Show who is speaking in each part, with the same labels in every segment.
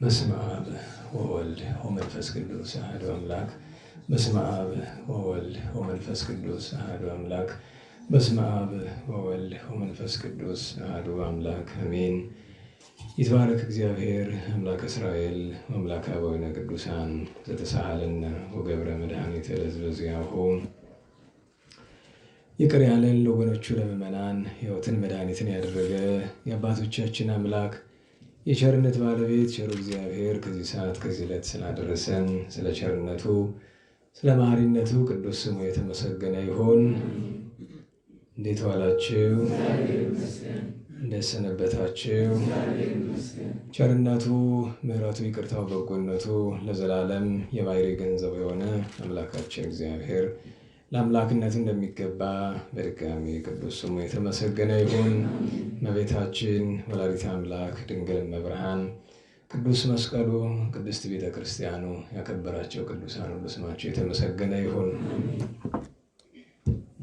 Speaker 1: በስመ አብ ወወልድ ወመንፈስ ቅዱስ አሐዱ አምላክ። በስመ አብ ወወልድ ወመንፈስ ቅዱስ አሐዱ አምላክ። በስመ አብ ወወልድ ወመንፈስ ቅዱስ አሐዱ አምላክ አሜን። ይትባረክ እግዚአብሔር አምላከ እስራኤል አምላከ አበዊነ ቅዱሳን ዘተሳሃለነ ወገብረ መድኃኒተ ለሕዝበ ዚአሁ። ይቅር ያለን ለወገኖቹ ለምእመናን ሕይወትን መድኃኒትን ያደረገ የአባቶቻችን አምላክ የቸርነት ባለቤት ቸሩ እግዚአብሔር ከዚህ ሰዓት ከዚህ ዕለት ስላደረሰን ስለ ቸርነቱ ስለ መሐሪነቱ ቅዱስ ስሙ የተመሰገነ ይሁን። እንዴት ዋላችሁ? እንዴት ሰነበታችሁ? ቸርነቱ ምሕረቱ ይቅርታው በጎነቱ ለዘላለም የባሕርይ ገንዘብ የሆነ አምላካችን እግዚአብሔር ለአምላክነቱ እንደሚገባ በድጋሚ ቅዱስ ስሙ የተመሰገነ ይሁን። እመቤታችን ወላዲተ አምላክ ድንግል እመብርሃን ቅዱስ መስቀሉ ቅድስት ቤተ ክርስቲያኑ ያከበራቸው ቅዱሳን ሁሉ ስማቸው የተመሰገነ ይሁን።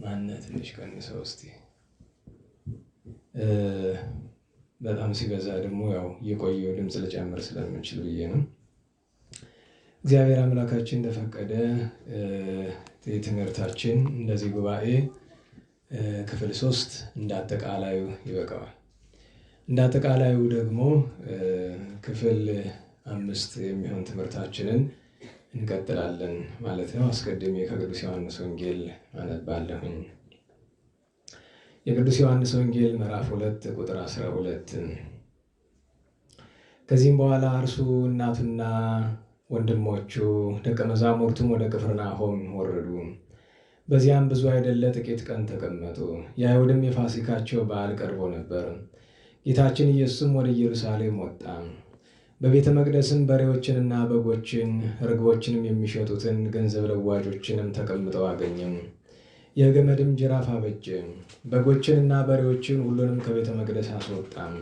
Speaker 1: ማነት ትንሽ ቀንሰው እስቲ። በጣም ሲበዛ ደግሞ ያው የቆየው ድምፅ ልጨምር ስለምንችል ብዬ ነው። እግዚአብሔር አምላካችን እንደፈቀደ የትምህርታችን እንደዚህ ጉባኤ ክፍል 3 እንዳጠቃላዩ ይበቃዋል። እንዳጠቃላዩ ደግሞ ክፍል 5 የሚሆን ትምህርታችንን እንቀጥላለን ማለት ነው። አስቀድሜ ከቅዱስ ዮሐንስ ወንጌል አነባለሁኝ። የቅዱስ ዮሐንስ ወንጌል ምዕራፍ 2 ቁጥር 12 ከዚህም በኋላ እርሱ እናቱና ወንድሞቹ ደቀ መዛሙርቱም ወደ ቅፍርናሆም ወረዱ። በዚያም ብዙ አይደለ ጥቂት ቀን ተቀመጡ። የአይሁድም የፋሲካቸው በዓል ቀርቦ ነበር። ጌታችን ኢየሱስም ወደ ኢየሩሳሌም ወጣ። በቤተ መቅደስም በሬዎችንና በጎችን ርግቦችንም የሚሸጡትን ገንዘብ ለዋጮችንም ተቀምጠው አገኘም። የገመድም ጅራፍ አበጀ። በጎችንና በሬዎችን ሁሉንም ከቤተ መቅደስ አስወጣም።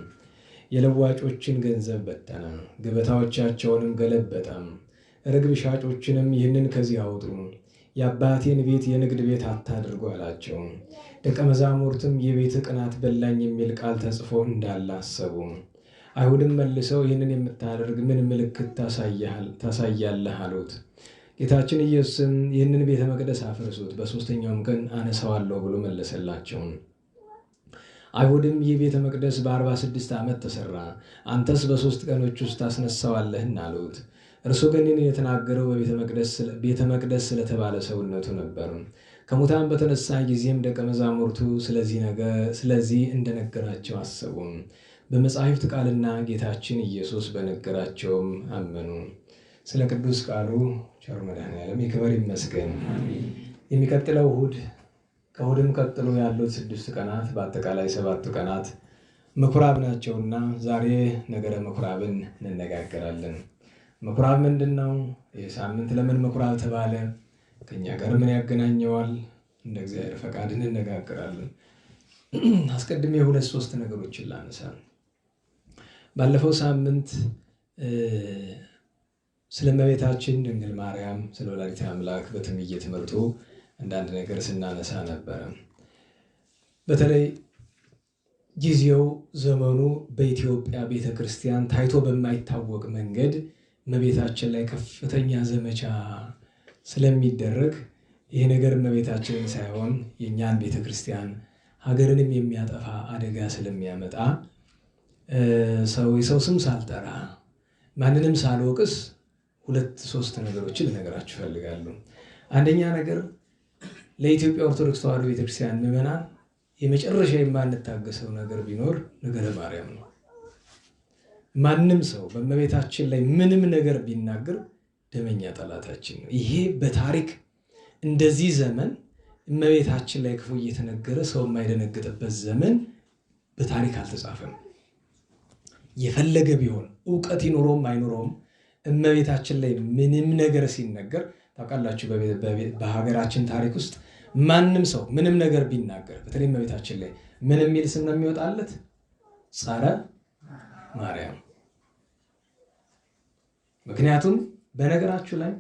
Speaker 1: የለዋጮችን ገንዘብ በተነ፣ ገበታዎቻቸውንም ገለበጠም። ርግብ ሻጮችንም ይህንን ከዚህ አውጡ፣ የአባቴን ቤት የንግድ ቤት አታድርጉ አላቸው። ደቀ መዛሙርትም የቤት ቅናት በላኝ የሚል ቃል ተጽፎ እንዳለ አሰቡ። አይሁድም መልሰው ይህንን የምታደርግ ምን ምልክት ታሳያለህ አሉት። ጌታችን ኢየሱስም ይህንን ቤተ መቅደስ አፍርሱት፣ በሦስተኛውም ቀን አነሳዋለሁ ብሎ መለሰላቸው። አይሁድም ይህ ቤተ መቅደስ በ46 ዓመት ተሠራ፣ አንተስ በ3 ቀኖች ውስጥ ታስነሳዋለህን አሉት። እርሱ ግን ይህን የተናገረው ቤተ መቅደስ ስለተባለ ሰውነቱ ነበር። ከሙታን በተነሳ ጊዜም ደቀ መዛሙርቱ ስለዚህ እንደነገራቸው አሰቡ። በመጻሕፍት ቃልና ጌታችን ኢየሱስ በነገራቸውም አመኑ። ስለ ቅዱስ ቃሉ ቸር መድኃኔዓለም ይክበር ይመስገን። የሚቀጥለው እሑድ ከእሑድም ቀጥሎ ያሉት 6 ቀናት በአጠቃላይ 7 ቀናት ምኩራብ ናቸውና ዛሬ ነገረ ምኩራብን እንነጋገራለን። ምኩራብ ምንድን ነው? ይህ ሳምንት ለምን ምኩራብ ተባለ? ከእኛ ጋር ምን ያገናኘዋል? እንደ እግዚአብሔር ፈቃድ እንነጋገራለን። አስቀድሜ 2-3 ነገሮችን ላነሳ። ባለፈው ሳምንት ስለ እመቤታችን ድንግል ማርያም ስለ ወላዲተ አምላክ በትንቢየ ትምህርቱ አንዳንድ ነገር ስናነሳ ነበረ። በተለይ ጊዜው ዘመኑ በኢትዮጵያ ቤተ ክርስቲያን ታይቶ በማይታወቅ መንገድ እመቤታችን ላይ ከፍተኛ ዘመቻ ስለሚደረግ ይህ ነገር እመቤታችንን ሳይሆን የእኛን ቤተ ክርስቲያን ሀገርንም የሚያጠፋ አደጋ ስለሚያመጣ የሰው ስም ሳልጠራ ማንንም ሳልወቅስ 2-3 ነገሮችን ልነግራችሁ እፈልጋለሁ። አንደኛ ነገር ለኢትዮጵያ ኦርቶዶክስ ተዋሕዶ ቤተክርስቲያን ምዕመናን የመጨረሻ የማንታገሰው ነገር ቢኖር ነገረ ማርያም ነው። ማንም ሰው በእመቤታችን ላይ ምንም ነገር ቢናገር ደመኛ ጠላታችን ነው። ይሄ በታሪክ እንደዚህ ዘመን እመቤታችን ላይ ክፉ እየተነገረ ሰው የማይደነግጥበት ዘመን በታሪክ አልተጻፈም። የፈለገ ቢሆን እውቀት ይኖረውም አይኖረውም እመቤታችን ላይ ምንም ነገር ሲነገር ታውቃላችሁ፣ በሀገራችን ታሪክ ውስጥ ማንም ሰው ምንም ነገር ቢናገር በተለይ እመቤታችን ላይ ምን የሚል ስም ነው የሚወጣለት? ጸረ ማርያም። ምክንያቱም በነገራችሁ ላይ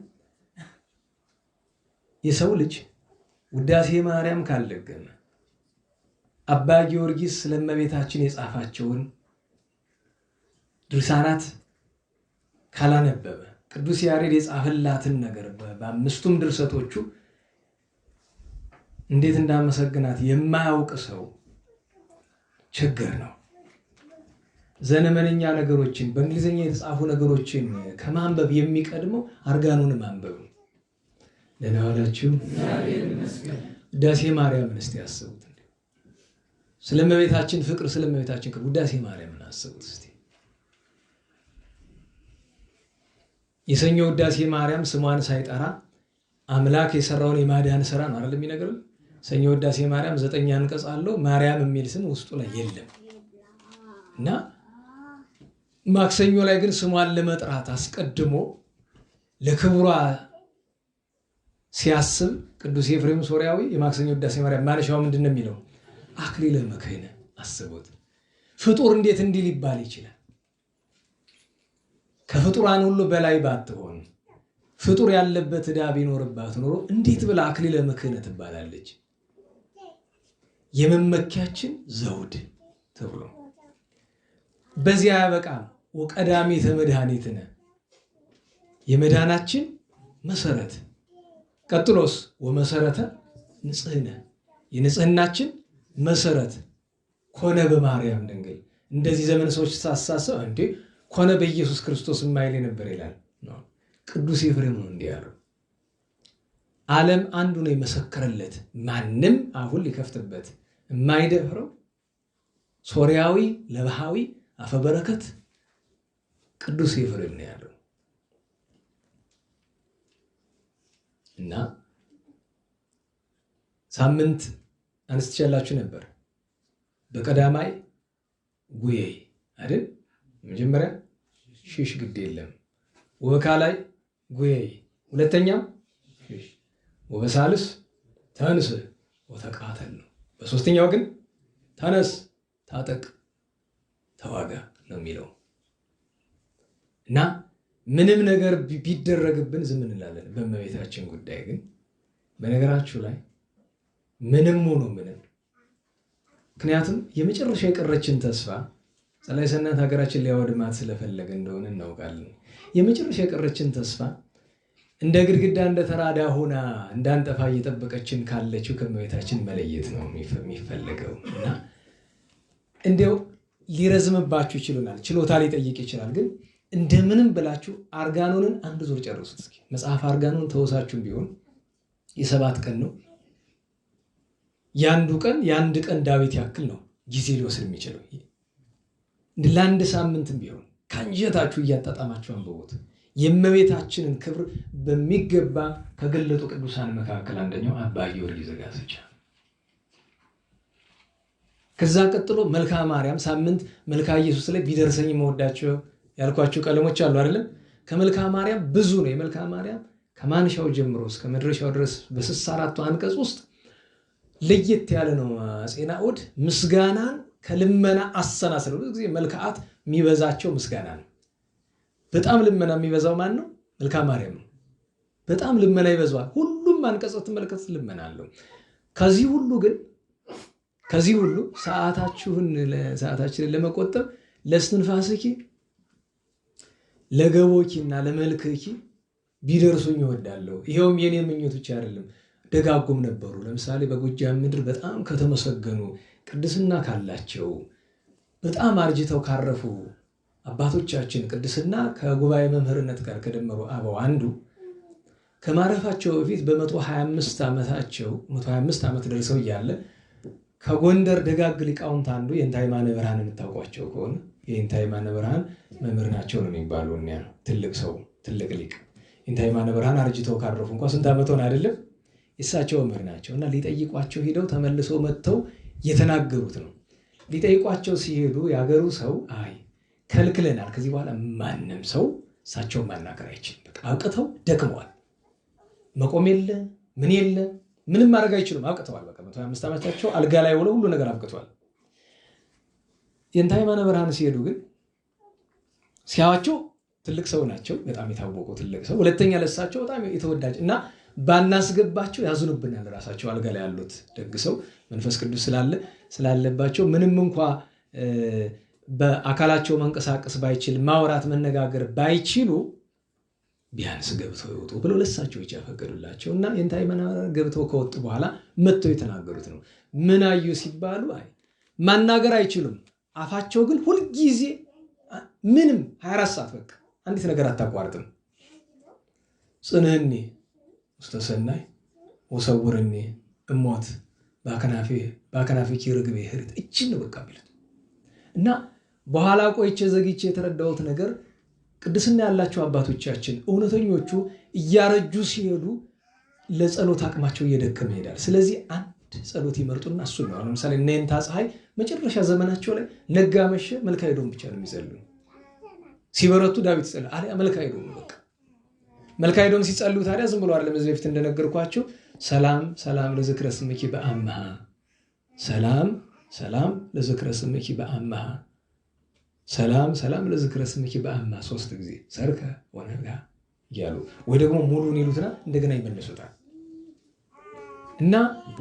Speaker 1: የሰው ልጅ ውዳሴ ማርያም ካልደገመ አባ ጊዮርጊስ ስለ እመቤታችን የጻፋቸውን ድርሳናት ካላነበበ ቅዱስ ያሬድ የጻፈላትን ነገር በአምስቱም ድርሰቶቹ እንዴት እንዳመሰግናት የማያውቅ ሰው ችግር ነው። ዘመነኛ ነገሮችን በእንግሊዝኛ የተጻፉ ነገሮችን ከማንበብ የሚቀድመው አርጋኖን ማንበብ ነው። ለናዋላችሁ ውዳሴ ማርያምን እስቲ ያስቡት። ስለእመቤታችን ፍቅር፣ ስለእመቤታችን ክብር ውዳሴ ማርያምን አስቡት እስቲ። የሰኞ ውዳሴ ማርያም ስሟን ሳይጠራ አምላክ የሰራውን የማዳን ስራ ነው አይደል የሚነግረው። ሰኞ ውዳሴ ማርያም 9 አንቀጽ አለው። ማርያም የሚል ስም ውስጡ ላይ የለም እና ማክሰኞ ላይ ግን ስሟን ለመጥራት አስቀድሞ ለክብሯ ሲያስብ ቅዱስ ኤፍሬም ሶርያዊ የማክሰኞ ውዳሴ ማርያም ማለሻው ምንድን ነው የሚለው? አክሊለ መክህነ። አስቡት። ፍጡር እንዴት እንዲህ ሊባል ይችላል? ከፍጡራን ሁሉ በላይ ባትሆን ፍጡር ያለበት ዕዳ ቢኖርባት ኖሮ እንዴት ብላ አክሊለ መክህነ ትባላለች? የመመኪያችን ዘውድ ተብሎ በዚያ ያበቃም። ወቀዳሜተ መድኃኒትነ የመዳናችን መሰረት፣ ቀጥሎስ ወመሰረተ ንጽህነ የንጽህናችን መሰረት ኮነ በማርያም ድንግል። እንደዚህ ዘመን ሰዎች ሳሳሰብ እንዴ ኮነ በኢየሱስ ክርስቶስ የማይል ነበር ይላል። ቅዱስ ኤፍሬም ነው እንዲህ ያለው። ዓለም አንዱ ነው የመሰከረለት፣ ማንም አሁን ሊከፍትበት የማይደፍረው ሶርያዊ ለባሃዊ አፈበረከት ቅዱስ ኤፍሬም ነው ያለው። እና ሳምንት አንስቼላችሁ ነበር። በቀዳማይ ጉዬ አይደል? መጀመሪያ ሽሽ ግድ የለም። ወበካላይ ጉዬ፣ ሁለተኛም ሽሽ። ወበሳልስ ተንስ ወተቃተል ነው። በሶስተኛው ግን ተነስ፣ ታጠቅ፣ ተዋጋ ነው የሚለው እና ምንም ነገር ቢደረግብን ዝም እንላለን። በእመቤታችን ጉዳይ ግን በነገራችሁ ላይ ምንም ሆኖ ምንም፣ ምክንያቱም የመጨረሻ የቀረችን ተስፋ ጸላይ ሰናት ሀገራችን ሊያወድማት ስለፈለገ እንደሆነ እናውቃለን። የመጨረሻ የቀረችን ተስፋ እንደ ግድግዳ እንደ ተራዳ ሆና እንዳንጠፋ እየጠበቀችን ካለችው ከእመቤታችን መለየት ነው የሚፈለገው እና እንዲያው ሊረዝምባችሁ ይችላል፣ ችሎታ ሊጠይቅ ይችላል። ግን እንደምንም ብላችሁ አርጋኖንን አንድ ዙር ጨርሱት እስኪ። መጽሐፍ አርጋኖን ተወሳችሁም ቢሆን የ7 ቀን ነው። የአንድ ቀን ዳዊት ያክል ነው ጊዜ ሊወስድ የሚችለው። ለአንድ ሳምንትም ቢሆን ከአንጀታችሁ እያጣጣማችሁ አንብቡት። የእመቤታችንን ክብር በሚገባ ከገለጡ ቅዱሳን መካከል አንደኛው አባ ጊዮርጊስ ዘጋስጫ። ከዛ ቀጥሎ መልካ ማርያም፣ ሳምንት መልካ ኢየሱስ ላይ ቢደርሰኝ መወዳቸው ያልኳቸው ቀለሞች አሉ አይደለም? ከመልካ ማርያም ብዙ ነው። የመልካ ማርያም ከማንሻው ጀምሮ እስከ መድረሻው ድረስ በ64ቱ አንቀጽ ውስጥ ለየት ያለ ነው። አፄ ናኦድ ምስጋናን ከልመና አሰናስለው። ብዙ ጊዜ መልካዓት የሚበዛቸው ምስጋና ነው። በጣም ልመና የሚበዛው ማን ነው? መልካ ማርያም ነው። በጣም ልመና ይበዛዋል። ሁሉም አንቀጽ ትመለከቱ ልመና አለው። ከዚህ ሁሉ ሰዓታችንን ለመቆጠብ ለስትንፋስኪ ለገቦኪና ለመልክኪ ቢደርሱኝ እወዳለሁ። ይሄውም የኔ ምኞት ብቻ አይደለም፣ ደጋጉም ነበሩ። ለምሳሌ በጎጃም ምድር በጣም ከተመሰገኑ ቅድስና ካላቸው በጣም አርጅተው ካረፉ አባቶቻችን ቅድስና ከጉባኤ መምህርነት ጋር ከደመሩ አበው አንዱ ከማረፋቸው በፊት በ125 ዓመታቸው 125 ዓመት ደርሰው እያለ ከጎንደር ደጋግ ሊቃውንት አንዱ የእንታይማነ ብርሃን የምታውቋቸው ከሆነ የእንታይማነ ብርሃን መምህር ናቸው ነው የሚባሉ። እኒያ ትልቅ ሰው ትልቅ ሊቅ የእንታይማነ ብርሃን አርጅተው ካረፉ እንኳን ስንት ዓመት ሆነ አይደለም? የእሳቸው መምህር ናቸው እና ሊጠይቋቸው ሄደው ተመልሰው መጥተው የተናገሩት ነው። ሊጠይቋቸው ሲሄዱ ያገሩ ሰው አይ ከልክለናል፣ ከዚህ በኋላ ማንም ሰው እሳቸውን ማናገር አይችልም፣ በቃ አብቅተው ደክመዋል፣ መቆም የለ ምን የለ ምንም ማድረግ አይችሉም፣ አብቅተዋል። በቃ 125 ዓመታቸው አልጋ ላይ ውለው ሁሉ ነገር አብቅተዋል። የእንታይማነ ብርሃን ሲሄዱ ግን ሲያዋቸው ትልቅ ሰው ናቸው፣ በጣም የታወቁ ትልቅ ሰው። ሁለተኛ ለእሳቸው በጣም የተወዳጅ እና ባናስገባቸው ያዝኑብናል። ራሳቸው አልጋ ላይ ያሉት ደግ ሰው መንፈስ ቅዱስ ስላለባቸው ምንም እንኳ በአካላቸው መንቀሳቀስ ባይችል ማውራት መነጋገር ባይችሉ ቢያንስ ገብተው ይወጡ ብለው ለሳቸው ብቻ ፈቀዱላቸው እና የእንታይ መናብርት ገብተው ከወጡ በኋላ መጥተው የተናገሩት ነው። ምን አዩ ሲባሉ አይ ማናገር አይችሉም። አፋቸው ግን ሁልጊዜ ምንም 24 ሰዓት በቃ አንዲት ነገር አታቋርጥም። ጽንህኒ ውስተ ሰናይ ወሰውርኒ እሞት በአከናፊኪ ርግቤ ህሪት እችን ነው በቃ የሚሉት እና በኋላ ቆይቼ ዘግቼ የተረዳሁት ነገር ቅድስና ያላቸው አባቶቻችን እውነተኞቹ እያረጁ ሲሄዱ ለጸሎት አቅማቸው እየደከመ ይሄዳል። ስለዚህ አንድ ጸሎት ይመርጡና እሱን ነው። ለምሳሌ እነ የንታ ፀሐይ መጨረሻ ዘመናቸው ላይ ነጋ መሸ መልካ ሄዶም ብቻ ነው የሚጸልዩ። ሲበረቱ ዳዊት ጸልይ አለ መልካ ሄዶም በቃ መልካ ሄዶም ሲጸልዩ ታዲያ ዝም ብሎ አይደለም። እዚህ በፊት እንደነገርኳችሁ ሰላም ሰላም ለዝክረ ስምኪ በአምሃ ሰላም ሰላም ለዝክረ ስምኪ በአምሃ ሰላም ሰላም ለዝክረ ስምኪ በአምሃ 3 ጊዜ ሰርከ ወነጋ እያሉ ወይ ደግሞ ሙሉን ይሉትና እንደገና ይመለሱታል። እና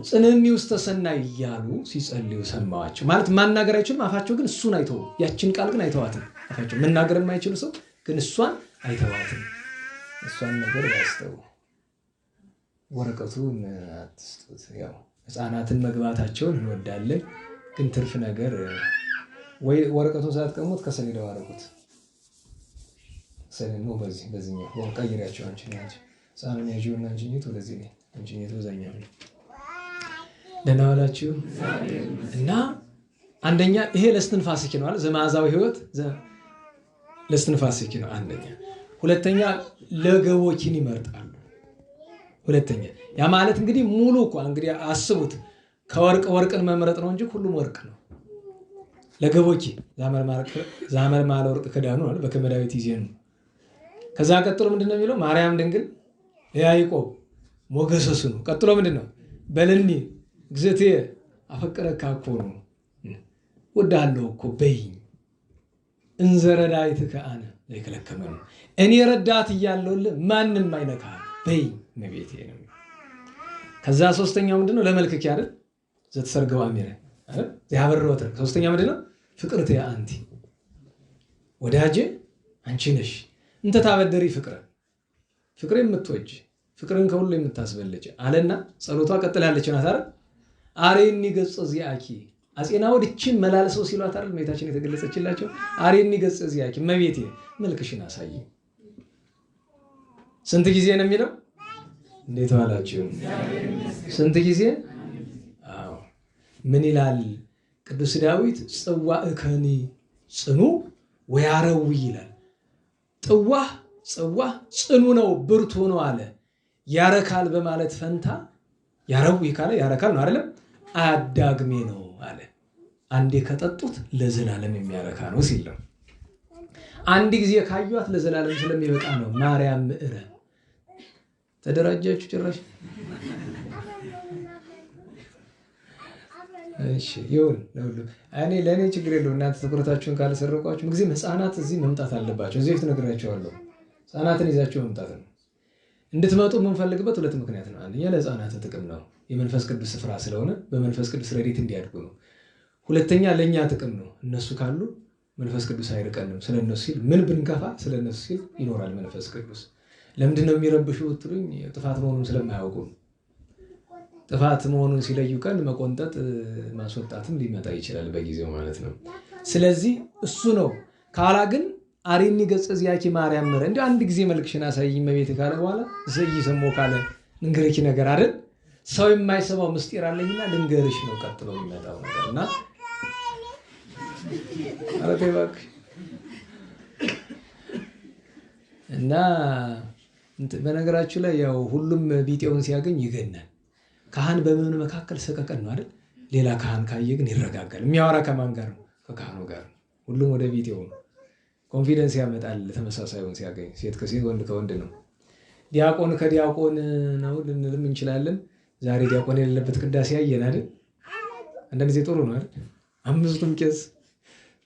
Speaker 1: ጽንህኒ ውስተ ሰናይ እያሉ ሲጸልዩ ሰማዋቸው። ማለት ማናገር አይችሉም፣ አፋቸው ግን እሱን አይተው ያችን ቃል ግን አይተዋትም። አፋቸው መናገር የማይችሉ ሰው ግን እሷን አይተዋትም። እሷን ነገር ያስተው ወረቀቱን አትስጡት። ያው ህፃናትን መግባታቸውን እንወዳለን፣ ግን ትርፍ ነገር ወይ ወረቀቱን ሳትቀሙት ከሰሌዳው አደረጉት። ሰሌዳው በዚህኛው ቀይሪያቸው አንቺ ህፃኑን ያዥውና አንቺኝት ወደዚህ ነው አንቺኝት በዛኛው ነው። ደህና ዋላችሁ። እና አንደኛ ይሄ ለስትንፋስኪ ነው አለ ዘመዓዛዊ ህይወት ለስትንፋስኪ ነው አንደኛ። ሁለተኛ ለገቦኪን ይመርጣሉ። ሁለተኛ ያ ማለት እንግዲህ ሙሉ እኮ እንግዲህ አስቡት ከወርቅ ወርቅን መምረጥ ነው እንጂ ሁሉም ወርቅ ነው። ለገቦኪ ዛመር ማለ ወርቅ ክዳኑ አለ በከመዳዊት ይዜኑ። ከዛ ቀጥሎ ምንድነው የሚለው ማርያም ድንግል ያዕቆብ ሞገሰሱ ነው። ቀጥሎ ምንድነው በልኒ ግዘቴ አፈቀረካ እኮ ነው ወዳለው እኮ በይኝ እንዘረዳይት ከአነ ለከለከመ ነው እኔ ረዳት እያለሁልህ ማንንም አይነካም በይኝ ነቤቴ ነው። ከዛ ሶስተኛው ምንድነው ለመልክኪ አይደል ዘተሰርገው አሚረ አይደል ያበረወተ። ሶስተኛው ምንድነው ፍቅርተ አንቲ ወዳጄ አንቺ ነሽ እንተ ታበደሪ ፍቅር የምትወጂ ፍቅርን ከሁሉ የምታስበልጭ አለና ጸሎቷ ቀጥላለች ናት አይደል። አሬኒ ገጽ ዚአኪ አጼና ወድችን መላልሰው ሲሏት አይደል እመቤታችን የተገለጸችላቸው አሬኒ ገጽ ዚአኪ እመቤቴ መልክሽን አሳይ። ስንት ጊዜ ነው የሚለው? እንዴት ዋላችሁ? ስንት ጊዜ? አዎ ምን ይላል ቅዱስ ዳዊት? ጽዋእከኒ ጽኑ ወያረዊ ይላል። ጽዋህ ጽኑ ነው ብርቱ ነው አለ። ያረካል በማለት ፈንታ ያረዊ ካለ ያረካል ነው አይደለም አዳግሜ ነው አለ። አንዴ ከጠጡት ለዘላለም የሚያረካ ነው ሲል ነው። አንድ ጊዜ ካዩት ለዘላለም ስለሚበቃ ነው። ማርያም ምዕረ ተደራጃችሁ ጭራሽ። እሺ ይሁን ለሁሉ እኔ ለኔ ችግር የለውም። እናንተ ትኩረታችሁን ካልሰረቋችሁ ምንጊዜም ህፃናት እዚህ መምጣት አለባቸው። እዚህ ነግራቸዋለሁ። ህፃናትን ይዛችሁ መምጣት ነው። እንድትመጡ የምንፈልግበት ሁለት ምክንያት ነው። አንደኛ ለህፃናት ጥቅም ነው፣ የመንፈስ ቅዱስ ስፍራ ስለሆነ በመንፈስ ቅዱስ ረድኤት እንዲያድጉ ነው። ሁለተኛ ለእኛ ጥቅም ነው። እነሱ ካሉ መንፈስ ቅዱስ አይርቀንም። ስለነሱ ሲል ምን ብንከፋ ስለነሱ ሲል ይኖራል መንፈስ ቅዱስ። ለምንድን ነው የሚረብሹ ብትሉኝ ጥፋት መሆኑን ስለማያውቁ ነው። ጥፋት መሆኑን ሲለዩ ቀን መቆንጠጥ ማስወጣትም ሊመጣ ይችላል በጊዜው ማለት ነው። ስለዚህ እሱ ነው። ካላ ግን አሬኒ ገጽ ዚአኪ ማርያም ምረ እንደ አንድ ጊዜ መልክሽን አሳይኝ እመቤቴ ካለ በኋላ ዘይሰሞ ካለ ልንገርሽ ነገር አይደል ሰው የማይሰማው ምስጢር አለኝና ልንገርሽ ነው ቀጥሎ የሚመጣው ነገርና አረቴ እባክሽ እና በነገራችሁ ላይ ያው ሁሉም ቢጤውን ሲያገኝ ይገናል። ካህን በምን መካከል ሰቀቀን ነው አይደል? ሌላ ካህን ካየ ግን ይረጋጋል። የሚያወራ ከማን ጋር ነው? ከካህኑ ጋር። ሁሉም ወደ ቢጤው ነው። ኮንፊደንስ ያመጣል። ተመሳሳዩን ሲያገኝ ሴት ከሴት ወንድ ከወንድ ነው። ዲያቆን ከዲያቆን ነው ልንልም እንችላለን። ዛሬ ዲያቆን የሌለበት ቅዳሴ ያየን አይደል? አንዳንድ ጊዜ ጥሩ ነው አይደል? አምስቱም ቄስ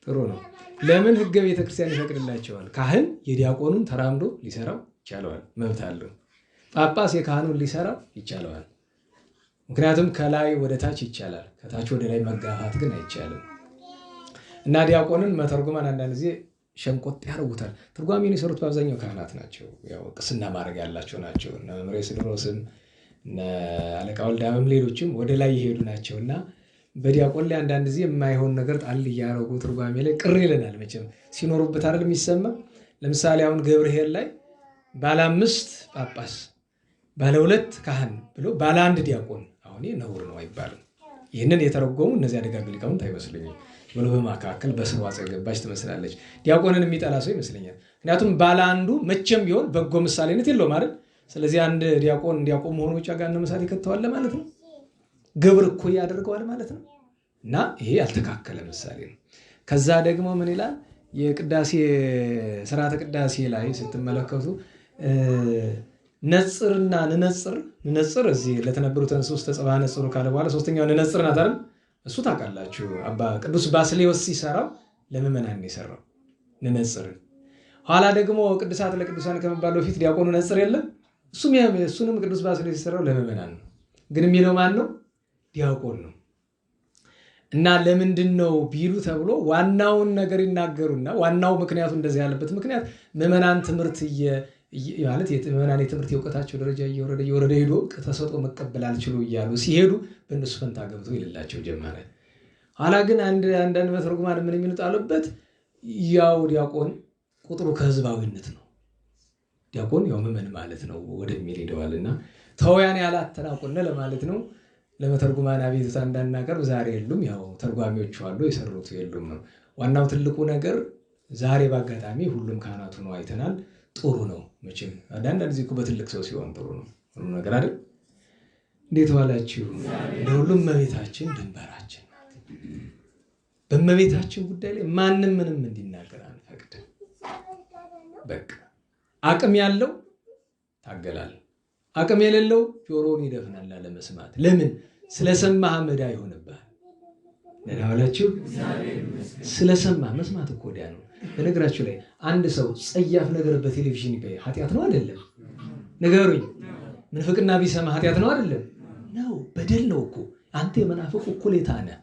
Speaker 1: ጥሩ ነው። ለምን ሕገ ቤተክርስቲያን ይፈቅድላቸዋል። ካህን የዲያቆኑን ተራምዶ ሊሰራው ይቻለዋል፣ መብት አለው። ጳጳስ የካህኑን ሊሰራው ይቻለዋል። ምክንያቱም ከላይ ወደ ታች ይቻላል፣ ከታች ወደ ላይ መጋፋት ግን አይቻልም። እና ዲያቆንን መተርጉማን አንዳንድ ጊዜ ሸንቆጥ ያደርጉታል። ትርጓሜውን የሰሩት በአብዛኛው ካህናት ናቸው። ያው ቅስና ማድረግ ያላቸው ናቸው። እነ መምሬ ስድሮስም እነ አለቃ ወልዳምም ሌሎችም ወደ ላይ የሄዱ ናቸው እና በዲያቆን ላይ አንዳንድ ጊዜ የማይሆን ነገር ጣል እያደረጉ ትርጓሜ ላይ ቅር ይለናል። መቼም ሲኖሩበት አይደል የሚሰማ። ለምሳሌ አሁን ገብርኄር ላይ ባለ 5 ጳጳስ ባለ 2 ካህን ብሎ ባለ 1 ዲያቆን አሁን ነውር ነው አይባልም። ይህንን የተረጎሙ እነዚያ ደጋግ ሊቃውንት አይመስሉኝም። ብሎ በመካከል በስርዋጽ የገባች ትመስላለች። ዲያቆንን የሚጠላ ሰው ይመስለኛል። ምክንያቱም ባለ አንዱ መቼም ቢሆን በጎ ምሳሌነት የለውም አይደል? ስለዚህ አንድ ዲያቆን መሆኑ ብቻ ጋር መሳት ይከተዋል ማለት ነው። ግብር እኮ ያደርገዋል ማለት ነው። እና ይሄ ያልተካከለ ምሳሌ ነው። ከዛ ደግሞ ምን ይላል? የቅዳሴ ስርዓተ ቅዳሴ ላይ ስትመለከቱ ነጽርና ንነጽር እዚህ ለተነበሩ ተንሶስ ተጸባ ነጽሩ ካለ በኋላ ሶስተኛው ንነጽር ናት አይደል? እሱ ታውቃላችሁ አባ ቅዱስ ባስልዮስ ሲሰራው ለምእመናን የሰራው ንነጽርን። ኋላ ደግሞ ቅዱሳት ለቅዱሳን ከመባለው በፊት ዲያቆኑ ነጽር የለም። እሱንም ቅዱስ ባስልዮስ ሲሰራው ለምእመናን ነው። ግን የሚለው ማን ነው? ዲያቆን ነው። እና ለምንድን ነው ቢሉ ተብሎ ዋናውን ነገር ይናገሩና ዋናው ምክንያቱ እንደዚህ ያለበት ምክንያት ምእመናን ትምህርት ማለት ምእመናን የትምህርት የእውቀታቸው ደረጃ እየወረደ ሄዶ ተሰጥኦ መቀበል አልችሉ እያሉ ሲሄዱ በእነሱ ፈንታ ገብቶ ይልላቸው ጀመረ። ኋላ ግን አንዳንድ መተርጉማን ምን የሚሉት አሉበት? ያው ዲያቆን ቁጥሩ ከህዝባዊነት ነው። ዲያቆን ያው ምእመን ማለት ነው ወደሚል ሄደዋልና ተወያን ያላተናቆነ ለማለት ነው። ለመተርጉማን አቤቱታ እንዳናቀርብ ዛሬ የሉም። ያው ተርጓሚዎቹ አሉ፣ የሰሩት የሉም ነው ዋናው ትልቁ ነገር። ዛሬ በአጋጣሚ ሁሉም ካህናቱ ነው አይተናል። ጥሩ ነው። መቼም አንዳንድ ጊዜ እኮ በትልቅ ሰው ሲሆን ጥሩ ነው ሁሉ ነገር አይደል? እንዴት ዋላችሁ? ለሁሉም እመቤታችን ድንበራችን ናት። በእመቤታችን ጉዳይ ላይ ማንም ምንም እንዲናገር አንፈቅድም። በቃ አቅም ያለው ታገላል፣ አቅም የሌለው ጆሮውን ይደፍናል ላለመስማት። ለምን? ስለሰማህ መዳ ይሆንብሃል። ለናላችሁ ስለሰማህ መስማት እኮ ወዲያ ነው። በነገራችሁ ላይ አንድ ሰው ጸያፍ ነገር በቴሌቪዥን ቢያይ ኃጢአት ነው አይደለም? ንገሩኝ። ምንፍቅና ቢሰማ ኃጢአት ነው አይደለም? ነው፣ በደል ነው እኮ። አንተ የመናፍቅ እኩሌታ ነህ።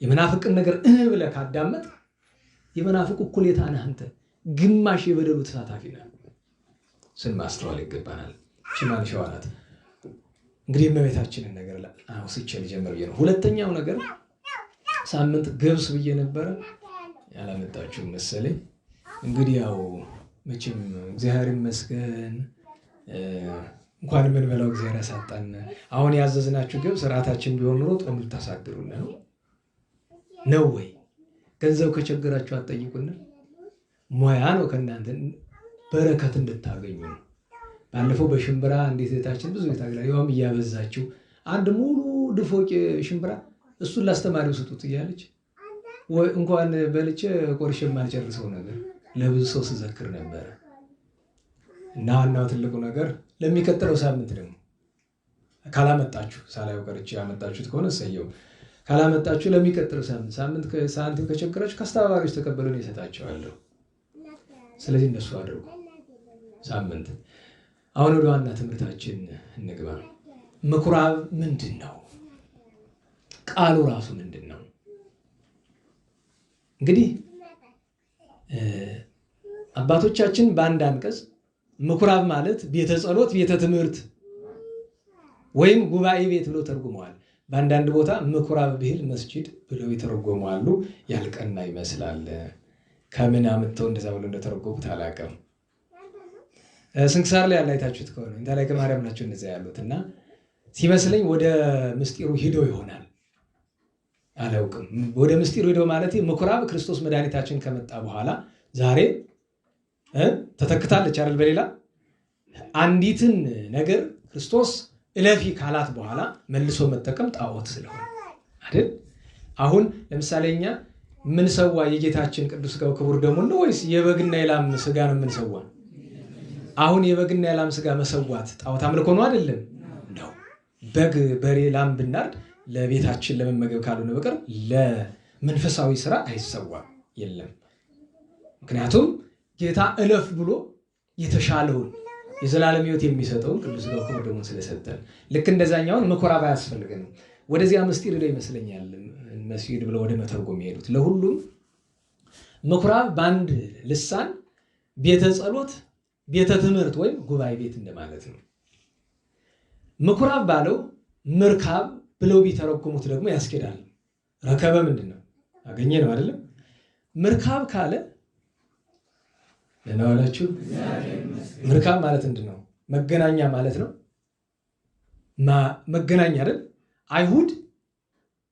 Speaker 1: የመናፍቅን ነገር ብለህ ካዳመጥ የመናፍቅ እኩሌታ ነህ አንተ። ግማሽ የበደሉ ተሳታፊ ነህ። ስንማስተዋል ይገባናል። ሽማን ሸዋናት እንግዲህ እመቤታችንን ነገር አውስቼ ልጀምር ብዬ ነው። ሁለተኛው ነገር ሳምንት ገብስ ብዬ ነበረ ያላመጣችሁ መሰለኝ። እንግዲህ ያው መቼም እግዚአብሔር ይመስገን እንኳን ምን በላው እግዚአብሔር ያሳጣን። አሁን ያዘዝናችሁ ገብስ ስርዓታችን ቢሆን ኑሮ ጦም ልታሳድሩን ነው ወይ? ገንዘብ ከቸገራችሁ አትጠይቁን። ሙያ ነው ከእናንተ በረከት እንድታገኙ ነው። ባለፈው በሽምብራ እንዴት እህታችን ብዙ ታግላ ያውም እያበዛችሁ አንድ ሙሉ ድፎቅ ሽምብራ እሱን ላስተማሪው ስጡት እያለች ወይ እንኳን በልቼ ቆርሼ የማልጨርሰው ነገር ለብዙ ሰው ስዘክር ነበረ። እና ዋናው ትልቁ ነገር ለሚቀጥለው ሳምንት ደግሞ ካላመጣችሁ ሳላየው ቀርቼ ያመጣችሁት ከሆነ እሰየው፣ ካላመጣችሁ ለሚቀጥለው ሳምንት ሳንቲም ከቸገራችሁ ከአስተባባሪዎች ተቀበሉን ይሰጣቸዋለሁ። ስለዚህ እንደሱ አድርጉ። ሳምንት አሁን ወደ ዋና ትምህርታችን እንግባ። ምኩራብ ምንድን ነው? ቃሉ ራሱ ምንድን ነው? እንግዲህ አባቶቻችን በአንድ አንቀጽ ምኩራብ ማለት ቤተ ጸሎት፣ ቤተ ትምህርት ወይም ጉባኤ ቤት ብለው ተርጉመዋል። በአንዳንድ ቦታ ምኩራብ ብሂል መስጂድ ብለው የተረጎማሉ። ያልቀና ይመስላል። ከምን አምጥተው እንደዛ ብለው እንደተረጎሙት አላውቅም። ስንክሳር ላይ ያላይታችሁት ከሆነ እንታ ላይ ከማርያም ናቸው እንደዛ ያሉት እና ሲመስለኝ ወደ ምስጢሩ ሂደው ይሆናል አላውቅም። ወደ ምስጢሩ ሂደው ማለት ምኩራብ ክርስቶስ መድኃኒታችን ከመጣ በኋላ ዛሬ ተተክታለች አይደል? በሌላ አንዲትን ነገር ክርስቶስ እለፊ ካላት በኋላ መልሶ መጠቀም ጣዖት ስለሆነ አይደል? አሁን ለምሳሌ እኛ ምን ሰዋ የጌታችን ቅዱስ ሥጋው ክቡር ደሙ ነው ወይስ የበግና የላም ስጋ ነው ምን ሰዋ? አሁን የበግና የላም ስጋ መሰዋት ጣዖት አምልኮ ነው አይደለም? ነው። በግ በሬ ላም ብናርድ ለቤታችን ለመመገብ ካልሆነ በቀር ለመንፈሳዊ ስራ አይሰዋም የለም። ምክንያቱም ጌታ እለፍ ብሎ የተሻለውን የዘላለም ሕይወት የሚሰጠውን ቅዱስ ሥጋው ክቡር ደሙን ስለሰጠን ልክ እንደዛኛውን ምኩራብ አያስፈልገንም። ወደዚያ ምስጢር ላይ ይመስለኛል መስጊድ ብለው ወደ መተርጎም የሚሄዱት ለሁሉም ምኩራብ በአንድ ልሳን ቤተ ጸሎት፣ ቤተ ትምህርት ወይም ጉባኤ ቤት እንደማለት ነው። ምኩራብ ባለው ምርካብ ብለው ቢተረጉሙት ደግሞ ያስኬዳል። ረከበ ምንድን ነው? አገኘ ነው አይደለም? ምርካብ ካለ ደህና ዋላችሁ። ምርካብ ማለት ምንድን ነው? መገናኛ ማለት ነው። መገናኛ አይደል? አይሁድ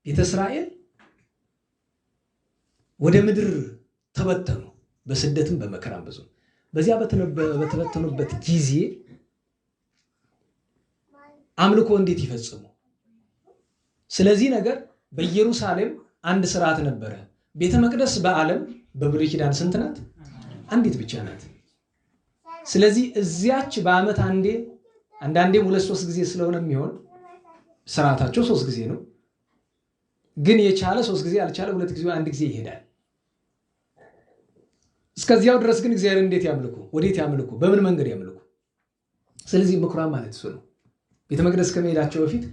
Speaker 1: ቤተ እስራኤል ወደ ምድር ተበተኑ፣ በስደትም በመከራም ብዙ። በዚያ በተበተኑበት ጊዜ አምልኮ እንዴት ይፈጽሙ? ስለዚህ ነገር በኢየሩሳሌም አንድ ስርዓት ነበረ። ቤተ መቅደስ በዓለም በብሉይ ኪዳን ስንት ናት? አንዲት ብቻ ናት። ስለዚህ እዚያች በዓመት አንዳንዴም 2-3 ጊዜ ስለሆነ የሚሆን ስርዓታቸው 3 ጊዜ ነው። ግን የቻለ 3 ጊዜ፣ ያልቻለ 2 ጊዜ፣ 1 ጊዜ ይሄዳል። እስከዚያው ድረስ ግን እግዚአብሔር እንዴት ያምልኩ? ወዴት ያምልኩ? በምን መንገድ ያምልኩ? ስለዚህ ምኩራብ ማለት እሱ ነው። ቤተ መቅደስ ከመሄዳቸው በፊት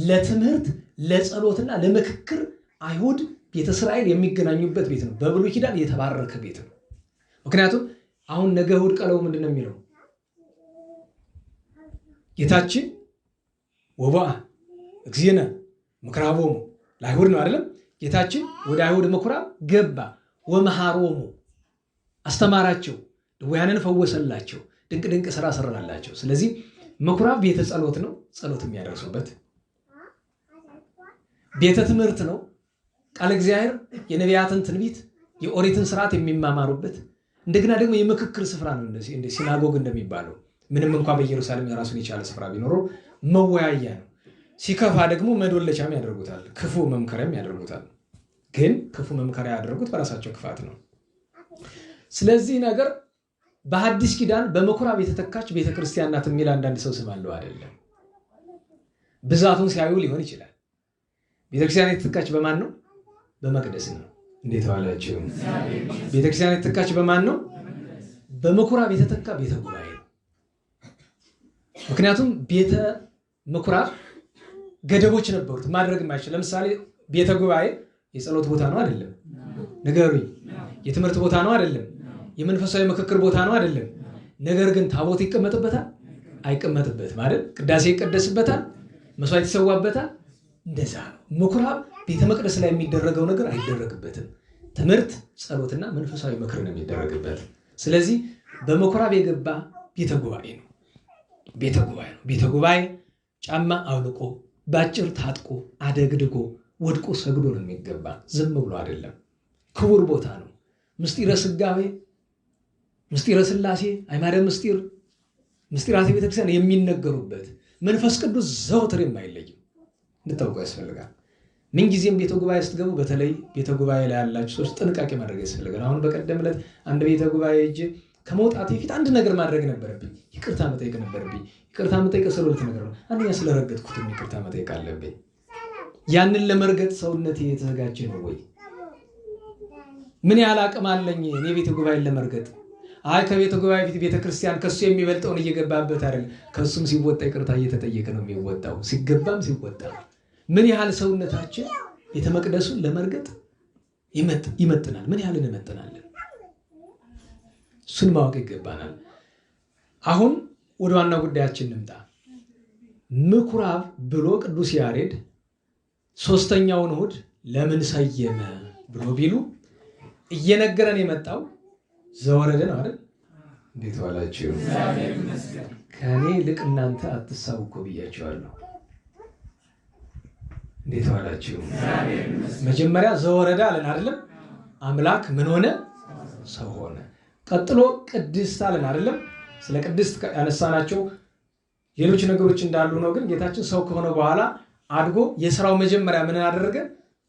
Speaker 1: ለትምህርት ለጸሎትና ለምክክር አይሁድ ቤተ እስራኤል የሚገናኙበት ቤት ነው። በብሉይ ኪዳን የተባረከ ቤት ነው። ምክንያቱም አሁን ነገ እሑድ ቀለው ምንድን ነው የሚለው? ጌታችን ወበአ እግዚእነ ምኩራቦሙ ለአይሁድ ነው አይደለም? ጌታችን ወደ አይሁድ ምኩራብ ገባ፣ ወመሃሮሙ አስተማራቸው፣ ድውያንን ፈወሰላቸው፣ ድንቅ ድንቅ ስራ ሰራላቸው። ስለዚህ ምኩራብ ቤተ ጸሎት ነው፣ ጸሎት የሚያደርሱበት። ቤተ ትምህርት ነው፣ ቃለ እግዚአብሔር የነቢያትን ትንቢት የኦሪትን ስርዓት የሚማማሩበት። እንደገና ደግሞ የምክክር ስፍራ ነው፣ እንደ ሲናጎግ እንደሚባለው። ምንም እንኳን በኢየሩሳሌም የራሱን የቻለ ስፍራ ቢኖረው መወያያ ነው። ሲከፋ ደግሞ መዶለቻም ያደርጉታል፣ ክፉ መምከሪያም ያደርጉታል። ግን ክፉ መምከሪያ ያደረጉት በራሳቸው ክፋት ነው። ስለዚህ ነገር በሐዲስ ኪዳን በምኩራብ የተተካች ቤተክርስቲያን ናት የሚል አንዳንድ ሰው ስም አለው አይደለም። ብዛቱን ሲያዩ ሊሆን ይችላል። ቤተክርስቲያን የተተካች በማን ነው? በመቅደስ ነው። እንዴት ዋላችሁ? ቤተክርስቲያን የተተካች በማን ነው? በምኩራብ የተተካ ቤተ ጉባኤ ነው። ምክንያቱም ቤተ ምኩራብ ገደቦች ነበሩት፣ ማድረግ የማይችል። ለምሳሌ ቤተ ጉባኤ የጸሎት ቦታ ነው አይደለም? ንገሩኝ። የትምህርት ቦታ ነው አይደለም? የመንፈሳዊ ምክክር ቦታ ነው አይደለም? ነገር ግን ታቦት ይቀመጥበታል? አይቀመጥበትም አይደል? ቅዳሴ ይቀደስበታል? መስዋዕት ይሰዋበታል? እንደዛ ነው። ምኩራብ ቤተ መቅደስ ላይ የሚደረገው ነገር አይደረግበትም። ትምህርት፣ ጸሎትና መንፈሳዊ ምክር ነው የሚደረግበት። ስለዚህ በምኩራብ የገባ ቤተ ጉባኤ ነው። ቤተ ጉባኤ ነው። ቤተ ጉባኤ ጫማ አውልቆ ባጭር ታጥቆ አደግድጎ ወድቆ ሰግዶ ነው የሚገባ። ዝም ብሎ አይደለም። ክቡር ቦታ ነው። ምስጢረ ስጋዌ፣ ምስጢረ ስላሴ፣ አዕማደ ምስጢር፣ ምስጢራተ ቤተክርስቲያን የሚነገሩበት መንፈስ ቅዱስ ዘወትር የማይለይም እንድታውቁ ያስፈልጋል። ምንጊዜም ቤተ ጉባኤ ስትገቡ፣ በተለይ ቤተ ጉባኤ ላይ ያላችሁ ሰዎች ጥንቃቄ ማድረግ ያስፈልጋል። አሁን በቀደም ዕለት አንድ ቤተ ጉባኤ ሂጄ ከመውጣቴ በፊት አንድ ነገር ማድረግ ነበረብኝ። ይቅርታ መጠየቅ ነበረብኝ። ይቅርታ መጠየቅ ስለሁለት ነገር ነው። አንደኛ ስለረገጥኩትም ይቅርታ መጠየቅ አለብኝ። ያንን ለመርገጥ ሰውነቴ የተዘጋጀ ነው ወይ? ምን ያህል አቅም አለኝ እኔ ቤተ ጉባኤን ለመርገጥ? አይ ከቤተ ጉባኤ ፊት ቤተክርስቲያን ከሱ የሚበልጠውን እየገባበት አይደል? ከሱም ሲወጣ ይቅርታ እየተጠየቀ ነው የሚወጣው፣ ሲገባም ሲወጣ። ምን ያህል ሰውነታችን ቤተ መቅደሱን ለመርገጥ ይመጥናል? ምን ያህል እንመጥናለን? እሱን ማወቅ ይገባናል። አሁን ወደ ዋና ጉዳያችን እንምጣ። ምኩራብ ብሎ ቅዱስ ያሬድ ሶስተኛውን እሑድ ለምን ሰየመ ብሎ ቢሉ እየነገረን የመጣው ዘወረደ ነው አይደል? እንዴት ዋላችሁ? ከኔ ይልቅ እናንተ አትሳቡ እኮ ብያቸዋለሁ። እንዴት ዋላችሁ? መጀመሪያ ዘወረደ አለን አይደለም? አምላክ ምን ሆነ? ሰው ሆነ። ቀጥሎ ቅድስት አለን አይደለም? ስለ ቅድስት ያነሳናቸው ሌሎች ነገሮች እንዳሉ ነው። ግን ጌታችን ሰው ከሆነ በኋላ አድጎ የሥራው መጀመሪያ ምን አደረገ?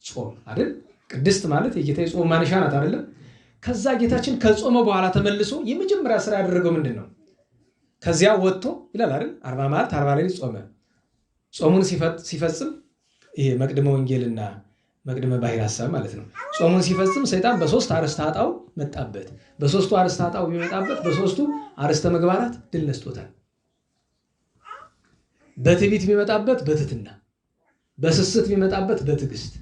Speaker 1: ጾም አይደል? ቅድስት ማለት የጌታ የጾም ማንሻ ናት አይደለም? ከዛ ጌታችን ከጾመ በኋላ ተመልሶ የመጀመሪያ ስራ ያደረገው ምንድን ነው? ከዚያ ወጥቶ ይላል አይደል? 40 መዓልት 40 ሌሊት ጾመ። ጾሙን ሲፈጽም ይሄ መቅድመ ወንጌልና መቅድመ ባሕር ሐሳብ ማለት ነው። ጾሙን ሲፈጽም ሰይጣን በ3 አርእስተ ኃጣው መጣበት። በ3ቱ አርእስተ ኃጣው ቢመጣበት በ3ቱ አርእስተ ምግባራት ድል ነስቶታል። በትዕቢት ቢመጣበት በትሕትና፣ በስስት ቢመጣበት በትዕግስት፣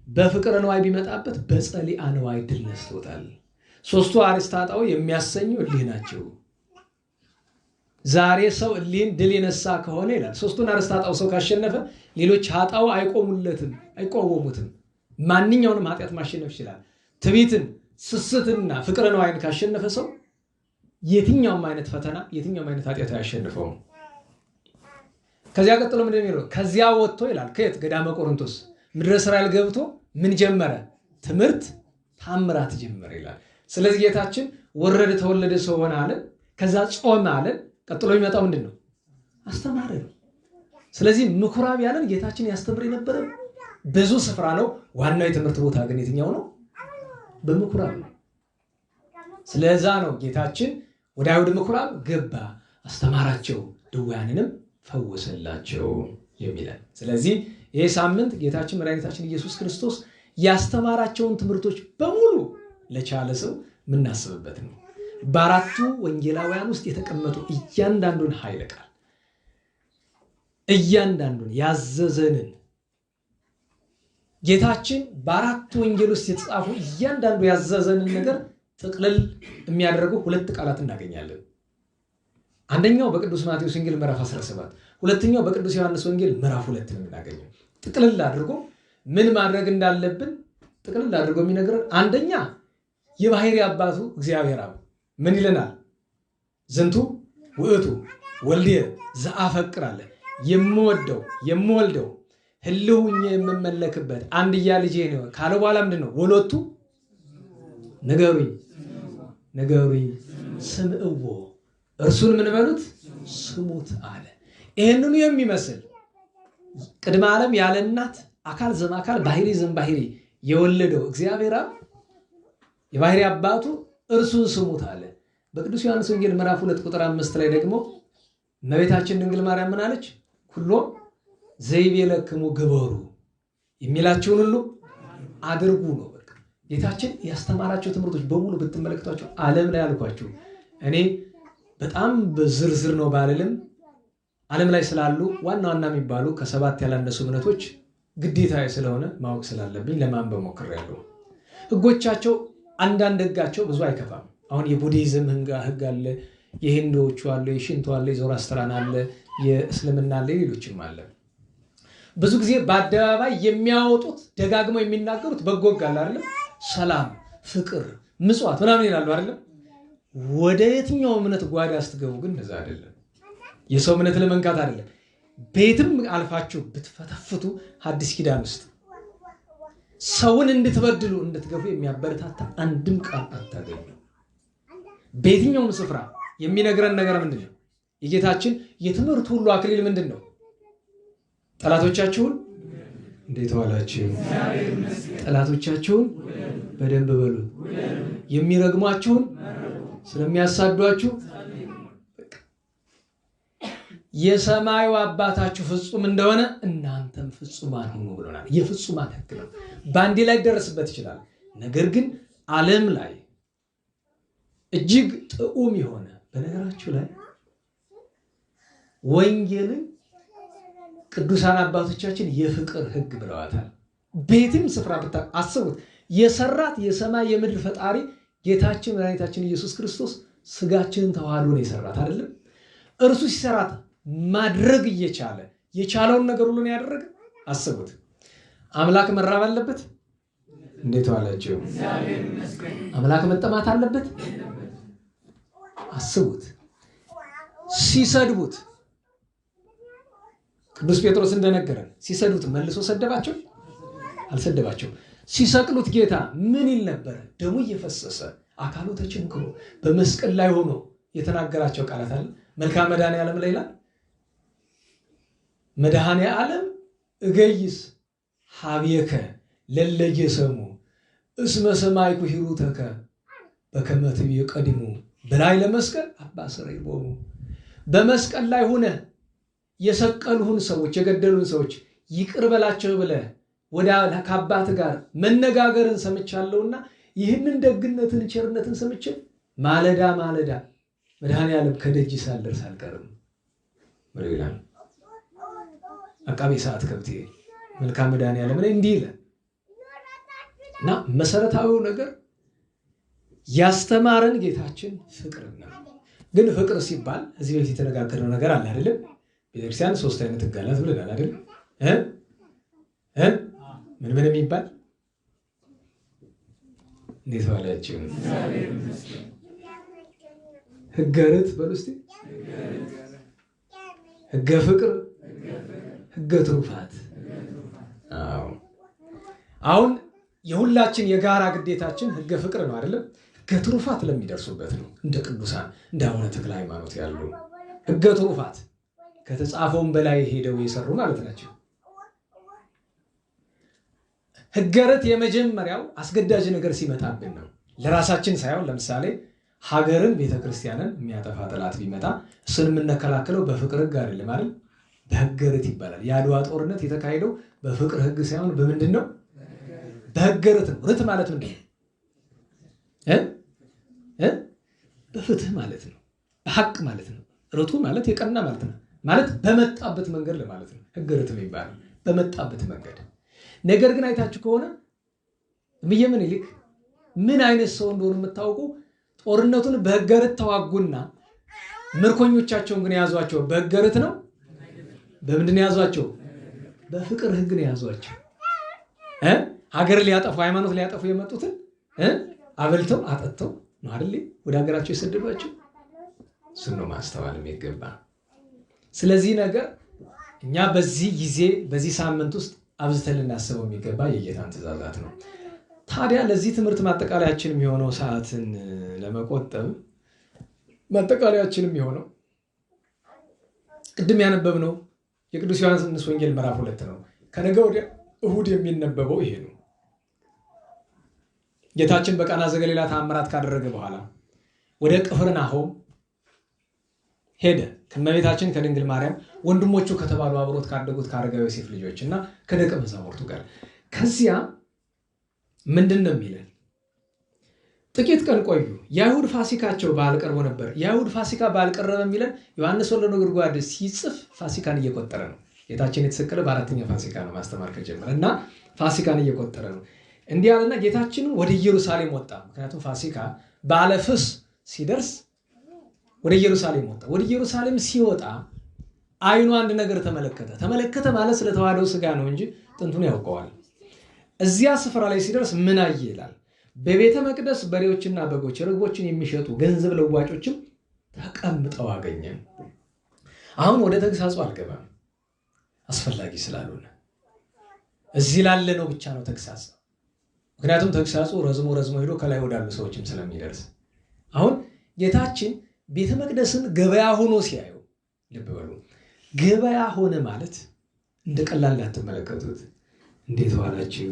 Speaker 1: በፍቅረ ነዋይ ቢመጣበት በጸሊአ ነዋይ ድል ነስቶታል። ሶስቱ አርእስተ ኃጣውእ የሚያሰኙ እሊህ ናቸው። ዛሬ ሰው እሊህን ድል የነሳ ከሆነ ይላል ሶስቱን አርእስተ ኃጣውእ ሰው ካሸነፈ ሌሎች ኃጣውእ አይቆሙለትም፣ አይቋወሙትም። ማንኛውንም ኃጢአት ማሸነፍ ይችላል። ትዕቢትን፣ ስስትና ፍቅረ ነዋይን ካሸነፈ ሰው የትኛውም አይነት ፈተና፣ የትኛውም አይነት ኃጢአት አያሸንፈውም። ከዚያ ቀጥሎ ምንድን ነው የሚለው? ከዚያ ወጥቶ ይላል ከየት? ገዳመ ቆሮንቶስ ምድረ እስራኤል ገብቶ ምን ጀመረ? ትምህርት ታምራት ጀመረ ይላል። ስለዚህ ጌታችን ወረደ፣ ተወለደ፣ ሰው ሆነ አለ። ከዛ ጾመ አለ። ቀጥሎ የሚመጣው ምንድን ነው? አስተማረ ነው። ስለዚህ ምኩራብ ያለን ጌታችን ያስተምር የነበረ ብዙ ስፍራ ነው። ዋናው የትምህርት ቦታ ግን የትኛው ነው? በምኩራብ ነው። ስለዛ ነው ጌታችን ወደ አይሁድ ምኩራብ ገባ፣ አስተማራቸው፣ ድውያንንም ፈወሰላቸው የሚለን። ስለዚህ ይህ ሳምንት ጌታችን መድኃኒታችን ኢየሱስ ክርስቶስ ያስተማራቸውን ትምህርቶች በሙሉ ለቻለ ሰው የምናስብበት ነው። በአራቱ ወንጌላውያን ውስጥ የተቀመጡ እያንዳንዱን ኃይለ ቃል፣ እያንዳንዱን ያዘዘንን ጌታችን በአራቱ ወንጌል ውስጥ የተጻፉ እያንዳንዱ ያዘዘንን ነገር ጥቅልል የሚያደርጉ ሁለት ቃላት እናገኛለን። አንደኛው በቅዱስ ማቴዎስ ወንጌል ምዕራፍ 17፣ ሁለተኛው በቅዱስ ዮሐንስ ወንጌል ምዕራፍ 2 ነው የምናገኘው። ጥቅልል አድርጎ ምን ማድረግ እንዳለብን ጥቅልል አድርጎ የሚነግረን አንደኛ የባህሪ አባቱ እግዚአብሔር አብ ምን ይለናል? ዝንቱ ውእቱ ወልድየ ዘአፈቅር አለ። የምወደው የምወልደው ህልውኝ የምመለክበት አንድያ ልጄ ነው ካለ በኋላ ምንድን ነው? ወሎቱ ንገሩኝ ስምዕዎ እርሱን ምን በሉት? ስሙት አለ። ይህንኑ የሚመስል ቅድመ ዓለም ያለ እናት አካል ዘማካል ባህሪ ዘምባህሪ የወለደው እግዚአብሔር አብ የባህሪ አባቱ እርሱን ስሙት አለ። በቅዱስ ዮሐንስ ወንጌል ምዕራፍ 2 ቁጥር 5 ላይ ደግሞ እመቤታችን ድንግል ማርያም ምን አለች? ሁሉ ዘይቤለክሙ ግበሩ የሚላቸውን ሁሉ አድርጉ ነው። በቃ ጌታችን ያስተማራቸው ትምህርቶች በሙሉ ብትመለከቷቸው ዓለም ላይ አልኳችሁ እኔ በጣም በዝርዝር ነው ባልልም ዓለም ላይ ስላሉ ዋና ዋና የሚባሉ ከ7 ያላነሱ እምነቶች ግዴታ ስለሆነ ማወቅ ስላለብኝ ለማንበብ ሞክሬያለሁ። ህጎቻቸው አንዳንድ ህጋቸው ብዙ አይከፋም። አሁን የቡዲዝም ህግ አለ፣ የሂንዶቹ አለ፣ የሽንቶ አለ፣ የዞራስትራን አለ፣ የእስልምና አለ፣ ሌሎችም አለ። ብዙ ጊዜ በአደባባይ የሚያወጡት ደጋግመው የሚናገሩት በጎ ህግ አለ አይደል? ሰላም፣ ፍቅር፣ ምጽዋት ምናምን ይላሉ አይደል? ወደ የትኛው እምነት ጓዳ ስትገቡ ግን እንደዛ አይደለም። የሰው እምነት ለመንካት አይደለም። ቤትም አልፋችሁ ብትፈተፍቱ ሐዲስ ኪዳን ውስጥ ሰውን እንድትበድሉ እንድትገፉ የሚያበረታታ አንድም ቃል አታገኙ። በየትኛውም ስፍራ የሚነግረን ነገር ምንድን ነው? የጌታችን የትምህርት ሁሉ አክሊል ምንድን ነው? ጠላቶቻችሁን እንዴት ዋላችሁ? ጠላቶቻችሁን በደንብ በሉ፣ የሚረግሟችሁን ስለሚያሳዷችሁ የሰማዩ አባታችሁ ፍጹም እንደሆነ እናንተም ፍጹማን ሁኑ ብሎናል። የፍጹማን ህግ ነው። በአንዴ ላይ ደረስበት ይችላል። ነገር ግን ዓለም ላይ እጅግ ጥዑም የሆነ በነገራችሁ ላይ ወንጌልን ቅዱሳን አባቶቻችን የፍቅር ህግ ብለዋታል። ቤትም ስፍራ አስቡት። የሰራት የሰማይ የምድር ፈጣሪ ጌታችን መድኃኒታችን ኢየሱስ ክርስቶስ ስጋችንን ተዋህዶ ነው የሰራት አይደለም? እርሱ ሲሰራት ማድረግ እየቻለ የቻለውን ነገር ሁሉ ነው ያደረገ። አስቡት። አምላክ መራብ አለበት? እንዴት ዋላችሁ? አምላክ መጠማት አለበት? አስቡት። ሲሰድቡት ቅዱስ ጴጥሮስ እንደነገረን ሲሰድቡት መልሶ ሰደባቸው? አልሰደባቸው። ሲሰቅሉት ጌታ ምን ይል ነበር? ደሙ እየፈሰሰ አካሉ ተቸንክሮ በመስቀል ላይ ሆኖ የተናገራቸው ቃላት አለ። መልካም መድኃኔዓለም ላይ ይላል መድኃኔዓለም እገይስ ሀብየከ ለለየሰሙ እስመ ሰማይኩ ሂሩተከ በከመ ትቤ ቀዲሙ በላይ ለመስቀል አባ ሰረይቦሙ። በመስቀል ላይ ሆነ የሰቀሉህን ሰዎች የገደሉን ሰዎች ይቅር በላቸው ብለህ ወደ ከአባት ጋር መነጋገርን ሰምቻለሁና ይህንን ደግነትን ቸርነትን ሰምቼ ማለዳ መድኃኔዓለም ከደጅ ሳልደርስ አልቀርም ብሎ ይላል። አቃቤ ሰዓት ከብቴ መልካም መድኃኔዓለም ላይ እንዲህ ይላል እና መሰረታዊው ነገር ያስተማረን ጌታችን ፍቅር ነው። ግን ፍቅር ሲባል እዚህ በፊት የተነጋገርነው ነገር አለ አይደለም? ቤተክርስቲያን 3 አይነት ሕግ አላት ብለናል አይደል? ምን የሚባል እንዴት ዋላችሁ? ሕገ ርት በሉ እስቲ፣ ሕገ ፍቅር፣ ሕገ ትሩፋት። አሁን የሁላችን የጋራ ግዴታችን ሕገ ፍቅር ነው አይደለም? ሕገ ትሩፋት ለሚደርሱበት ነው። እንደ ቅዱሳን እንደ አቡነ ተክለ ሃይማኖት ያሉ ሕገ ትሩፋት ከተጻፈውን በላይ ሄደው የሰሩ ማለት ናቸው። ሕገ ርት የመጀመሪያው አስገዳጅ ነገር ሲመጣብን ነው። ለራሳችን ሳይሆን ለምሳሌ ሀገርን ቤተክርስቲያንን የሚያጠፋ ጠላት ቢመጣ እሱን የምንከላከለው በፍቅር ሕግ አይደለም አይደል? በሕገ ርት ይባላል። የአድዋ ጦርነት የተካሄደው በፍቅር ሕግ ሳይሆን በምንድን ነው? በሕገ ርት ነው። ርት ማለት ምንድን ነው? በፍትህ ማለት ነው። በሐቅ ማለት ነው። ርቱ ማለት የቀና ማለት ነው። ማለት በመጣበት መንገድ ለማለት ነው። ሕገ ርት የሚባለው በመጣበት መንገድ። ነገር ግን አይታችሁ ከሆነ እምዬ ምኒልክ ምን አይነት ሰው እንደሆኑ የምታውቁ፣ ጦርነቱን በሕገ ርት ተዋጉና ምርኮኞቻቸውን ግን የያዟቸው በሕገ ርት ነው። በምንድን ነው የያዟቸው? በፍቅር ሕግ ነው የያዟቸው። ሀገር ሊያጠፉ ሃይማኖት ሊያጠፉ የመጡትን አበልተው አጠጥተው ነው አይደል ወደ ሀገራቸው የሰደዷቸው። እሱን ነው ማስተዋል የሚገባ። ስለዚህ ነገር እኛ በዚህ ጊዜ በዚህ ሳምንት ውስጥ አብዝተን ልናስበው የሚገባ የጌታን ትእዛዛት ነው። ታዲያ ለዚህ ትምህርት ማጠቃለያችን የሚሆነው ሰዓትን ለመቆጠብ ማጠቃለያችን የሚሆነው ቅድም ያነበብነው የቅዱስ ዮሐንስ ወንጌል ምዕራፍ 2 ነው። ከነገ ወዲያ እሁድ የሚነበበው ይሄ ነው። ጌታችን በቃና ዘገሊላ ተአምራት ካደረገ በኋላ ወደ ቅፍርናሆም ሄደ። ከእመቤታችን ከድንግል ማርያም ወንድሞቹ ከተባሉ አብሮት ካደጉት ከአረጋዊ ዮሴፍ ልጆች እና ከደቀ መዛሙርቱ ጋር። ከዚያ ምንድን ነው የሚለን? ጥቂት ቀን ቆዩ። የአይሁድ ፋሲካቸው በዓል ቀርቦ ነበር። የአይሁድ ፋሲካ በዓል ቀረበ የሚለን ዮሐንስ ወልደ ነጎድጓድ ሲጽፍ ፋሲካን እየቆጠረ ነው። ጌታችን የተሰቀለ በ4ኛ ፋሲካ ነው ማስተማር ከጀመረ እና ፋሲካን እየቆጠረ ነው። እንዲህ ያለና ጌታችን ወደ ኢየሩሳሌም ወጣ። ምክንያቱም ፋሲካ በዓለ ፍስ ሲደርስ ወደ ኢየሩሳሌም ወጣ። ወደ ኢየሩሳሌም ሲወጣ አይኑ አንድ ነገር ተመለከተ ማለት ስለተዋህደው ስጋ ነው እንጂ ጥንቱን ያውቀዋል። እዚያ ስፍራ ላይ ሲደርስ ምን አየ ይላል? በቤተ መቅደስ በሬዎችና በጎች ርግቦችን የሚሸጡ ገንዘብ ለዋጮችም ተቀምጠው አገኘ። አሁን ወደ ተግሳጹ አልገባም፣ አስፈላጊ ስላልሆነ እዚህ ላለ ነው ብቻ ነው ተግሳጽ። ምክንያቱም ተግሳጹ ረዝሞ ሄዶ ከላይ ወዳሉ ሰዎችም ስለሚደርስ አሁን ጌታችን ቤተ መቅደስን ገበያ ሆኖ ሲያዩ፣ ልብ በሉ፣ ገበያ ሆነ ማለት እንደ ቀላል እንዳትመለከቱት። እንዴት ዋላችሁ?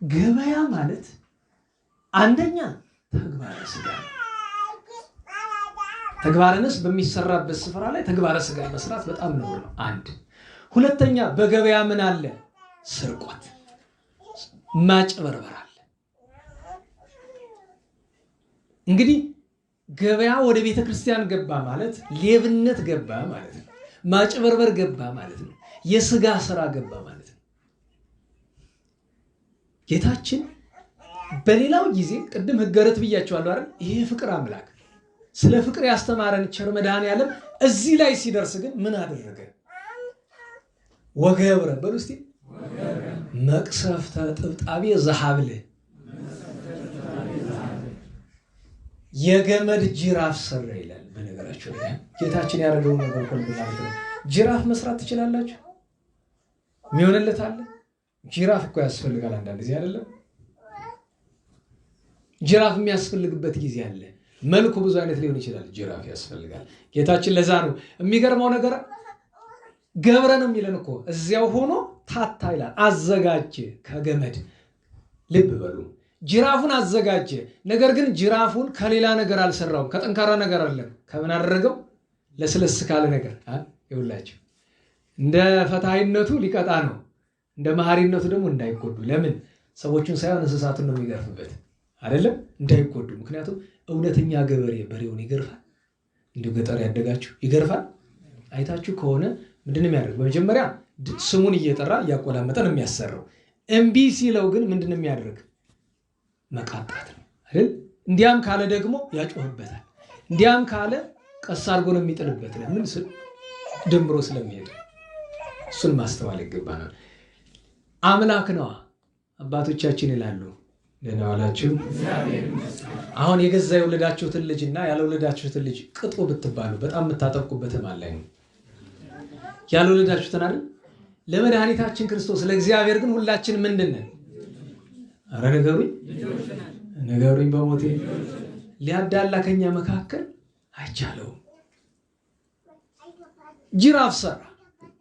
Speaker 1: ገበያ ማለት አንደኛ ተግባረ ሥጋ፣ ተግባረ ነፍስ በሚሰራበት ስፍራ ላይ ተግባረ ሥጋ መስራት በጣም ነው። አንድ ሁለተኛ በገበያ ምን አለ? ስርቆት፣ ማጭበርበር አለ። እንግዲህ ገበያ ወደ ቤተ ክርስቲያን ገባ ማለት ሌብነት ገባ ማለት ነው። ማጭበርበር ገባ ማለት ነው። የሥጋ ስራ ገባ ማለት ነው። ጌታችን በሌላው ጊዜ ቅድም ሕገ ርት ብያቸዋለሁ አይደል? ይሄ ፍቅር አምላክ ስለ ፍቅር ያስተማረን ቸር መድኃኔዓለም እዚህ ላይ ሲደርስ ግን ምን አደረገ? ወገብረ በሉ እስቲ መቅሰፍተ ጥብጣቤ ዘሐብል፣ የገመድ ጅራፍ ሰራ ይላል። በነገራችሁ ላይ ጌታችን ያደረገው ነገር ሁሉ ማለት ነው። ጅራፍ መስራት ትችላላችሁ? የሚሆንለት አለ? ጅራፍ እኮ ያስፈልጋል አንዳንድ ጊዜ አይደለም? ጅራፍ የሚያስፈልግበት ጊዜ አለ። መልኩ ብዙ አይነት ሊሆን ይችላል። ጅራፍ ያስፈልጋል። ጌታችን ለዛ ነው የሚገርመው ነገር ገብረ ነው የሚለን እኮ እዚያው ሆኖ ታታ ይላል። አዘጋጀ ከገመድ። ልብ በሉ ጅራፉን አዘጋጀ። ነገር ግን ጅራፉን ከሌላ ነገር አልሰራውም። ከጠንካራ ነገር አይደለም። ከምን አደረገው? ለስለስ ካለ ነገር ይውላችሁ። እንደ ፈታይነቱ ሊቀጣ ነው፣ እንደ መሐሪነቱ ደግሞ እንዳይጎዱ። ለምን? ሰዎቹን ሳይሆን እንስሳቱን ነው የሚገርፍበት አይደለም? እንዳይጎዱ። ምክንያቱም እውነተኛ ገበሬ በሬውን ይገርፋል። እንዲሁ ገጠር ያደጋችሁ ይገርፋል። አይታችሁ ከሆነ ምንድነው የሚያደርግ? በመጀመሪያ ስሙን እየጠራ እያቆላመጠ ነው የሚያሰራው። እምቢ ሲለው ግን ምንድነው የሚያደርግ? መቃጣት ነው። አይደል? እንዲያም ካለ ደግሞ ያጮህበታል። እንዲያም ካለ ቀስ አድርጎ ነው የሚጥልበት። ለምን? ደምሮ ስለሚሄድ። እሱን ማስተዋል ይገባናል። አምላክ ነዋ። አባቶቻችን ይላሉ። ደህና ዋላችሁ። አሁን የገዛ የወለዳችሁትን ልጅና ያልወለዳችሁትን ልጅ ቅጡ ብትባሉ በጣም የምታጠብቁበት ማን ላይ ነው? ያልወለዳችሁትን አይደል? ለመድኃኒታችን ክርስቶስ ለእግዚአብሔር ግን ሁላችን ምንድን ነን? ኧረ ንገሩኝ በሞቴ ሊያዳላ ከኛ መካከል አይቻለውም። ጅራፍ ሰራ።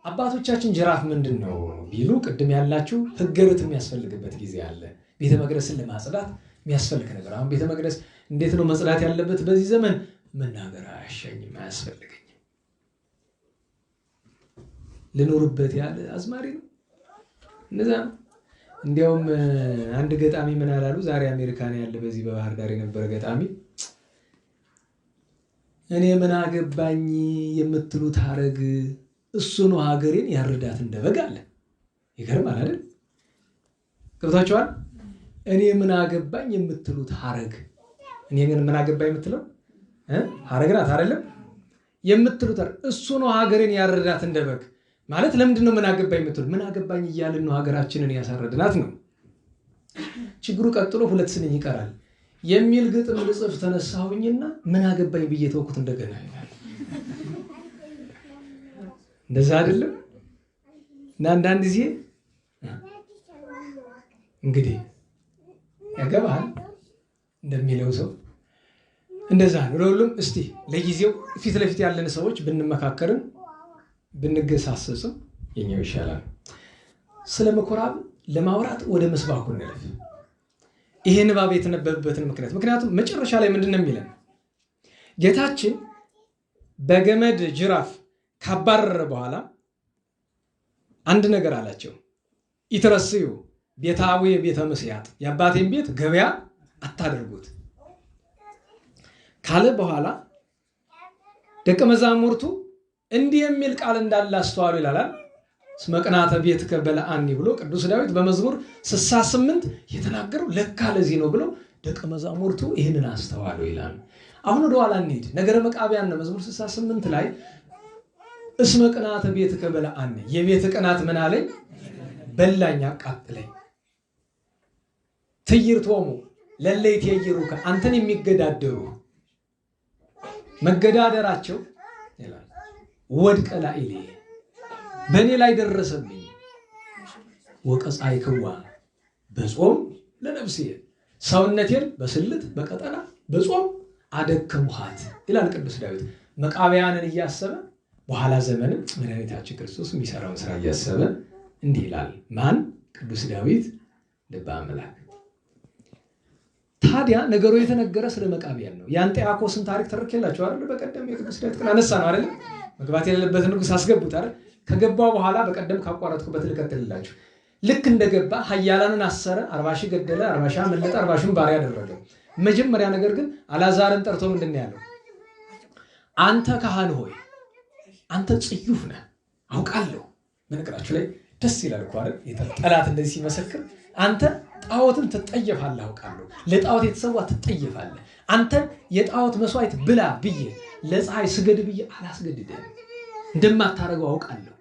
Speaker 1: አባቶቻችን ጅራፍ ምንድን ነው ቢሉ ቅድም ያላችሁ ሕገ ርት የሚያስፈልግበት ጊዜ አለ። ቤተ መቅደስን ለማጽዳት የሚያስፈልግ ነገር። አሁን ቤተ መቅደስ እንዴት ነው መጽዳት ያለበት? በዚህ ዘመን መናገር አያሻኝም፣ አያስፈልገኝም። ልኖርበት ያለ አዝማሪ ነው። እንደዛ ነው። እንዲያውም አንድ ገጣሚ ምን አላሉ? ዛሬ አሜሪካን ያለ በዚህ በባህር ዳር የነበረ ገጣሚ እኔ ምን አገባኝ የምትሉት ሐረግ እሱ ነው ሀገሬን ያርዳት እንደበግ አለ። ይገርማል አይደል? ገብታችኋል? እኔ ምን አገባኝ የምትሉት ሐረግ፣ እኔ ግን ምን አገባኝ የምትለው ሐረግ ናት አይደለም? የምትሉት እሱ ነው ሀገሬን ያርዳት እንደበግ ማለት ለምንድን ነው ምን አገባኝ የምትሉት? ምን አገባኝ እያልን ነው ሀገራችንን ያሳረድናት ነው ችግሩ። ቀጥሎ ሁለት ስንኝ ይቀራል የሚል ግጥም ልጽፍ ተነሳሁኝና ምን አገባኝ ብዬ ተውኩት እንደገና ይላል። እንደዛ አይደለም? እና አንዳንድ ጊዜ እንግዲህ ያገባል እንደሚለው ሰው እንደዛ ነው። ለሁሉም እስቲ ለጊዜው ፊት ለፊት ያለን ሰዎች ብንመካከርን ብንገሳሰስም የኛው ይሻላል። ስለ ምኩራብ ለማውራት ወደ መስባኩ እንለፍ። ይሄ ንባብ የተነበበበትን ምክንያቱም መጨረሻ ላይ ምንድን ነው የሚለን? ጌታችን በገመድ ጅራፍ ካባረረ በኋላ አንድ ነገር አላቸው። ኢትረስዩ ቤተ አቡየ ቤተ ምስያጥ፣ የአባቴን ቤት ገበያ አታደርጉት ካለ በኋላ ደቀ መዛሙርቱ እንዲህ የሚል ቃል እንዳለ አስተዋሉ ይላል። እስመ ቅንዓተ ቤትከ በልዐኒ ብሎ ቅዱስ ዳዊት በመዝሙር 68 የተናገረው ለካ ለዚህ ነው ብለው ደቀ መዛሙርቱ ይህንን አስተዋሉ ይላል። አሁን ወደ ኋላ እንሂድ። ነገረ መቃብያን ነው መዝሙር 68 ላይ እስመ ቅንዓተ ቤትከ በልዐኒ፣ የቤት ቅናት ምን አለኝ? በላኝ፣ አቃጥለኝ። ትዕይርቶሙ ለእለ ይትዔይሩከ፣ አንተን የሚገዳደሩ መገዳደራቸው ይላል ወድቀ ላዕሌ፣ በእኔ ላይ ደረሰብኝ። ወቀጻዕክዋ በጾም ለነፍሴ፣ ሰውነቴን በስልት በቀጠና በጾም አደከምኋት ይላል ቅዱስ ዳዊት። መቃብያንን እያሰበ በኋላ ዘመንም መድኃኒታችን ክርስቶስ የሚሰራውን ስራ እያሰበ እንዲህ ይላል። ማን? ቅዱስ ዳዊት ልበ አምላክ። ታዲያ ነገሩ የተነገረ ስለ መቃብያን ነው። የአንጢአኮስን ታሪክ ተርኬላችሁ አይደል? በቀደም የቅዱስ ዳዊት ቀን አነሳ ነው አይደል? መግባት የሌለበትን ንጉሥ አስገቡት አይደል? ከገባው በኋላ በቀደም ካቋረጥኩበት ልቀጥልላችሁ። ልክ እንደገባ ኃያላንን አሰረ፣ 40 ሺህ ገደለ፣ 40 ሺህ አመለጠ፣ 40 ሺህን ባሪያ አደረገ። መጀመሪያ ነገር ግን አልዓዛርን ጠርቶ ምንድን ነው ያለው? አንተ ካህን ሆይ አንተ ጽዩፍ ነህ አውቃለሁ። በነገራችሁ ላይ ደስ ይላል እኮ አይደል? ጠላት እንደዚህ ሲመሰክር አንተ ጣዖትን ትጠየፋለህ አውቃለሁ። ለጣዖት የተሰዋ ትጠየፋለህ። አንተ የጣዖት መስዋዕት ብላ ብዬ ለፀሐይ ስገድ ብዬ አላስገድድህም። እንደማታደርገው አውቃለሁ።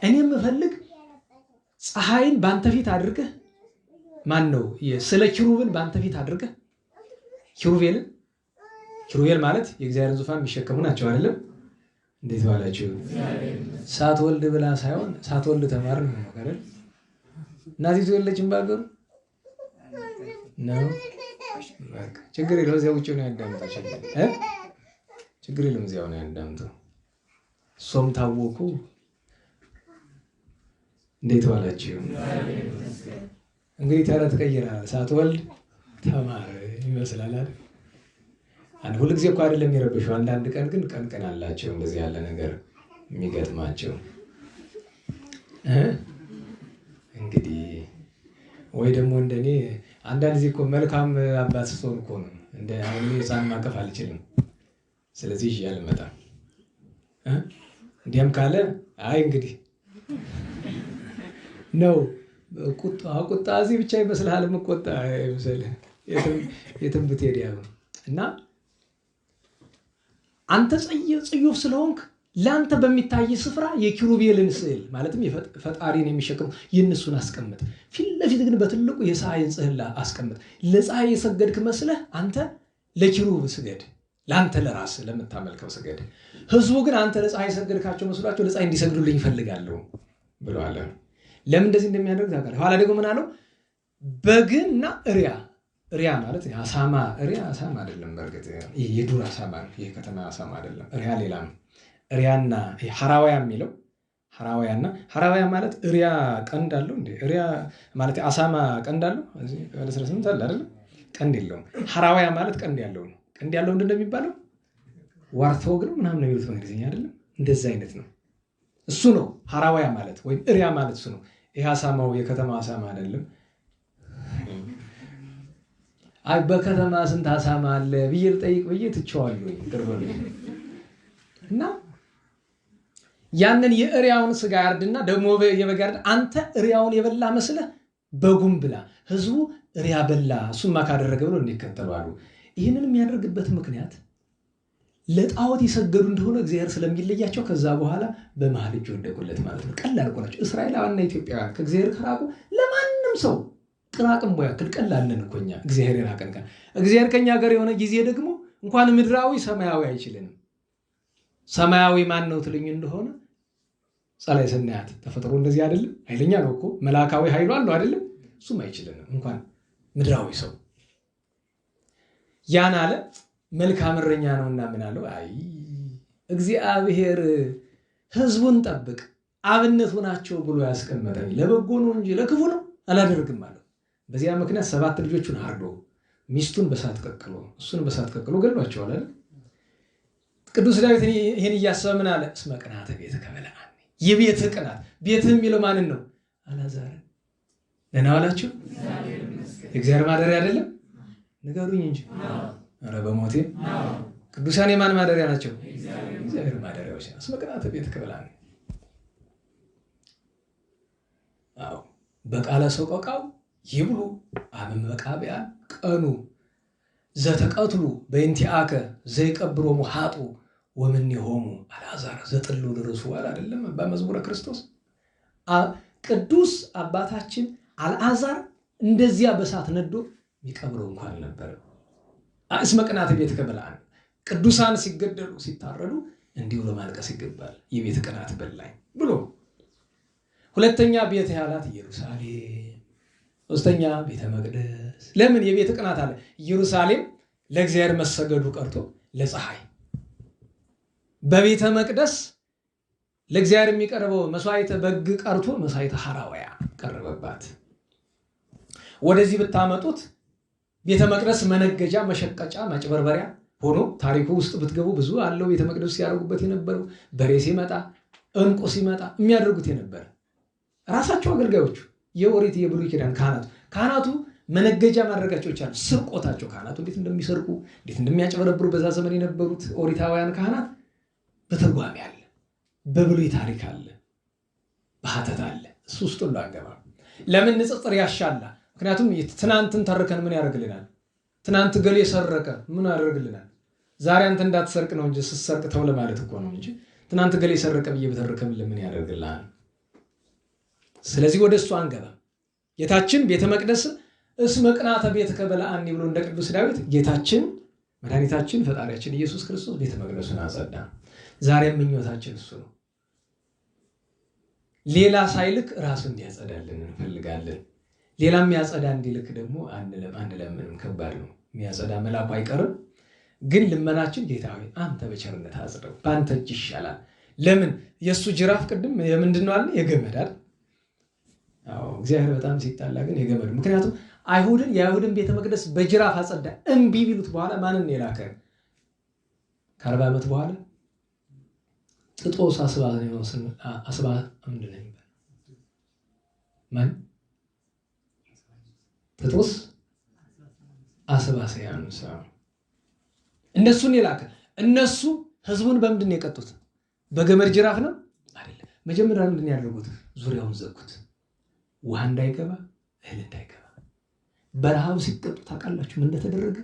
Speaker 1: እኔ የምፈልግ ፀሐይን በአንተ ፊት አድርገህ ማን ነው ስለ ኪሩብን በአንተ ፊት አድርገህ ኪሩቤልን፣ ኪሩቤል ማለት የእግዚአብሔርን ዙፋን የሚሸከሙ ናቸው አይደለም? እንዴት ባላችሁ ሳትወልድ ብላ ሳይሆን ሳትወልድ ተማር ነው አይደል? እናቲቱ የለችም ባገሩ ነው። በቃ ችግር የለውም። እዚያ ውጭ ነው ያዳምጣው። ችግር የለውም። እዚያው ነው ያዳምጣው። ሶም ታወኩ። እንዴት ባላችሁ እንግዲህ ተረት ቀይራል። ሳትወልድ ተማር ይመስላል አይደል? አንድ ሁሉ ጊዜ እኮ አይደለም የሚረብሹ። አንዳንድ ቀን ግን ቀን አላቸው እንደዚህ ያለ ነገር የሚገጥማቸው። እንግዲህ ወይ ደግሞ እንደኔ አንዳንድ ጊዜ እኮ መልካም አባት ስትሆን እኮ ነው እንደ አሁን ሕፃን ማቀፍ አልችልም፣ ስለዚህ ይዤ አልመጣም። እንዲያም ካለ አይ እንግዲህ ነው ቁጣ እዚህ ብቻ ይመስልሃል? የምቆጣ ይመስልህ? የትም ብትሄድ ያው እና አንተ ጽዩፍ ስለሆንክ ለአንተ በሚታይ ስፍራ የኪሩቤልን ስዕል ማለትም ፈጣሪን የሚሸከሙ የእነሱን አስቀምጥ። ፊት ለፊት ግን በትልቁ የፀሐይን ስዕል አስቀምጥ። ለፀሐይ የሰገድክ መስለህ አንተ ለኪሩብ ስገድ፣ ለአንተ ለራስህ ለምታመልከው ስገድ። ህዝቡ ግን አንተ ለፀሐይ የሰገድካቸው መስሏቸው ለፀሐይ እንዲሰግዱልኝ ይፈልጋለሁ ብለዋል። ለምን እንደዚህ እንደሚያደርግ ታውቃለህ? ኋላ ደግሞ ምን አለው? በግና እሪያ ማለት አሳማ፣ እሪያ አሳማ አይደለም። በእርግጥ ይሄ የዱር አሳማ ነው። ይሄ ከተማ አሳማ አይደለም። እሪያ ሌላ ነው። እሪያና ሐራዋያ የሚለው ሐራዋያ ማለት እሪያ ቀንድ አለው እንዴ? እሪያ ማለት አሳማ ቀንድ አለው። እዚህ ወደ 18 አለ አይደል? ቀንድ የለውም። ሐራዋያ ማለት ቀንድ ያለው ነው። ቀንድ ያለው እንደሚባለው ዋርቶግ ነው ምናምን ነው የሚሉት በእንግሊዝኛ አይደለም? እንደዛ አይነት ነው። እሱ ነው ሐራዋያ ማለት ወይም እሪያ ማለት እሱ ነው። ይሄ አሳማው የከተማ አሳማ አይደለም። አይ በከተማ ስንት አሳማ አለ ብዬ ልጠይቅ ብዬ ትቼዋለሁ እና ያንን የእሪያውን ስጋ ያርድና ደግሞ የበግ ያርድ። አንተ እሪያውን የበላ መስለህ በጉም ብላ። ህዝቡ እሪያ በላ እሱማ ካደረገ ብሎ እንዲከተሉ አሉ። ይህንን የሚያደርግበት ምክንያት ለጣዖት የሰገዱ እንደሆነ እግዚአብሔር ስለሚለያቸው ከዛ በኋላ በመሃል እጅ ወደቁለት ማለት ነው። ቀላል እኮ ናቸው እስራኤላውያንና ኢትዮጵያውያን። ከእግዚአብሔር ከራቁ ለማንም ሰው ቅራቅንቦ ያክል ቀላል ነን እኮ እኛ። እግዚአብሔር የራቀን ጋር እግዚአብሔር ከኛ ጋር የሆነ ጊዜ ደግሞ እንኳን ምድራዊ ሰማያዊ አይችልንም። ሰማያዊ ማን ነው ትልኝ እንደሆነ ጸላይ ሰናያት ተፈጥሮ እንደዚህ አይደለም። ኃይለኛ ነው እኮ መላካዊ ኃይሉ አለው አይደለም? እሱም አይችልንም እንኳን ምድራዊ ሰው። ያን አለ መልካም እረኛ ነውና ምን አለው? አይ እግዚአብሔር ህዝቡን ጠብቅ አብነት ሆናቸው ብሎ ያስቀመጠኝ ለበጎ ነው እንጂ ለክፉ ነው አላደርግም አለው። በዚያ ምክንያት 7 ልጆቹን አርዶ ሚስቱን በሳት ቀቅሎ እሱን በሳት ቀቅሎ ገድሏቸዋል አይደል? ቅዱስ ዳዊት ይህን እያሰበ ምን አለ? እስመ ቅንዓተ ቤትከ በልዓኒ፣ የቤትህ ቅናት። ቤትህ የሚለው ማንን ነው? አልዓዛርን። ደህና ዋላችሁ? የእግዚአብሔር ማደሪያ አይደለም? ንገሩኝ እንጂ። ኧረ በሞቴ ቅዱሳን የማን ማደሪያ ናቸው? እግዚአብሔር ማደሪያዎች። እስመ ቅንዓተ ቤትከ በልዓኒ። አዎ በቃለ ሰቆቃው ይብሉ አመ መቃብያን ቀኑ ዘተቀትሉ በእንቲአከ ዘይቀብሮሙ ኃጡ ወምኔሆሙ አልዓዛር ዘጥሉ ለርሱ አይደለም? በመዝሙረ ክርስቶስ ቅዱስ አባታችን አልዓዛር እንደዚያ በሳት ነዶ የሚቀብረው እንኳን ነበር። እስመ ቅንዓተ ቤትከ በልዓኒ። ቅዱሳን ሲገደሉ ሲታረዱ እንዲሁ ለማልቀስ ይገባል። የቤት ቅናት በላኝ ብሎ ሁለተኛ ቤት ያላት ኢየሩሳሌም፣ ሶስተኛ ቤተ መቅደስ። ለምን የቤት ቅናት አለ? ኢየሩሳሌም ለእግዚአብሔር መሰገዱ ቀርቶ ለፀሐይ፣ በቤተ መቅደስ ለእግዚአብሔር የሚቀርበው መስዋዕተ በግ ቀርቶ መስዋዕተ ሐራዋያ ቀረበባት። ወደዚህ ብታመጡት ቤተ መቅደስ መነገጃ፣ መሸቀጫ፣ ማጭበርበሪያ ሆኖ ታሪኩ ውስጥ ብትገቡ ብዙ አለው። ቤተ መቅደስ ሲያደርጉበት የነበረው በሬ ሲመጣ እንቁ ሲመጣ የሚያደርጉት የነበረ ራሳቸው አገልጋዮቹ የኦሪት የብሉይ ኪዳን ካህናቱ መነገጃ ማድረጋቸው ይቻላል። ስርቆታቸው ካህናቱ እንዴት እንደሚሰርቁ እንዴት እንደሚያጭበረብሩ በዛ ዘመን የነበሩት ኦሪታውያን ካህናት በትርጓሜ አለ፣ በብሉይ ታሪክ አለ፣ በሐተት አለ። እሱ ውስጥ ሁሉ አገባ። ለምን ንጽጽር ያሻላ? ምክንያቱም ትናንትን ተርከን ምን ያደርግልናል? ትናንት ገሌ ሰረቀ ምን ያደርግልናል? ዛሬ አንተ እንዳትሰርቅ ነው እንጂ ስትሰርቅ ተው ለማለት እኮ ነው እንጂ ትናንት ገሌ ሰረቀ ብዬ በተርከም ለምን ያደርግልናል? ስለዚህ ወደ እሱ አንገባ። ጌታችን ቤተ መቅደስ እስመ ቅንዓተ ቤትከ በልዓኒ ብሎ እንደ ቅዱስ ዳዊት ጌታችን መድኃኒታችን ፈጣሪያችን ኢየሱስ ክርስቶስ ቤተ መቅደሱን አጸዳ። ዛሬም ምኞታችን እሱ ነው። ሌላ ሳይልክ ራሱ እንዲያጸዳልን እንፈልጋለን። ሌላ የሚያጸዳ እንዲልክ ደግሞ አንለምንም። ከባድ ነው። የሚያጸዳ መልአኩ አይቀርም። ግን ልመናችን ጌታ ሆይ አንተ በቸርነት አጽደው፣ በአንተ እጅ ይሻላል። ለምን የእሱ ጅራፍ ቅድም የምንድን ነው አለ? የገመድ አይደል? አዎ እግዚአብሔር በጣም ሲጣላ ግን የገመድ። ምክንያቱም የአይሁድን ቤተ መቅደስ በጅራፍ አጸዳ። እምቢ ቢሉት በኋላ ማንን የላከ? ከ40 ዓመት በኋላ ጥጦስ አስባ ምንድን ነው የሚባለው? ማን? ጥጦስ አስባስያኖስ። እነሱን የላከ። እነሱ ህዝቡን በምንድን ነው የቀጡት? በገመድ ጅራፍ ነው አይደለም። መጀመሪያ ምንድን ያደርጉት? ዙሪያውን ዘጉት። ውሃ እንዳይገባ፣ እህል እንዳይገባ። በረሃብ ሲቀጡ ታውቃላችሁ ምን እንደተደረገ?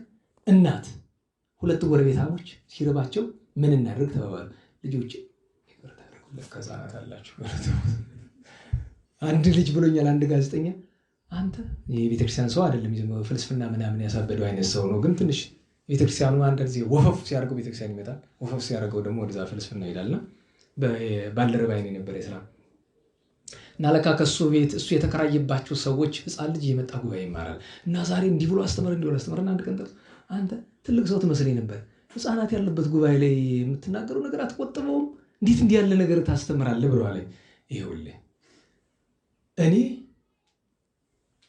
Speaker 1: እናት ሁለት ጎረቤታሞች ሲርባቸው ምን እናድርግ ተባባሉ። ልጆች ይቅርታ አድርጉለት ከህፃናት አላችሁ። አንድ ልጅ ብሎኛል አንድ ጋዜጠኛ፣ አንተ የቤተክርስቲያን ሰው አይደለም ፍልስፍና ምናምን ያሳበደው አይነት ሰው ነው፣ ግን ትንሽ ቤተክርስቲያኑ አንድ ጊዜ ወፈፍ ሲያደርገው ቤተክርስቲያን ይመጣል፣ ወፈፍ ሲያደርገው ደግሞ ወደዛ ፍልስፍና ይሄዳልና ባልደረባዬ ነው የነበረ ስራ እና ለካ ከሱ ቤት እሱ የተከራየባቸው ሰዎች ህፃን ልጅ የመጣ ጉባኤ ይማራል እና ዛሬ እንዲህ ብሎ አስተምረና አንድ ቀን ጠርቶ አንተ ትልቅ ሰው ትመስለኝ ነበር፣ ህፃናት ያለበት ጉባኤ ላይ የምትናገረው ነገር አትቆጥበውም? እንዴት እንዲህ ያለ ነገር ታስተምራለህ ብሎ አለኝ። ይኸውልህ እኔ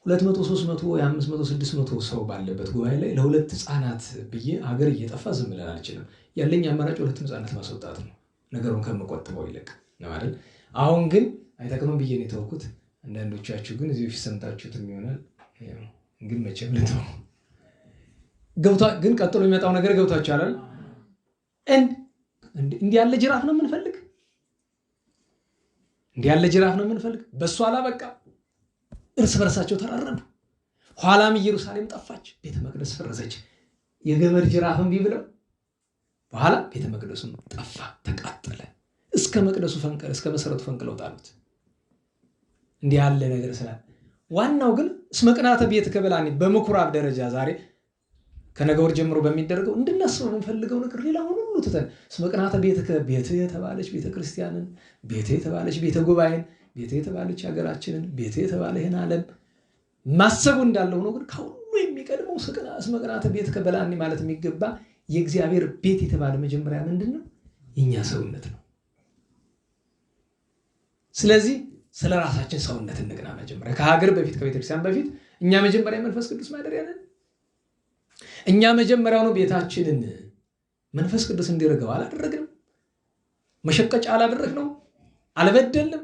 Speaker 1: 200 300 ወይ 500 600 ሰው ባለበት ጉባኤ ላይ ለሁለት ህፃናት ብዬ ሀገር እየጠፋ ዝም ብለን አልችልም። ያለኝ አማራጭ ሁለቱም ህፃናት ማስወጣት ነው፣ ነገሩን ከምቆጥበው ይልቅ ነው አይደል? አሁን ግን አይጠቅምም ብዬ ነው የተውኩት። አንዳንዶቻችሁ ግን እዚህ በፊት ሰምታችሁትም ይሆናል። ግን መቼም ልተው ግን ቀጥሎ የሚመጣው ነገር ገብቷችኋል። እንዲህ ያለ ጅራፍ ነው የምንፈልግ፣ እንዲህ ያለ ጅራፍ ነው የምንፈልግ። በእሱ አላበቃ፣ እርስ በርሳቸው ተራረዱ። ኋላም ኢየሩሳሌም ጠፋች፣ ቤተ መቅደስ ፈረሰች። የገመድ ጅራፍም ቢብለው በኋላ ቤተ መቅደሱም ጠፋ፣ ተቃጠለ። እስከ መቅደሱ ፈንቅለው እስከ መሰረቱ ፈንቅለው ጣሉት። እንዲህ ያለ ነገር ስላለ ዋናው ግን እስመ ቅንዓተ ቤትከ በልዓኒ በምኩራብ ደረጃ ዛሬ ከነገ ወር ጀምሮ በሚደረገው እንድናስበው የምንፈልገው ነገር ሌላ ሁሉ ትተን እስመ ቅንዓተ ቤትከ ቤትህ የተባለች ቤተክርስቲያንን፣ ቤትህ የተባለች ቤተ ጉባኤን፣ ቤትህ የተባለች ሀገራችንን፣ ቤትህ የተባለ ይህን ዓለም ማሰቡ እንዳለ ሆኖ ግን ከሁሉ የሚቀድመው እስመ ቅንዓተ ቤትከ በልዓኒ ማለት የሚገባ የእግዚአብሔር ቤት የተባለ መጀመሪያ ምንድን ነው? የእኛ ሰውነት ነው። ስለዚህ ስለ ራሳችን ሰውነት እንቅና። መጀመሪያ ከሀገር በፊት ከቤተክርስቲያን በፊት እኛ መጀመሪያ መንፈስ ቅዱስ ማደሪያ ነን። እኛ መጀመሪያውኑ ቤታችንን መንፈስ ቅዱስ እንዲረገው አላደረግንም፣ መሸቀጫ አላደረግነው፣ አልበደልንም።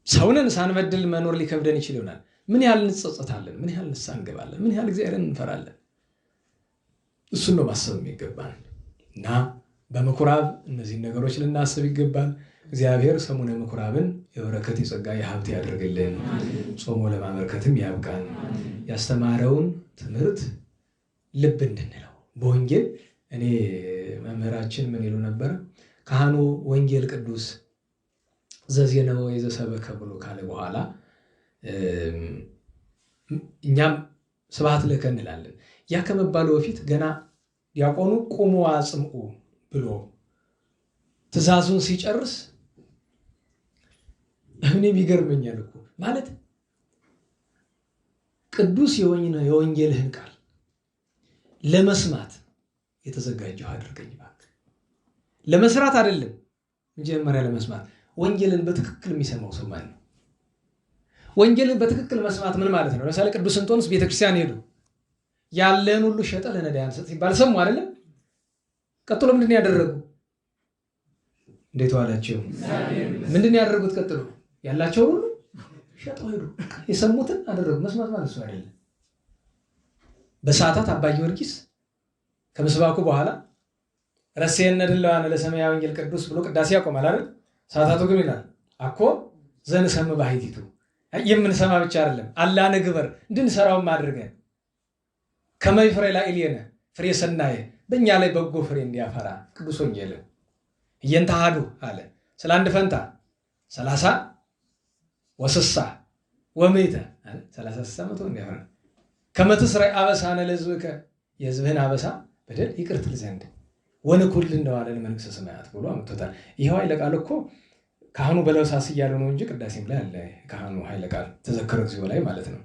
Speaker 1: ሰውንን ሳንበድል መኖር ሊከብደን ይችል ይሆናል። ምን ያህል እንጸጸታለን፣ ምን ያህል ንስሐ እንገባለን፣ ምን ያህል እግዚአብሔርን እንፈራለን። እሱን ነው ማሰብ የሚገባን እና በምኩራብ እነዚህን ነገሮች ልናስብ ይገባል። እግዚአብሔር ሰሙነ ምኩራብን የበረከት የጸጋ የሀብት ያደርግልን፣ ጾሞ ለማበርከትም ያብቃን። ያስተማረውን ትምህርት ልብ እንድንለው በወንጌል እኔ መምህራችን ምን ይሉ ነበር? ካህኑ ወንጌል ቅዱስ ዘዜነወ ዘሰበከ ብሎ ካለ በኋላ እኛም ስብሐት ለከ እንላለን። ያ ከመባሉ በፊት ገና ዲያቆኑ ቁሙ አጽምዑ ብሎ ትእዛዙን ሲጨርስ እኔም ይገርመኛል እኮ ማለት ቅዱስ የወንጌልህን ቃል ለመስማት የተዘጋጀው አድርገኝ እባክህ። ለመስራት አይደለም መጀመሪያ ለመስማት። ወንጌልን በትክክል የሚሰማው ሰው ማን ነው? ወንጌልን በትክክል መስማት ምን ማለት ነው? ለምሳሌ ቅዱስ እንጦንስ ቤተክርስቲያን ሄዱ፣ ያለን ሁሉ ሸጠ ለነዳያን ሰጥ ሲባል ሰሙ አይደለም? ቀጥሎ ምንድን ያደረጉ? እንዴት ዋላችሁ? ምንድን ያደረጉት? ቀጥሎ ያላቸው ሁሉ ሸጠው ሄዱ። የሰሙትን አደረጉ። መስማት ማለት እሱ አይደለም። በሰዓታት አባ ጊዮርጊስ ከምስባኩ በኋላ ረሴነ ድለዋነ ለሰማያ ወንጌል ቅዱስ ብሎ ቅዳሴ ያቆማል አይደል? ሰዓታቱ ግን ይላል አኮ ዘንሰም ባሕቲቱ፣ የምንሰማ ብቻ አይደለም አላ ንግበር እንድንሰራውም አድርገን ከመ ይፍሬ ላዕሌነ ፍሬ ሰናየ፣ በእኛ ላይ በጎ ፍሬ እንዲያፈራ ቅዱስ ወንጌል እየንተ አሐዱ አለ። ስለ አንድ ፈንታ 30 ወስሳ ወምእተ 30 መቶ እንዲያፈራ ከመ ትስረይ አበሳነ ለሕዝብከ፣ የሕዝብህን አበሳ በደል ይቅር ትል ዘንድ ወንኩል እንደዋለ ለመንግሥተ ሰማያት ብሎ አምጥቶታል። ይኸው ኃይለ ቃል እኮ ካህኑ በለውሳስ እያሉ ነው እንጂ ቅዳሴም ላይ አለ። ካህኑ ኃይለ ቃል ተዘከረ እግዚኦ ላይ ማለት ነው።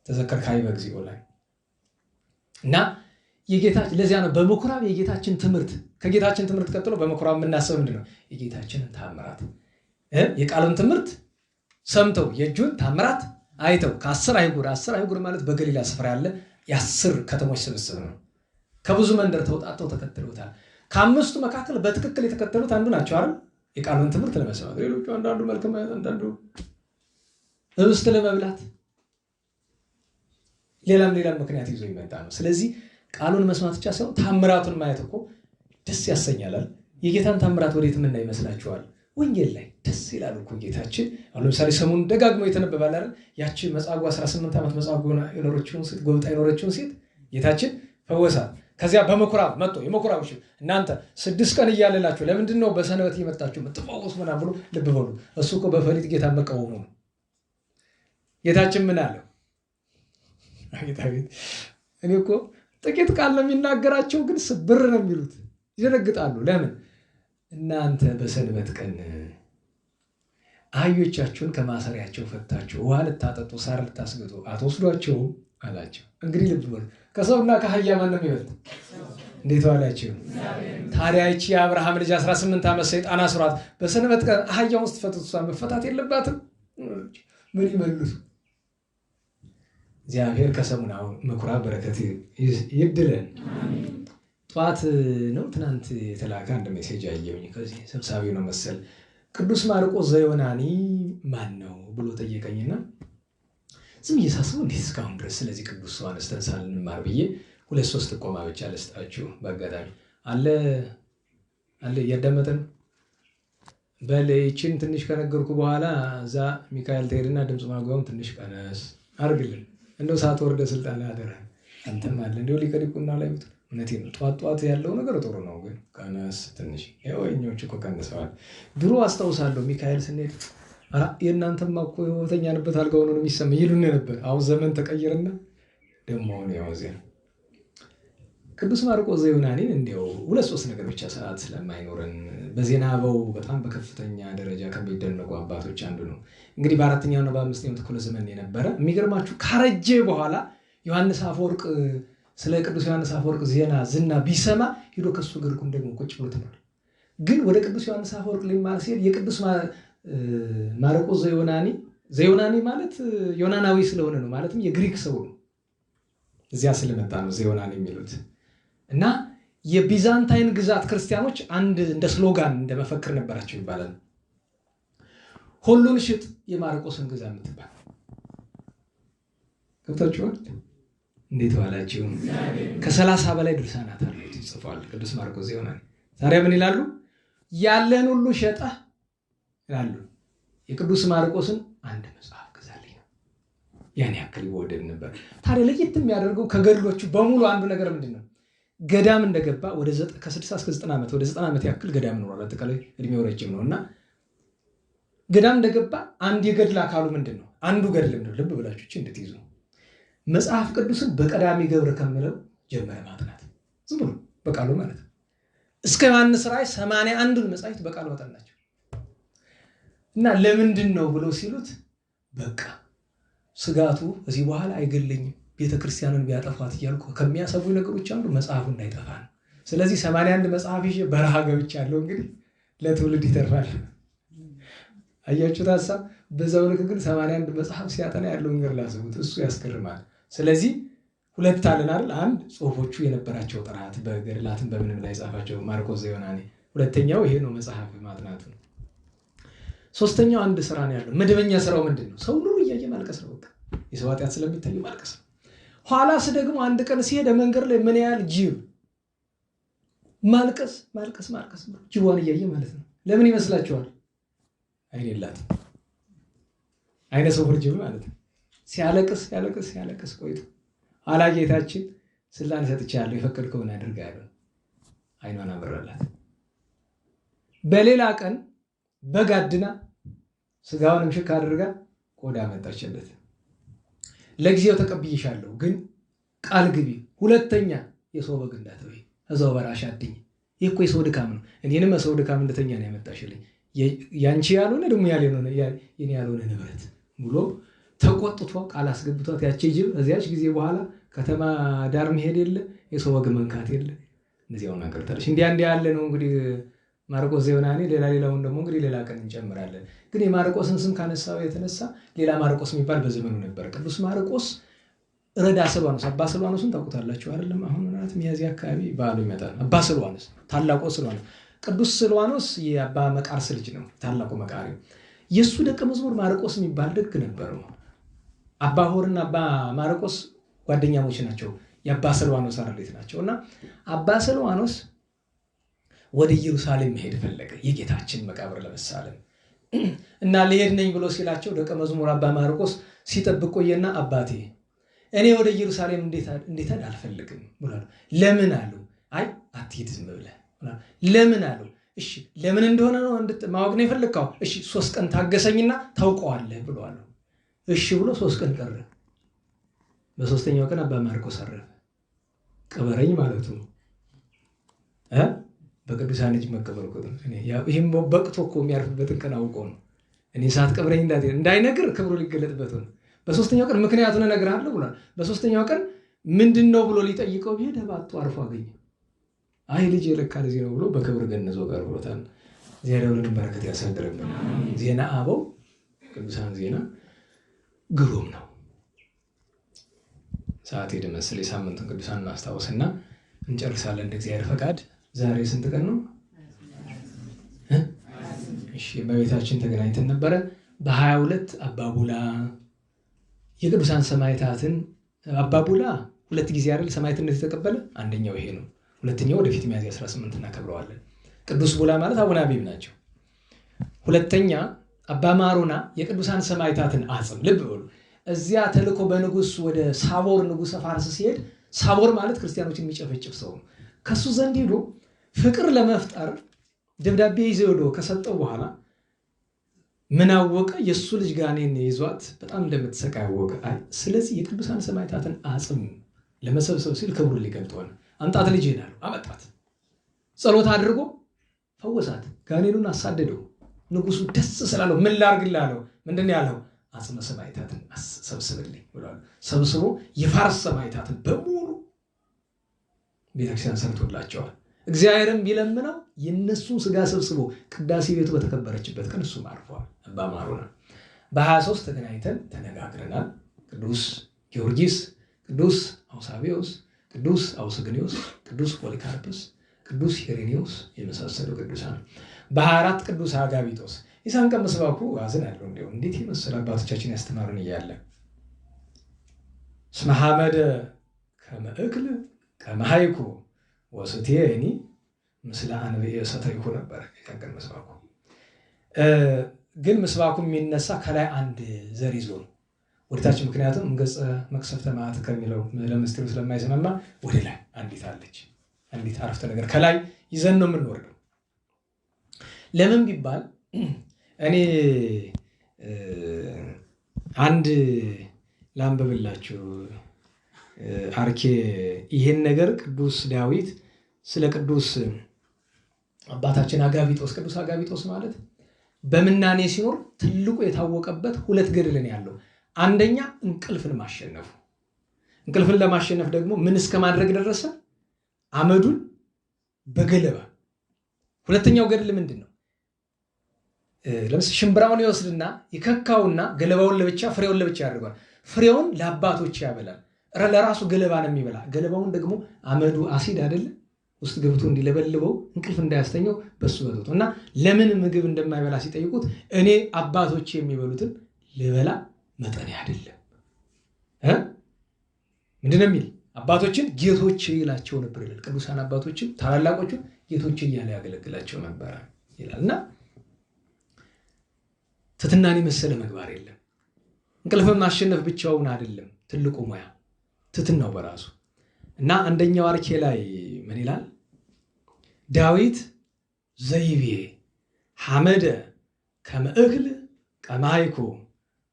Speaker 1: ተዘከር ካይበ እግዚኦ ላይ እና የጌታችን ለዚያ ነው በምኩራብ የጌታችን ትምህርት ከጌታችን ትምህርት ቀጥሎ በምኩራብ የምናስበው ምንድን ነው? የጌታችንን ታምራት የቃሉን ትምህርት ሰምተው የእጁን ታምራት አይተው ከ10 አይጉር 10 አይጉር ማለት በገሊላ ስፍራ ያለ የ10 ከተሞች ስብስብ ነው። ከብዙ መንደር ተውጣጥተው ተከትለውታል። ከአምስቱ መካከል በትክክል የተከተሉት አንዱ ናቸው አይደል? የቃሉን ትምህርት ለመስማት፣ ሌሎቹ አንዳንዱ መልካም አንዳንዱ ህብስት ለመብላት ሌላም ምክንያት ይዞ ይመጣ ነው። ስለዚህ ቃሉን መስማት ብቻ ሳይሆን ታምራቱን ማየት እኮ ደስ ያሰኛል። የጌታን ታምራት ወዴት ምን ይመስላችኋል? ወንጌል ላይ ደስ ይላል እኮ ጌታችን። አሁን ለምሳሌ ሰሞኑን ደጋግሞ የተነበባል አይደል? ያቺ መጻጉዕ 18 ዓመት መጻጉዕ ጎብጣ የኖረችውን ሴት ጌታችን ፈወሳት። ከዚያ በምኩራብ መጥቶ የምኩራብ እናንተ 6 ቀን እያለላችሁ ለምንድን ነው በሰንበት እየመጣችሁ የምትፈወሱ ምናምን ብሎ ልብ በሉ። እሱ እኮ በፈሊጥ ጌታ መቃወሙ ነው። ጌታችን ምን አለው? እኔ እኮ ጥቂት ቃል ነው የሚናገራቸው፣ ግን ስብር ነው የሚሉት፣ ይደነግጣሉ። ለምን? እናንተ በሰንበት ቀን አህዮቻችሁን ከማሰሪያቸው ፈታችሁ ውሃ ልታጠጡ ሳር ልታስገጡ አትወስዷቸውም አላቸው። እንግዲህ ልብ በሉ፣ ከሰውና ከአህያ ማን ነው የሚበልጥ? እንዴት ዋላችሁ? ታዲያ ይቺ የአብርሃም ልጅ 18 ዓመት ሰይጣን አስሯት በሰንበት ቀን አህያውን ውስጥ ፈትቱ፣ እሷ መፈታት የለባትም? ምን ይመልሱ? እግዚአብሔር ከሰሙናው ምኩራብ በረከት ይድለን። ጠዋት ነው ትናንት የተላከ አንድ ሜሴጅ አየሁኝ። ከዚህ ሰብሳቢው ነው መሰል ቅዱስ ማርቆስ ዘዮናኒ ማን ነው ብሎ ጠየቀኝና ዝም እየሳስበው እንዴት እስካሁን ድረስ ስለዚህ ቅዱስ ዮሐንስ ሳንማር ብዬ 2-3 ጥቆማ ብቻ ልስጣችሁ። በአጋጣሚ አለ እያዳመጠን በል ይችን ትንሽ ከነገርኩ በኋላ እዛ ሚካኤል ትሄድና ድምፅ ማጉያውን ትንሽ ቀነስ አድርግልን፣ እንደው ሳትወርደ ስልጣን አደረ አንተም አለ እንደው ሊቀዲቁና ላይ ብት እውነቴን ነው። ጠዋት ያለው ነገር ጥሩ ነው፣ ግን ቀነስ ትንሽ የወኞች እኮ ቀንሰዋል። ድሮ አስታውሳለሁ ሚካኤል ስንሄድ የእናንተማ እኮ የተኛንበት አልጋ ሆኖ ነው የሚሰማኝ ይሉን ነበር። አሁን ዘመን ተቀየረና ደግሞ ያው እዚያ ቅዱስ ማርቆስ ዘዮናኒን እንዲያው 2-3 ነገር ብቻ ሰዓት ስለማይኖረን በዜና አበው በጣም በከፍተኛ ደረጃ ከሚደነቁ አባቶች አንዱ ነው። እንግዲህ በ4ኛውና በ5ኛው ክፍለ ዘመን የነበረ የሚገርማችሁ ካረጀ በኋላ ዮሐንስ አፈወርቅ ስለ ቅዱስ ዮሐንስ አፈወርቅ ዜና ዝና ቢሰማ ሄዶ ከሱ ግርኩም ደግሞ ቁጭ ብሎ ትኖር። ግን ወደ ቅዱስ ዮሐንስ አፈወርቅ ሊማር ሲሄድ የቅዱስ ማርቆስ ዘዮናኒ ማለት ዮናናዊ ስለሆነ ነው። ማለትም የግሪክ ሰው ነው። እዚያ ስለመጣ ነው ዘዮናኒ የሚሉት። እና የቢዛንታይን ግዛት ክርስቲያኖች አንድ እንደ ስሎጋን እንደ መፈክር ነበራቸው ይባላል። ሁሉን ሽጥ የማርቆስን ግዛ የምትባል ገብታችኋል? እንዴት ዋላችሁ? ከ30 በላይ ድርሳናት አሉት ጽፏል ቅዱስ ማርቆስ ዘዮናኒ። ታዲያ ምን ይላሉ? ያለን ሁሉ ሸጠህ ይላሉ የቅዱስ ማርቆስን አንድ መጽሐፍ ግዛልኝ ነው። ያን ያክል ይወደድ ነበር። ታዲያ ለየት የሚያደርገው ከገድሎቹ በሙሉ አንዱ ነገር ምንድን ነው? ገዳም እንደገባ ወደ ከ60 እስከ 90 ዓመት ወደ 90 ዓመት ያክል ገዳም ኖሯል። አጠቃላይ እድሜው ረጅም ነው። እና ገዳም እንደገባ አንድ የገድል አካሉ ምንድን ነው? አንዱ ገድል ምንድን ነው? ልብ ብላችሁ እንድትይዙ መጽሐፍ ቅዱስን በቀዳሚ ገብረ ከምለው ጀመረ ማጥናት። ዝም ብሎ በቃሉ ማለት ነው። እስከ ዮሐንስ ራእይ 81ን መጽሐፍት በቃሉ አጠናቸው። እና ለምንድን ነው ብለው ሲሉት በቃ ስጋቱ እዚህ በኋላ አይገለኝም ቤተክርስቲያንን ቢያጠፋት እያልኩ ከሚያሰቡ ነገሮች አንዱ መጽሐፉ እንዳይጠፋ ነው። ስለዚህ 81 መጽሐፍ ይዤ በረሃ ገብቻለሁ። እንግዲህ ለትውልድ ይተርፋል። አያችሁት ሀሳብ። በዛው ልክ ግን 81 መጽሐፍ ሲያጠና ያለው ነገር ላሰቡት እሱ ያስገርማል። ስለዚህ 2 አለን አይደል? አንድ ጽሁፎቹ የነበራቸው ጥራት በገድላትን በምንም ላይ ጻፋቸው ማርቆስ ዘዮናኒ። ሁለተኛው ይሄ ነው መጽሐፍ ማጥናቱ ነው። ሶስተኛው አንድ ስራ ነው ያለው። መደበኛ ስራው ምንድን ነው? ሰው ሁሉ እያየ ማልቀስ ነው። በቃ የሰው ኃጢአት ስለሚታየው ማልቀስ ነው። ኋላስ ደግሞ አንድ ቀን ሲሄድ መንገድ ላይ ምን ያህል ጅብ ማልቀስ ጅቧን እያየ ማለት ነው። ለምን ይመስላችኋል? አይን የላትም። አይነ ስውር ጅብ ማለት ነው። ሲያለቅስ ቆይቶ ኋላ ጌታችን ስልጣን ሰጥቻለሁ የፈቀድከውን አድርግ ያለው አይኗን አበራላት። በሌላ ቀን በጋድና ስጋውንም ሽክ አድርጋ ቆዳ መጣችለት። ለጊዜው ተቀብዬሻለሁ፣ ግን ቃል ግቢ ሁለተኛ የሰው በግ እንዳትበይ እዛው በራሽ አድኝ። ይህ እኮ የሰው ድካም ነው። እኔንም ሰው ድካም እንደተኛ ነው ያመጣሽልኝ። ያንቺ ያልሆነ ደግሞ የኔ ያልሆነ ንብረት ብሎ ተቆጥቶ ቃል አስገብቷት ያቺ ጅብ እዚያች ጊዜ በኋላ ከተማ ዳር መሄድ የለ የሰው በግ መንካት የለ እነዚያውን ነገር ታለሽ እንዲያ ያለ ነው እንግዲህ ማርቆስ ዘዮናኒ። ሌላውን ደግሞ እንግዲህ ሌላ ቀን እንጨምራለን። ግን የማርቆስን ስም ካነሳው የተነሳ ሌላ ማርቆስ የሚባል በዘመኑ ነበር። ቅዱስ ማርቆስ ረዳ ስልዋኖስ፣ አባ ስልዋኖስን ታውቁታላችሁ አይደለም? አሁን ማለት ሚያዝያ አካባቢ በዓሉ ይመጣል። አባ ስልዋኖስ ታላቁ ስልዋኖስ፣ ቅዱስ ስልዋኖስ የአባ መቃርስ ልጅ ነው፣ ታላቁ መቃሪ። የእሱ ደቀ መዝሙር ማርቆስ የሚባል ደግ ነበረው። አባ ሆርና አባ ማርቆስ ጓደኛሞች ናቸው። የአባ ስልዋኖስ አረሌት ናቸው። እና አባ ስልዋኖስ ወደ ኢየሩሳሌም መሄድ ፈለገ የጌታችን መቃብር ለመሳለም እና ልሄድ ነኝ ብሎ ሲላቸው ደቀ መዝሙር አባ ማርቆስ ሲጠብቅ ቆየና አባቴ እኔ ወደ ኢየሩሳሌም እንዴት አልፈልግም ብሏል። ለምን አሉ። አይ አትሂድ ዝም ብለህ። ለምን አሉ። እሺ ለምን እንደሆነ ነው ማወቅ ነው የፈለግከው? እሺ 3 ቀን ታገሰኝና ታውቀዋለህ ብሏል። እሺ ብሎ 3 ቀን ቀረ። በ3ኛው ቀን አባ ማርቆስ አረፈ። ቀበረኝ ማለቱ በቅዱሳን እጅ መቀበል እኮ ነው። ይህም በቅቶ እኮ የሚያርፍበትን ቀን አውቆ ነው። እኔ ሳትቀብረኝ እንዳይነግር ክብሩ ሊገለጥበት ነው። በ3ኛው ቀን ምክንያቱን እነግርሃለሁ ብሏል። በ3ኛው ቀን ምንድን ነው ብሎ ሊጠይቀው ቢሄድ ባጡ አርፎ አገኘ። አይ ልጅ የለካ ለዚህ ነው ብሎ በክብር ገንዞ ቀርቦታል። እግዚአብሔርን በረከት ያሳድርብን። ዜና አበው ቅዱሳን ዜና ግሩም ነው። ሰዓት ሄደ መሰለኝ። የሳምንቱን ቅዱሳን እናስታውስና እንጨርሳለን እንደ እግዚአብሔር ፈቃድ። ዛሬ ስንት ቀን ነው? እሺ በቤታችን ተገናኝተን ነበረ። በ22 አባቡላ የቅዱሳን ሰማዕታትን አባቡላ 2 ጊዜ አይደል ሰማዕትነት የተቀበለ። አንደኛው ይሄ ነው። ሁለተኛው ወደፊት ሚያዝያ 18 እናከብረዋለን። ቅዱስ ቡላ ማለት አቡነ አቢብ ናቸው። ሁለተኛ አባ ማሩና የቅዱሳን ሰማዕታትን አጽም ልብ በሉ። እዚያ ተልኮ በንጉስ ወደ ሳቦር ንጉሰ ፋርስ ሲሄድ ሳቦር ማለት ክርስቲያኖችን የሚጨፈጭፍ ሰው ነው። ከሱ ዘንድ ሄዶ ፍቅር ለመፍጠር ደብዳቤ ይዘው ሄዶ ከሰጠው በኋላ ምን አወቀ? የሱ ልጅ ጋኔን ይዟት በጣም እንደምትሰቃይ አወቀ። ስለዚህ የቅዱሳን ሰማዕታትን አጽም ለመሰብሰብ ሲል ክብሩን ሊገልጥ ሆነ። አምጣት ልጅ ይላሉ። አመጣት። ጸሎት አድርጎ ፈወሳት። ጋኔኑን አሳደደው። ንጉሱ ደስ ስላለው ምን ላርግልህ አለው። ምንድን ያለው? አጽመ ሰማዕታትን ሰብስብልኝ ብሏል። ሰብስቦ የፋርስ ሰማዕታትን በሙሉ ቤተክርስቲያን ሰርቶላቸዋል። እግዚአብሔርም ቢለምነው የነሱን ስጋ ሰብስቦ ቅዳሴ ቤቱ በተከበረችበት ቀን እሱም አርፏል። አባ ማሩና በ23 ተገናኝተን ተነጋግረናል። ቅዱስ ጊዮርጊስ፣ ቅዱስ አውሳቢዮስ፣ ቅዱስ አውስግኒዮስ፣ ቅዱስ ፖሊካርፕስ፣ ቅዱስ ሄሬኔዎስ የመሳሰሉ ቅዱሳን። በ24 ቅዱስ አጋቢጦስ የሳንቀ መስባኩ አዝናለሁ። እንዲሁ እንዴት የመሰለ አባቶቻችን ያስተማሩን እያለ እስመ ሐመደ ከመ እክል ከመ ሐይኩ ወስቴኒ ምስለ አንብኤ ሰተይኩ ነበር የሳንቀ መስባኩ። ግን መስባኩ የሚነሳ ከላይ አንድ ዘር ይዞ ነው ወደታች። ምክንያቱም ገጸ መቅሰፍተ መዓት ከሚለው ለምስጢሩ ስለማይሰማማ ወደ ላይ አንዲት አለች። አንዲት አረፍተ ነገር ከላይ ይዘን ነው የምንወርደው። ለምን ቢባል እኔ አንድ ላንብብላችሁ። አርኬ ይሄን ነገር ቅዱስ ዳዊት ስለ ቅዱስ አባታችን አጋቢጦስ፣ ቅዱስ አጋቢጦስ ማለት በምናኔ ሲኖር ትልቁ የታወቀበት 2 ገድልን ያለው። አንደኛ እንቅልፍን ማሸነፉ። እንቅልፍን ለማሸነፍ ደግሞ ምን እስከ ማድረግ ደረሰ? አመዱን በገለባ። ሁለተኛው ገድል ምንድን ነው? ለምሳሌ ሽምብራውን ይወስድና ይከካውና ገለባውን ለብቻ ፍሬውን ለብቻ ያደርገዋል። ፍሬውን ለአባቶች ያበላል። ለራሱ ገለባ ነው የሚበላ። ገለባውን ደግሞ አመዱ አሲድ አይደለ ውስጥ ገብቶ እንዲለበልበው እንቅልፍ እንዳያስተኘው በሱ በቶቶ እና ለምን ምግብ እንደማይበላ ሲጠይቁት እኔ አባቶች የሚበሉትን ልበላ መጠኔ አይደለም። ምንድነው የሚል? አባቶችን ጌቶች ይላቸው ነበር ይላል። ቅዱሳን አባቶችን ታላላቆቹን ጌቶች እያለ ያገለግላቸው ነበር ይላል። እና ትትናን የመሰለ ምግባር የለም። እንቅልፍን ማሸነፍ ብቻውን አይደለም ትልቁ ሙያ፣ ትትናው በራሱ። እና አንደኛው አርኬ ላይ ምን ይላል? ዳዊት ዘይቤ ሐመደ ከመ እክል ከመ ሐይኩ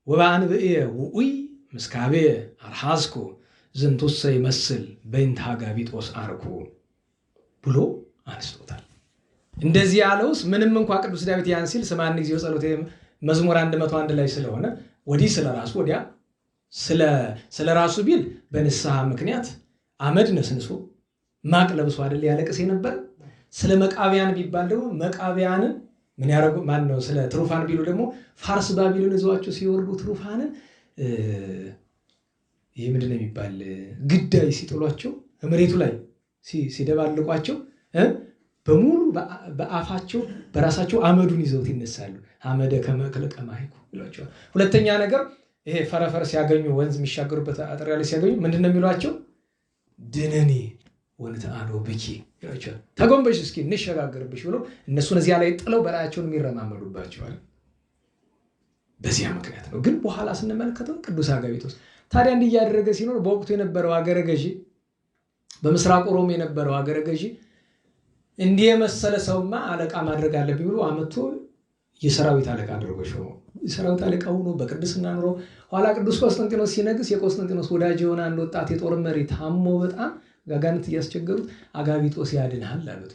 Speaker 1: ወበአንብኤ ውዑይ ምስካቤ አርሐስኩ ዝንቱሰ ይመስል በእንተ አጋቢጦስ አርኩ ብሎ አንስቶታል። እንደዚህ ያለውስ ምንም እንኳ ቅዱስ ዳዊት ያን ሲል ስማኒ ጊዜው ጸሎቴ መዝሙር 101 ላይ ስለሆነ ወዲህ ስለራሱ ወዲያ ስለራሱ ቢል በንስሐ ምክንያት አመድ ነስንሶ ማቅ ለብሶ አይደል ያለቅስ ነበር። ስለ መቃቢያን ቢባል ደግሞ መቃቢያንን ምን ያረጉ ማን ነው? ስለ ትሩፋን ቢሉ ደግሞ ፋርስ ባቢሎን ይዘዋቸው ሲወርዱ ትሩፋንን ይሄ ምንድነው የሚባል ግዳይ ሲጥሏቸው መሬቱ ላይ ሲደባልቋቸው በሙሉ በአፋቸው በራሳቸው አመዱን ይዘውት ይነሳሉ። አመደ ከመ እክል ከመ ሐይኩ ይሏቸዋል። ሁለተኛ ነገር ይሄ ፈረፈር ሲያገኙ ወንዝ የሚሻገሩበት አጥር ላይ ሲያገኙ ምንድነው የሚሏቸው? ድነኒ ወንተአዶ ብኪ ይላቸዋል። ተጎንበሽ እስኪ እንሸጋገርብሽ ብሎ እነሱን እዚያ ላይ ጥለው በላያቸውን የሚረማመዱባቸዋል። በዚያ ምክንያት ነው። ግን በኋላ ስንመለከተው ቅዱስ አጋቢጦስ ታዲያ እንዲህ እያደረገ ሲኖር በወቅቱ የነበረው አገረ ገዢ በምስራቅ ሮም የነበረው አገረ ገዢ እንዲህ የመሰለ ሰውማ አለቃ ማድረግ አለብኝ ብሎ አመቶ የሰራዊት አለቃ አድርጎ ሾመው። የሰራዊት አለቃ ሆኖ በቅድስና ኑሮ ኋላ ቅዱስ ቆስጠንጢኖስ ሲነግስ የቆስጠንጢኖስ ወዳጅ የሆነ አንድ ወጣት የጦር መሪ ታሞ በጣም ጋጋንት እያስቸገሩት አጋቢጦስ ያድንሃል አሉት።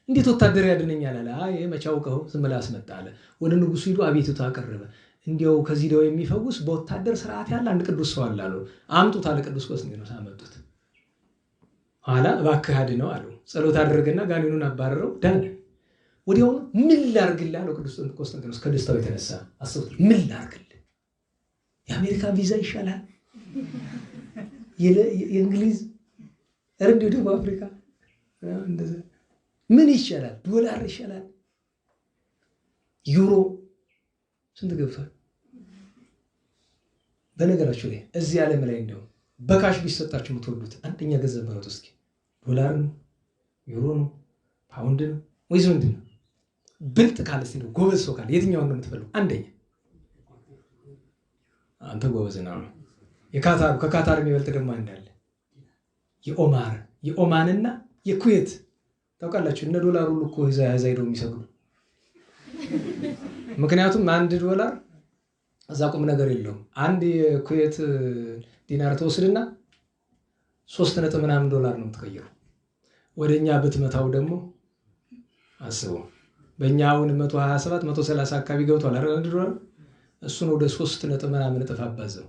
Speaker 1: እንዴት ወታደር ያድነኛል አለ። አይ መቼ አውቀው ዝም ብለህ አስመጣ አለ። ወደ ንጉሱ ሂዶ አቤቱታ አቀረበ። እንዲያው ከዚህ ደው የሚፈውስ በወታደር ስርዓት ያለ አንድ ቅዱስ ሰው አለ አሉ። አምጡት አለ። ቅዱስ ቆስጠንጢኖስ አመጡት። ኋላ እባክህ አድነው አሉ። ጸሎት አደረገና ጋኔኑን አባረረው፣ ዳነ። ወዲያውኑ ምን ላርግልህ አለው ቅዱስ ቆስጠንጢኖስ ከደስታው የተነሳ አስቡት። ምን ላርግልህ? የአሜሪካ ቪዛ ይሻላል? የእንግሊዝ እንዲሁ ደቡብ አፍሪካ እንደዛ ምን ይሻላል? ዶላር ይሻላል? ዩሮ ስንት ገብቷል? በነገራችሁ ላይ እዚህ ዓለም ላይ እንደው በካሽ ቢሰጣችሁ የምትወዱት አንደኛ ገንዘብ ነው። እስኪ ዶላር ነው? ዩሮ ነው? ፓውንድ ነው ወይስ ምንድን ነው? ብልጥ ካለ እስኪ ነው ጎበዝ ሰው ካለ የትኛውን ነው የምትፈልጉ? አንደኛ አንተ ጎበዝ ነው። የካታሩ ከካታር የሚበልጥ ደግሞ እንዳለ የኦማንና የኩዌት ታውቃላችሁ። እነ ዶላር ሁሉ እኮ እዛ ሄደው የሚሰግዱ። ምክንያቱም አንድ ዶላር እዛ ቁም ነገር የለውም። አንድ የኩዌት ዲናር ተወስድና 3 ምናምን ዶላር ነው የምትቀይረው። ወደኛ ብትመታው ደግሞ አስበው በእኛ አሁን 127 130 አካባቢ ገብቷል አይደል? አንድ ዶላር እሱን ወደ 3 ምናምን እጥፍ አባዘው።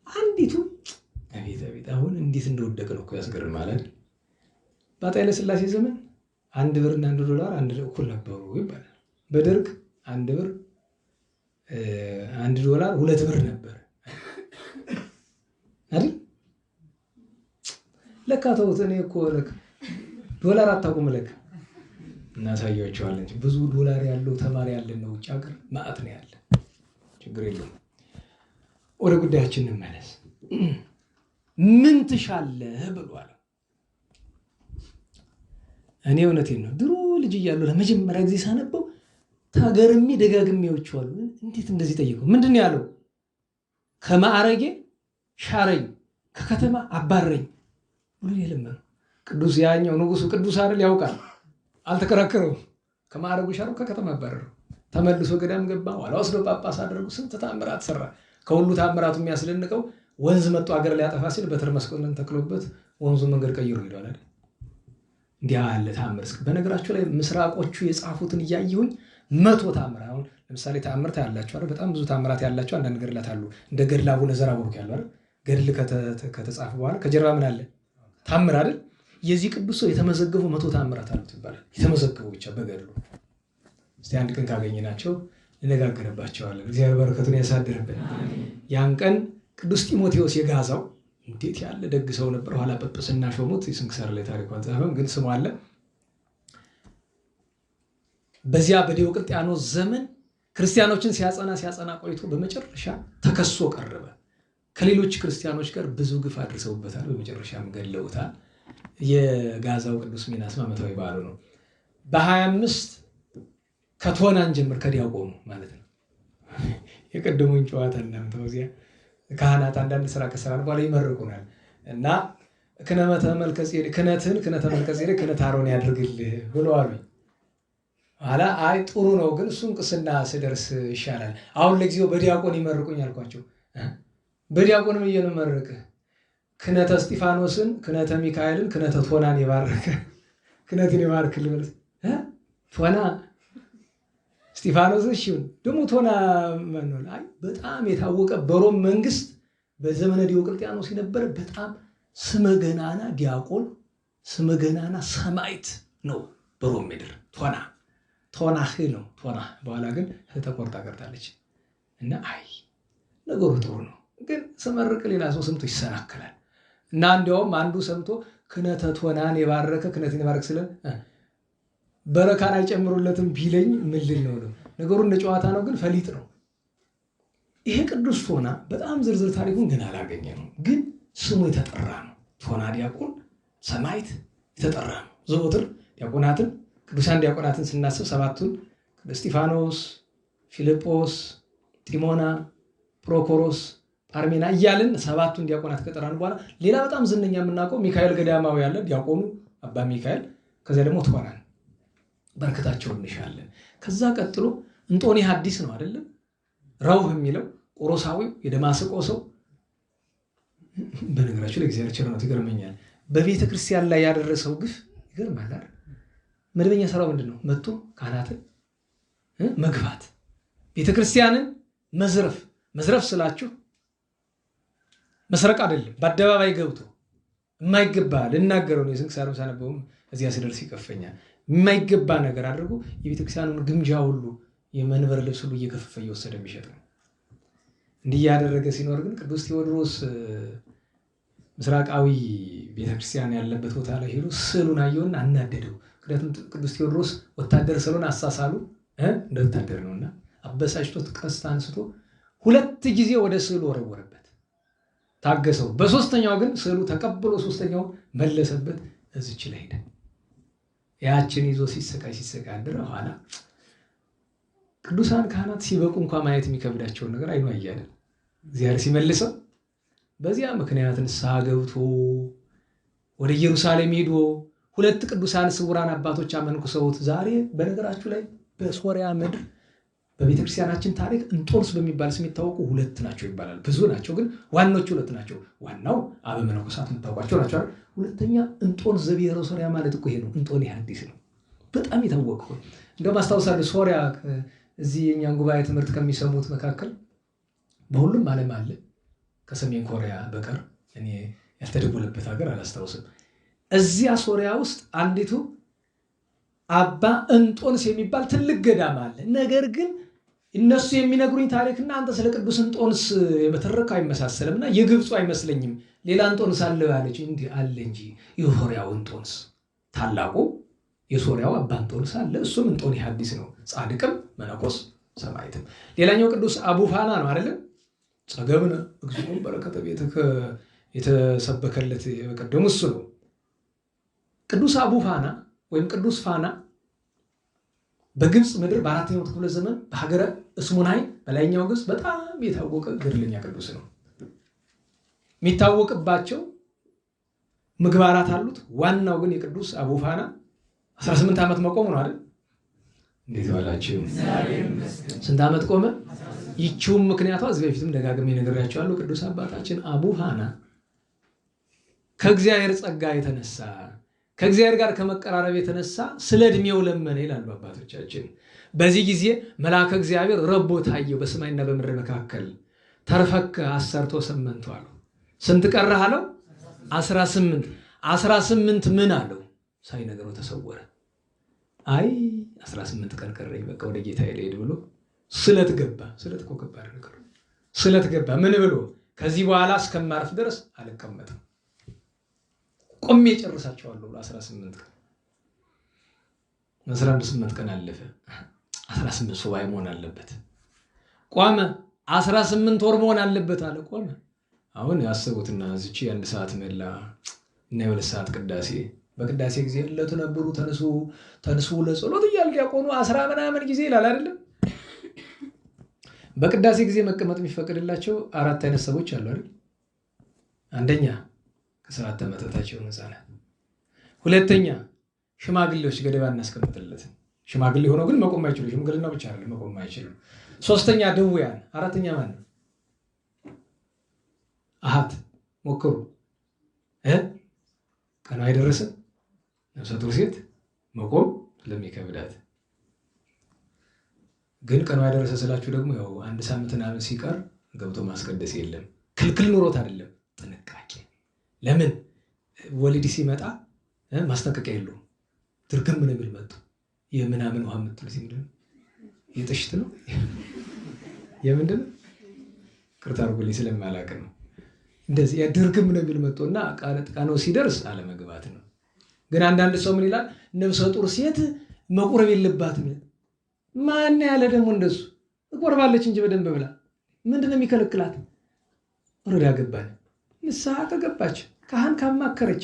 Speaker 1: አንዲቱ አቤት አሁን እንዴት እንደወደቀ ነው እኮ ያስገርማል አይደል? በአፄ ኃይለ ሥላሴ ዘመን 1 ብር እና 1 ዶላር አንድ እኩል ነበሩ ይባላል። በደርግ 1 ብር 1 ዶላር 2 ብር ነበር አይደል? ለካ ተውት። እኔ እኮ ለካ ዶላር አታውቁም። ለካ እናሳያቸዋለን እንጂ ብዙ ዶላር ያለው ተማሪ ያለን ነው ውጭ ሀገር ማዕት ነው ያለ። ችግር የለውም። ወደ ጉዳያችን እንመለስ። ምን ትሻለህ ብሏል። እኔ እውነቴን ነው ድሮ ልጅ እያለሁ ለመጀመሪያ ጊዜ ሳነበው ታገርሜ ደጋግሜዎችዋለሁ። እንዴት እንደዚህ ጠየቀው? ምንድን ያለው? ከማዕረጌ ሻረኝ ከከተማ አባረኝ ብሎ የለመነው ቅዱስ ያኛው ንጉሱ ቅዱስ አይደል? ያውቃል፣ አልተከራከረውም። ከማዕረጉ ሻረው ከከተማ አባረረው። ተመልሶ ገዳም ገባ። ኋላ ወስዶ ጳጳስ አደረጉ። ስንት ተአምራት ሰራ። ከሁሉ ተአምራቱ የሚያስደንቀው ወንዝ መጥቶ አገር ሊያጠፋ ሲል በትር መስቀልን ተክሎበት ወንዙ መንገድ ቀይሮ ሄዷል አይደል? እንዲያ ያለ ተአምር። በነገራችሁ ላይ ምስራቆቹ የጻፉትን እያየሁኝ 100 ተአምራት አሁን ለምሳሌ ተአምርት ያላቸው አይደል? በጣም ብዙ ተአምራት ያላቸው አንዳንድ ገድላት አሉ። እንደ ገድለ አቡነ ዘርአቡሩክ ያለው አይደል? ገድል ከተጻፈ በኋላ ከጀርባ ምን አለ? ተአምር አይደል? የዚህ ቅዱስ ሰው የተመዘገቡ 100 ተአምራት አሉት ይባላል። የተመዘገቡ ብቻ በገድሉ። እስቲ አንድ ቀን ካገኘናቸው እንነጋገርባቸዋለን። እግዚአብሔር በረከቱን ያሳድርብን። ያን ቀን ቅዱስ ጢሞቴዎስ የጋዛው እንዴት ያለ ደግ ሰው ነበር። ኋላ ጵጵስና ሾሙት። የስንክሳር ላይ ታሪኩ አልጻፈም፣ ግን ስሙ አለ። በዚያ በዲዮቅልጥያኖስ ዘመን ክርስቲያኖችን ሲያጸና ቆይቶ በመጨረሻ ተከሶ ቀረበ። ከሌሎች ክርስቲያኖች ጋር ብዙ ግፍ አድርሰውበታል። በመጨረሻም ገለውታል። የጋዛው ቅዱስ ሚናስ ዓመታዊ በዓሉ ነው። በ25 ከቶናን ጀምር ከዲያቆኑ ማለት ነው። የቀደሙን ጨዋታ እናምተው እዚያ ካህናት አንዳንድ ስራ ከሰራን በኋላ ይመርቁናል እና ክህነተ መልከጼዴቅ ክህነተ መልከጼዴቅ ክህነተ አሮን ያድርግልህ ብሎ አሉኝ። ኋላ አይ ጥሩ ነው፣ ግን እሱም ቅስና ስደርስ ይሻላል። አሁን ለጊዜው በዲያቆን ይመርቁኝ አልኳቸው። በዲያቆንም እየመረቀ ክህነተ እስጢፋኖስን፣ ክህነተ ሚካኤልን፣ ክህነተ ቶናን የባረከ ክህነትን ይባርክልህ ማለት ቶና እስጢፋኖስ እሺ ደግሞ ቶና ማንሆን አይ በጣም የታወቀ በሮም መንግስት በዘመነ ዲዮቅልጥያኖስ የነበረ በጣም ስመገናና ዲያቆን ስመገናና ሰማዕት ነው በሮም ምድር። ቶና ነው ቶና። በኋላ ግን ተቆርጣ ቀርታለች እና አይ ነገሩ ጥሩ ነው፣ ግን ስመርቅ ሌላ ሰው ሰምቶ ይሰናከላል እና እንዲያውም አንዱ ሰምቶ ክህነተ ቶናን የባረከ ክህነትን የባረከ ስለ በረካን አይጨምሩለትም ቢለኝ ምን ልል ነው? ነገሩ እንደ ጨዋታ ነው፣ ግን ፈሊጥ ነው። ይሄ ቅዱስ ቶና በጣም ዝርዝር ታሪኩን ግን አላገኘ ነው፣ ግን ስሙ የተጠራ ነው። ቶና ዲያቆን ሰማዕት የተጠራ ነው። ዘወትር ዲያቆናትን ቅዱሳን ዲያቆናትን ስናስብ ሰባቱን ቅዱስ እስጢፋኖስ፣ ፊልጶስ፣ ጢሞና፣ ፕሮኮሮስ፣ ጳርሜና እያልን ሰባቱን ዲያቆናት ከጠራን በኋላ ሌላ በጣም ዝነኛ የምናውቀው ሚካኤል ገዳማዊ ያለ ዲያቆኑ አባ ሚካኤል፣ ከዚያ ደግሞ ትኋናን በረከታቸውን እንሻለን። ከዛ ቀጥሎ እንጦኒ ሐዲስ ነው አይደለም? ረውህ የሚለው ቆሮሳዊው የደማስቆ ሰው። በነገራችሁ ለእግዚአብሔር ቸርነት ይገርመኛል። በቤተ ክርስቲያን ላይ ያደረሰው ግፍ ይገርማል አይደል? መደበኛ ስራው ምንድን ነው? መጥቶ ካህናትን መግፋት፣ ቤተ ክርስቲያንን መዝረፍ። መዝረፍ ስላችሁ መስረቅ አይደለም። በአደባባይ ገብቶ የማይገባ ልናገረው ነው። የስንክሳሩን ሳነበውም እዚያ ስደርስ ይቀፈኛል። የማይገባ ነገር አድርጎ የቤተክርስቲያኑን ግምጃ ሁሉ የመንበር ልብስ ሁሉ እየከፈፈ እየወሰደ የሚሸጥ ነው። እንዲህ ያደረገ ሲኖር ግን ቅዱስ ቴዎድሮስ ምስራቃዊ ቤተክርስቲያን ያለበት ቦታ ላይ ሄዶ ስዕሉን አየውና አናደደው። ምክንያቱም ቅዱስ ቴዎድሮስ ወታደር ስለሆነ አሳሳሉ እንደ ወታደር ነውና አበሳጭቶት ቀስት አንስቶ 2 ጊዜ ወደ ስዕሉ ወረወረበት። ታገሰው። በሶስተኛው ግን ስዕሉ ተቀብሎ ሶስተኛው መለሰበት። እዚች ላይ ሄደ። ያችን ይዞ ሲሰቃይ አደረ። ኋላ ቅዱሳን ካህናት ሲበቁ እንኳን ማየት የሚከብዳቸውን ነገር አይኑ አያለ እግዚአብሔር ሲመልሰው በዚያ ምክንያት ንስሐ ገብቶ ወደ ኢየሩሳሌም ሄዶ 2 ቅዱሳን ስውራን አባቶች አመንኩሰውት ዛሬ በነገራችሁ ላይ በሶሪያ ምድር በቤተክርስቲያናችን ታሪክ እንጦንስ በሚባል ስም የሚታወቁ 2 ናቸው ይባላል። ብዙ ናቸው ግን ዋናዎቹ 2 ናቸው። ዋናው አበ መነኮሳት የምታውቋቸው ናቸው። ሁለተኛ እንጦንስ ዘብሔረ ሶሪያ ማለት እኮ ይሄ ነው። እንጦኒ ሐዲስ ነው። በጣም የታወቀ እንደውም አስታውሳለሁ። ሶሪያ እዚህ የኛን ጉባኤ ትምህርት ከሚሰሙት መካከል በሁሉም ዓለም አለ ከሰሜን ኮሪያ በቀር እኔ ያልተደወለበት ሀገር አላስታውስም። እዚያ ሶሪያ ውስጥ አንዲቱ አባ እንጦንስ የሚባል ትልቅ ገዳም አለ። ነገር ግን እነሱ የሚነግሩኝ ታሪክና አንተ ስለ ቅዱስ እንጦንስ የመተረከው አይመሳሰልምና የግብፁ አይመስለኝም። ሌላ እንጦንስ አለ ያለች እንዲህ አለ እንጂ የሶሪያው እንጦንስ ታላቁ የሶሪያው አባ እንጦንስ አለ። እሱም እንጦኒ ሐዲስ ነው። ጻድቅም መነኮስ ሰማዕትም። ሌላኛው ቅዱስ አቡፋና ነው አይደለም? ጸገብነ እግዚኦም በረከተ ቤትከ የተሰበከለት የቀደሙ እሱ ነው። ቅዱስ አቡፋና ወይም ቅዱስ ፋና በግብፅ ምድር በ4ኛው ክፍለ ዘመን በሀገረ እስሙናይ በላይኛው ግብፅ በጣም የታወቀ ገድለኛ ቅዱስ ነው። የሚታወቅባቸው ምግባራት አሉት። ዋናው ግን የቅዱስ አቡፋና 18 ዓመት መቆሙ ነው አይደል? እንዴት ዋላችሁ? ስንት ዓመት ቆመ? ይቺውም ምክንያቷ እዚህ በፊትም ደጋግሜ ነግሬያቸዋለሁ። ቅዱስ አባታችን አቡፋና ከእግዚአብሔር ጸጋ የተነሳ ከእግዚአብሔር ጋር ከመቀራረብ የተነሳ ስለ ዕድሜው ለመነ ይላሉ አባቶቻችን። በዚህ ጊዜ መልአከ እግዚአብሔር ረቦ ታየው በሰማይና በምድር መካከል። ተርፈከ 18 አለው። ስንት ቀረህ አለው? 18 18 ምን አለው? ሳይነግረው ተሰወረ። አይ 18 ቀን ቀረኝ በቃ ወደ ጌታ ሄድ ብሎ ስለት ገባ። ስለት እኮ ከባድ ነገር። ስለት ገባ። ምን ብሎ? ከዚህ በኋላ እስከማርፍ ድረስ አልቀመጥም፣ ቆሜ ጨርሳቸዋለሁ ብሎ 18 ቀን 18 ቀን አለፈ። 18 ሱባኤ መሆን አለበት። ቆመ። 18 ወር መሆን አለበት አለ። ቆመ። አሁን ያሰቡትና እዚች 1 ሰዓት መላ እና 2 ሰዓት ቅዳሴ። በቅዳሴ ጊዜ ለተነበሩ ተነሱ ለጸሎት እያልክ ያቆኑ 10 ምናምን ጊዜ ይላል አይደለም? በቅዳሴ ጊዜ መቀመጥ የሚፈቀድላቸው 4 አይነት ሰዎች አሉ አይደል? አንደኛ ከ7 ዓመት በታች የሆኑ ሕፃናት፣ ሁለተኛ ሽማግሌዎች ገደባ እናስቀምጥለት። ሽማግሌ ሆነው ግን መቆም አይችሉ። ሽምግልና ብቻ አይደለም መቆም አይችሉ። ሶስተኛ ድውያን፣ አራተኛ ማን ነው? አሃት ሞክሩ ቀኑ አይደረስም። ነፍሰ ጡር ሴት መቆም ስለሚከብዳት ግን ቀኑ አይደረሰ ስላችሁ ደግሞ ያው 1 ሳምንት ምናምን ሲቀር ገብቶ ማስቀደስ የለም። ክልክል ኑሮት አይደለም፣ ጥንቃቄ። ለምን ወሊድ ሲመጣ ማስጠንቀቂያ የለውም። ድርግም ምን ብል መጡ የምናምን ውሃ የምትሉት ምንድን ነው? የጥሽት ነው የምንድን ነው? ቅርታ አድርጉልኝ ስለማላውቅ ነው። እንደዚህ ድርግም ምን ብል መጡና ቀኑ ሲደርስ አለመግባት ነው። ግን አንዳንድ ሰው ምን ይላል? ነፍሰ ጡር ሴት መቁረብ የለባትም። ማን ያለ ደግሞ እንደሱ እቆርባለች እንጂ በደንብ ብላ ምንድነው የሚከለክላት? ወረዳ ገባን። ንስሐ ከገባች ካህን ካማከረች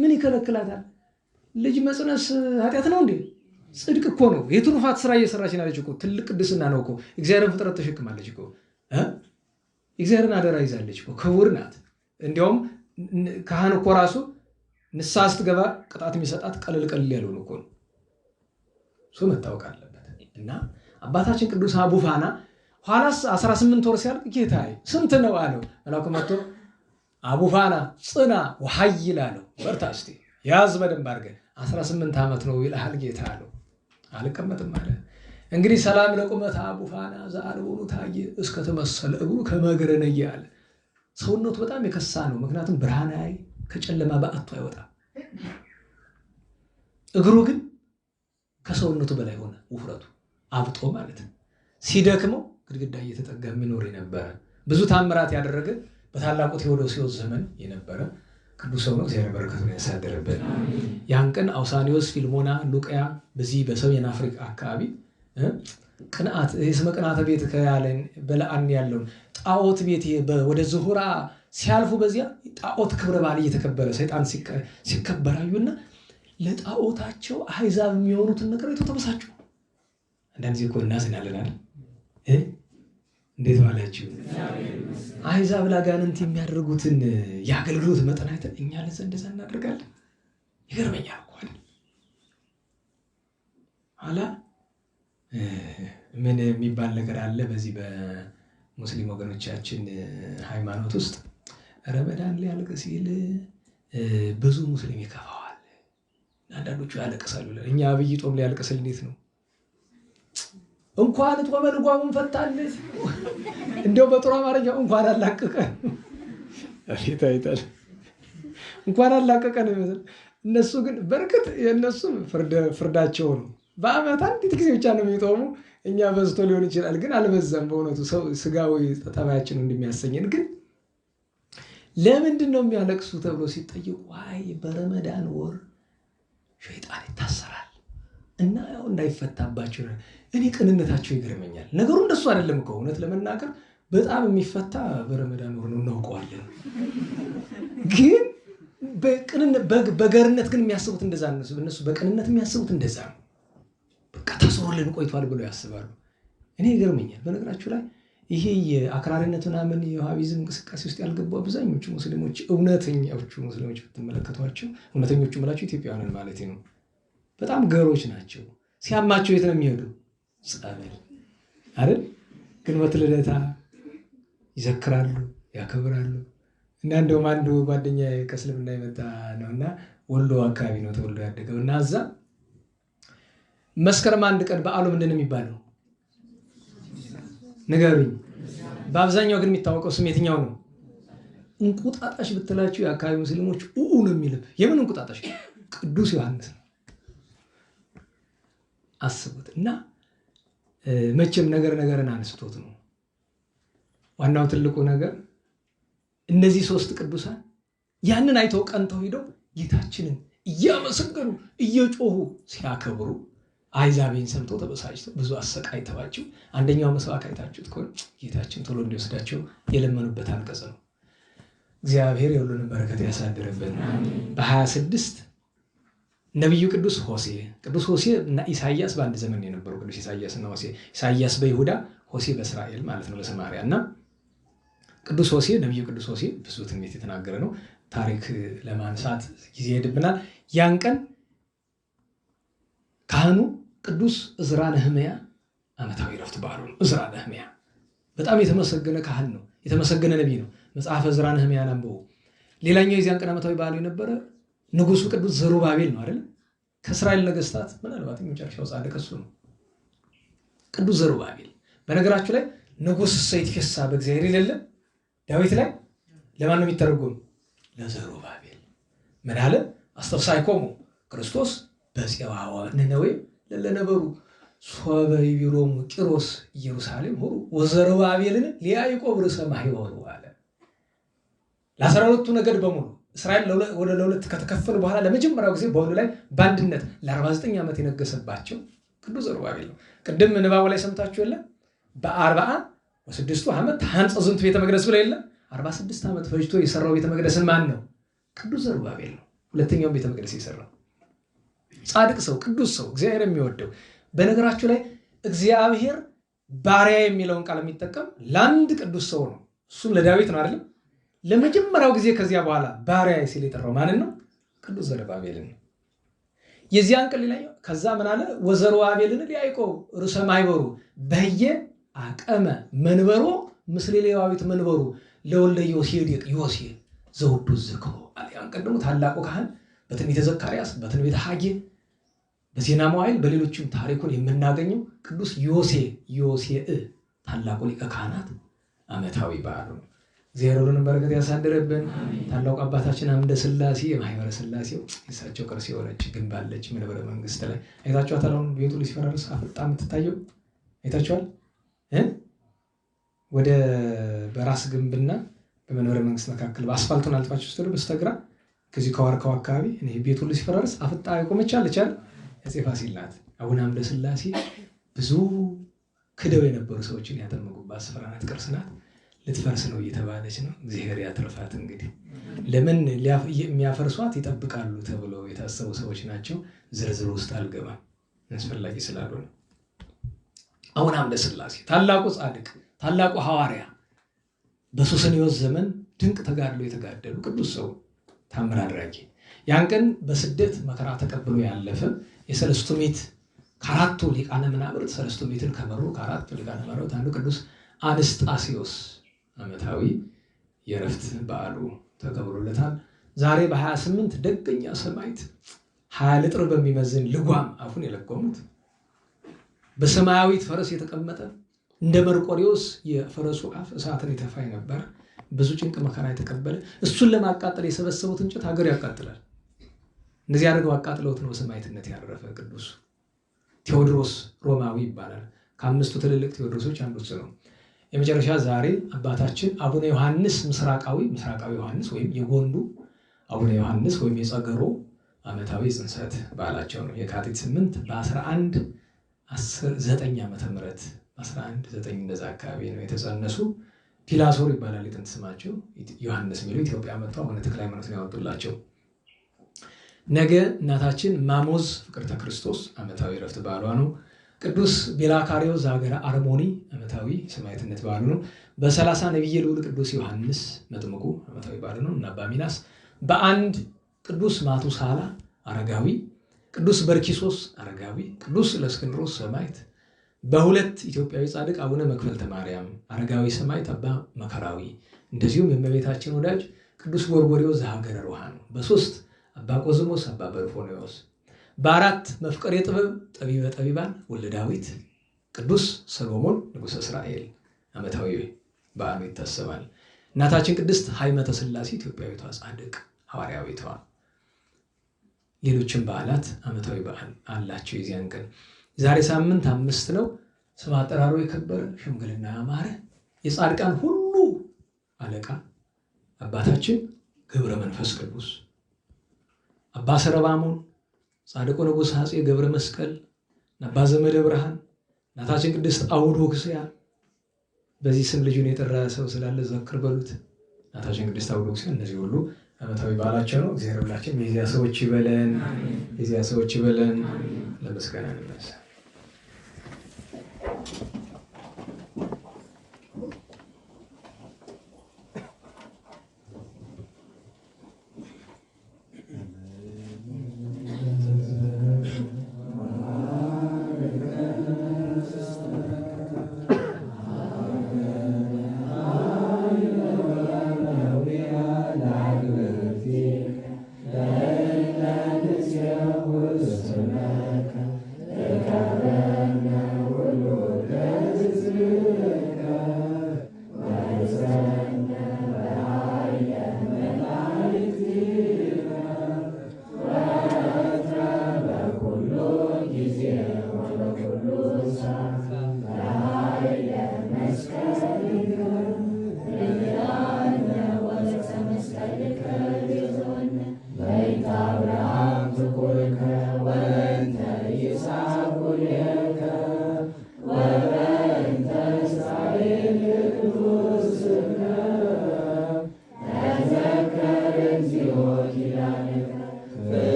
Speaker 1: ምን ይከለክላታል? ልጅ መጽነስ ኃጢአት ነው እንዴ? ጽድቅ እኮ ነው። የትሩፋት ስራ እየሰራች ናለች እኮ። ትልቅ ቅድስና ነው እኮ። እግዚአብሔርን ፍጥረት ተሸክማለች እኮ። እግዚአብሔርን አደራ ይዛለች እኮ። ክቡር ናት። እንዲያውም ካህን እኮ ራሱ ንስሐ ስትገባ ቅጣት የሚሰጣት ቀለል ቀለል ያለውን እኮ ነው። እሱ መታወቅ አለበት። እና አባታችን ቅዱስ አቡፋና ኋላስ 18 ወር ሲያልቅ ጌታዬ ስንት ነው አለው። መልአኩ መጥቶ አቡፋና ጽና ወሐይል አለው። በርታ እስቲ ያዝ በደንብ አድርገህ 18 ዓመት ነው ይልሃል ጌታ አለው። አልቀመጥም አለ። እንግዲህ ሰላም ለቁመት አቡፋና ዘአልቦኑ ታየ እስከ ተመሰለ እግሩ ከመገረ ነየ አለ። ሰውነቱ በጣም የከሳ ነው። ምክንያቱም ብርሃናዊ ከጨለማ በአቱ አይወጣም። እግሩ ግን ከሰውነቱ በላይ ሆነ። ውፍረቱ አብጦ ማለት ነው። ሲደክመው ግድግዳ እየተጠጋ የሚኖር የነበረ ብዙ ታምራት ያደረገ በታላቁ ቴዎዶሲዎስ ዘመን የነበረ ቅዱስ ሰው ነው። እግዚአብሔር በረከቱን ያሳድርብን። ያን ቀን አውሳኒዮስ፣ ፊልሞና፣ ሉቅያ በዚህ በሰሜን አፍሪካ አካባቢ ቅንዓት የስመ ቅንዓተ ቤት ከያለን በለዓን ያለውን ጣዖት ቤት ወደ ዝሁራ ሲያልፉ በዚያ ጣዖት ክብረ በዓል እየተከበረ ሰይጣን ሲከበራዩና ለጣዖታቸው አሕዛብ የሚሆኑትን ነገር አይተው ተበሳጩ። አንዳንድ ጊዜ እኮ እናዝናለን አይደል? እንዴት ዋላችሁ? አሕዛብ ለአጋንንት የሚያደርጉትን የአገልግሎት መጠን አይተን እኛ ለዛ እንደዛ እናደርጋለን። ይገርመኛል እኮ አይደል? ኋላ ምን የሚባል ነገር አለ በዚህ በሙስሊም ወገኖቻችን ሃይማኖት ውስጥ ረመዳን ሊያልቅ ሲል ብዙ ሙስሊም ይከፋዋል። አንዳንዶቹ ያለቅሳሉ። እኛ አብይ ጾም ሊያልቅ ሲል እንዴት ነው እንኳን ጾመ ልጓሙን ፈታለት እንደው በጥሩ አማርኛ እንኳን አላቀቀ አይታይታል እንኳን አላቀቀ ነው የሚመስል። እነሱ ግን በርግጥ የነሱ ፍርዳቸው ነው። በአመት አንዲት ጊዜ ብቻ ነው የሚጦሙ። እኛ በዝቶ ሊሆን ይችላል፣ ግን አልበዛም። በእውነቱ ሰው ስጋዊ ጠባያችን እንደሚያሰኘን ግን ለምንድን ነው የሚያለቅሱ ተብሎ ሲጠይቁ አይ በረመዳን ወር ሸይጣን ይታሰራል እና ያው እንዳይፈታባቸው ነው። እኔ ቅንነታቸው ይገርመኛል። ነገሩ እንደሱ አይደለም እኮ እውነት ለመናገር በጣም የሚፈታ በረመዳን ወር ነው እናውቀዋለን። ግን በገርነት ግን የሚያስቡት እንደዛ ነው። እነሱ በቅንነት የሚያስቡት እንደዛ ነው። በቃ ታስሮልን ቆይቷል ብለው ያስባሉ። እኔ ይገርመኛል። በነገራችሁ ላይ ይሄ የአክራሪነት ምናምን የዋሃቢዝም እንቅስቃሴ ውስጥ ያልገቡ አብዛኞቹ ሙስሊሞች እውነተኞቹ ሙስሊሞች ብትመለከቷቸው እውነተኞቹ የምላቸው ኢትዮጵያውያን ማለት ነው በጣም ገሮች ናቸው። ሲያማቸው የት ነው የሚሄዱ? ጸበል አይደል? ግንቦት ልደታ ይዘክራሉ፣ ያከብራሉ። እና እንደውም አንዱ ጓደኛ ከእስልምና የመጣ ነውና ወሎ አካባቢ ነው ተወልዶ ያደገው እና እዛ መስከረም አንድ ቀን በዓሉ ምንድን ነው የሚባለው? ንገሩኝ። በአብዛኛው ግን የሚታወቀው ስም የትኛው ነው? እንቁጣጣሽ ብትላችሁ የአካባቢ ሙስሊሞች ነው የሚልብ። የምን እንቁጣጣሽ? ቅዱስ ዮሐንስ ነው። አስቡት። እና መቼም ነገርን አንስቶት ነው። ዋናው ትልቁ ነገር እነዚህ ሶስት ቅዱሳን ያንን አይተው ቀንተው ሄደው ጌታችንን እያመሰገኑ እየጮሁ ሲያከብሩ አሕዛብን ሰምተው ተበሳጭተው ብዙ አሰቃይተዋቸው አንደኛው መስዋዕት አይታችሁት ከሆነ ጌታችን ቶሎ እንዲወስዳቸው የለመኑበት አንቀጽ ነው። እግዚአብሔር የሁሉንም በረከት ያሳድርብን። በ26 ነቢዩ ቅዱስ ሆሴ እና ኢሳያስ በአንድ ዘመን የነበሩ ቅዱስ ኢሳያስ እና ሆሴ። ኢሳያስ በይሁዳ፣ ሆሴ በእስራኤል ማለት ነው በሰማርያ። እና ቅዱስ ሆሴ ነቢዩ ቅዱስ ሆሴ ብዙ ትንቢት የተናገረ ነው። ታሪክ ለማንሳት ጊዜ ሄድብናል። ያን ቀን ካህኑ ቅዱስ ዕዝራ ነህምያ ዓመታዊ ረፍት በዓሉ ነው። ዕዝራ ነህምያ በጣም የተመሰገነ ካህን ነው፣ የተመሰገነ ነቢይ ነው። መጽሐፈ ዕዝራ ነህምያን አንብቡ። ሌላኛው የዚያን ቀን ዓመታዊ በዓሉ የነበረ ንጉሱ ቅዱስ ዘሩባቤል ነው አይደል? ከእስራኤል ነገስታት ምናልባት የመጨረሻው ጻድቅ እሱ ነው፣ ቅዱስ ዘሩባቤል። በነገራችሁ ላይ ንጉስ ሰይትፌሳ በእግዚአብሔር ይለለ ዳዊት ላይ ለማን ነው የሚተረጎም? ለዘሩባቤል። ምን አለ? አስተፍሳይኮሙ ክርስቶስ በጽዋዋ ነነዌ ለነበሩ ሶበ ይቢሮሙ ቂሮስ ኢየሩሳሌም ሆሩ ወዘሩባቤልን ለያዕቆብ ርዕሰ ማኅበሩ አለ። ለ12ቱ ነገድ በሙሉ እስራኤል ወደ ለሁለት ከተከፈሉ በኋላ ለመጀመሪያው ጊዜ በሁሉ ላይ በአንድነት ለ49 ዓመት የነገሰባቸው ቅዱስ ዘሩባቤል ነው። ቅድም ንባቡ ላይ ሰምታችሁ የለ በ46 ዓመት ሐንጸ ዝንቱ ቤተ መቅደስ ብለ የለ 46 ዓመት ፈጅቶ የሰራው ቤተ መቅደስን ማን ነው? ቅዱስ ዘሩባቤል ነው። ሁለተኛውን ቤተ መቅደስ የሰራው ጻድቅ ሰው፣ ቅዱስ ሰው፣ እግዚአብሔር የሚወደው። በነገራችሁ ላይ እግዚአብሔር ባሪያ የሚለውን ቃል የሚጠቀም ለአንድ ቅዱስ ሰው ነው። እሱም ለዳዊት ነው አይደለም? ለመጀመሪያው ጊዜ ከዚያ በኋላ ባሪያ ሲል የጠራው ማንን ነው? ቅዱስ ዘሩባቤልን ነው። የዚያን ቀን ላይ ከዛ ምን አለ? ወዘሩባቤልን ለያዕቆብ ርዕሰ ማኅበሩ በየ አቀመ መንበሮ ምስለ ሌዋዊት መንበሩ ለወልደ ዮሴዴቅ ዮሴ ዘውዱ ዝክሮ አለ። ያን ቀን ደግሞ ታላቁ ካህን በትንቢተ ዘካርያስ፣ በትንቢተ ሐጌ፣ በዜና መዋዕል፣ በሌሎችም ታሪኩን የምናገኘው ቅዱስ ዮሴዕ ታላቁ ሊቀ ካህናት ዓመታዊ በዓሉ ነው። እግዚአብሔርን በረከት ያሳድርብን። ታላቁ አባታችን አምደ ሥላሴ የማኅበረ ሥላሴው የእሳቸው ቅርስ የሆነች ግንብ አለች መንበረ መንግስት ላይ አይታችኋታል። አሁን ቤቱ ሲፈራርስ አፍጣ የምትታየው አይታችኋል። ወደ በራስ ግንብና በመንበረ መንግስት መካከል በአስፋልቱን አልፋችሁ ስትሉ በስተግራ ከዚህ ከዋርካው አካባቢ እኔ ቤቱ ሲፈራርስ አፍጣ የቆመች አለች አይደል? አፄ ፋሲል ናት። አቡነ አምደ ሥላሴ ብዙ ክደው የነበሩ ሰዎችን ያጠመቁባት ስፍራ ናት። ቅርስ ናት። ልትፈርስ ነው እየተባለች ነው። እግዚአብሔር ያትርፋት። እንግዲህ ለምን የሚያፈርሷት ይጠብቃሉ ተብለው የታሰቡ ሰዎች ናቸው። ዝርዝር ውስጥ አልገባም አስፈላጊ ስላልሆነ። አቡነ አምደ ሥላሴ ታላቁ ጻድቅ፣ ታላቁ ሐዋርያ፣ በሱስንዮስ ዘመን ድንቅ ተጋድሎ የተጋደሉ ቅዱስ ሰው፣ ታምር አድራጊ፣ ያን ቀን በስደት መከራ ተቀብሎ ያለፈ የሰለስቱ ምዕት ከአራቱ ሊቃነ መናብርት ሰለስቱ ምዕትን ከመሩ ከአራቱ ሊቃነ መናብርት አንዱ ቅዱስ አንስጣስዮስ ዓመታዊ የዕረፍት በዓሉ ተከብሮለታል። ዛሬ በ28 ደገኛ ሰማዕት 20 ልጥር በሚመዝን ልጓም አፉን የለጎሙት በሰማያዊት ፈረስ የተቀመጠ እንደ መርቆሪዎስ የፈረሱ አፍ እሳትን የተፋ ነበር። ብዙ ጭንቅ መከራ የተቀበለ እሱን ለማቃጠል የሰበሰቡት እንጨት ሀገር ያቃጥላል። እንደዚህ አድርገው አቃጥለውት ነው ሰማዕትነት ያረፈ ቅዱስ ቴዎድሮስ ሮማዊ ይባላል። ከአምስቱ ትልልቅ ቴዎድሮሶች አንዱ ነው። የመጨረሻ ዛሬ አባታችን አቡነ ዮሐንስ ምስራቃዊ ዮሐንስ ወይም የጎንዱ አቡነ ዮሐንስ ወይም የጸገሮ ዓመታዊ ጽንሰት በዓላቸው ነው። የካቲት 8 በ1109 ዓመተ ምህረት 1109 እንደዛ አካባቢ ነው የተጸነሱ። ፒላሶር ይባላል የጥንት ስማቸው። ዮሐንስ የሚለው ኢትዮጵያ መጥተው አቡነ ተክለ ሃይማኖትን ያወጡላቸው። ነገ እናታችን ማሞዝ ፍቅርተ ክርስቶስ ዓመታዊ ዕረፍት በዓሏ ነው። ቅዱስ ቤላካሪዮ ዘሀገረ አርሞኒ ዓመታዊ ሰማዕትነት በዓሉ ነው። በ30 ነቢየ ልዑል ቅዱስ ዮሐንስ መጥምቁ ዓመታዊ በዓሉ ነው። እና አባ ሚናስ በአንድ ቅዱስ ማቱሳላ አረጋዊ፣ ቅዱስ በርኪሶስ አረጋዊ፣ ቅዱስ እለእስክንድሮስ ሰማዕት፣ በሁለት ኢትዮጵያዊ ጻድቅ አቡነ መክፈልተ ማርያም አረጋዊ ሰማዕት አባ መከራዊ፣ እንደዚሁም የእመቤታችን ወዳጅ ቅዱስ ጎርጎርዮስ ዘሀገረ ሮሃ ነው። በ3 አባ ቆዝሞስ አባ በርፎኔዎስ፣ በ4 መፍቀሬ ጥበብ ጠቢበ ጠቢባን ወልደ ዳዊት ቅዱስ ሰሎሞን ንጉሠ እስራኤል ዓመታዊ በዓሉ ይታሰባል። እናታችን ቅድስት ሀይመተ ሥላሴ ኢትዮጵያዊቷ ጻድቅ ሐዋርያዊቷ፣ ሌሎችም በዓላት ዓመታዊ በዓል አላቸው። የዚያን ቀን ዛሬ ሳምንት 5 ነው። ስም አጠራሩ የከበረ ሽምግልና ያማረ የጻድቃን ሁሉ አለቃ አባታችን ገብረ መንፈስ ቅዱስ፣ አባ ሰረባሞን፣ ጻድቁ ንጉሥ አፄ ገብረ መስቀል፣ አባ ዘመደ ብርሃን፣ እናታችን ቅድስት አውዶክስያ። በዚህ ስም ልጁን የጠራ ሰው ስላለ ዘክር በሉት። እናታችን ቅድስት አውዶክስያ። እነዚህ ሁሉ ዓመታዊ በዓላቸው ነው። እግዚአብሔር ሁላችን የዚያ ሰዎች ይበለን፣ የዚያ ሰዎች ይበለን። ለምስጋና እንነሳ።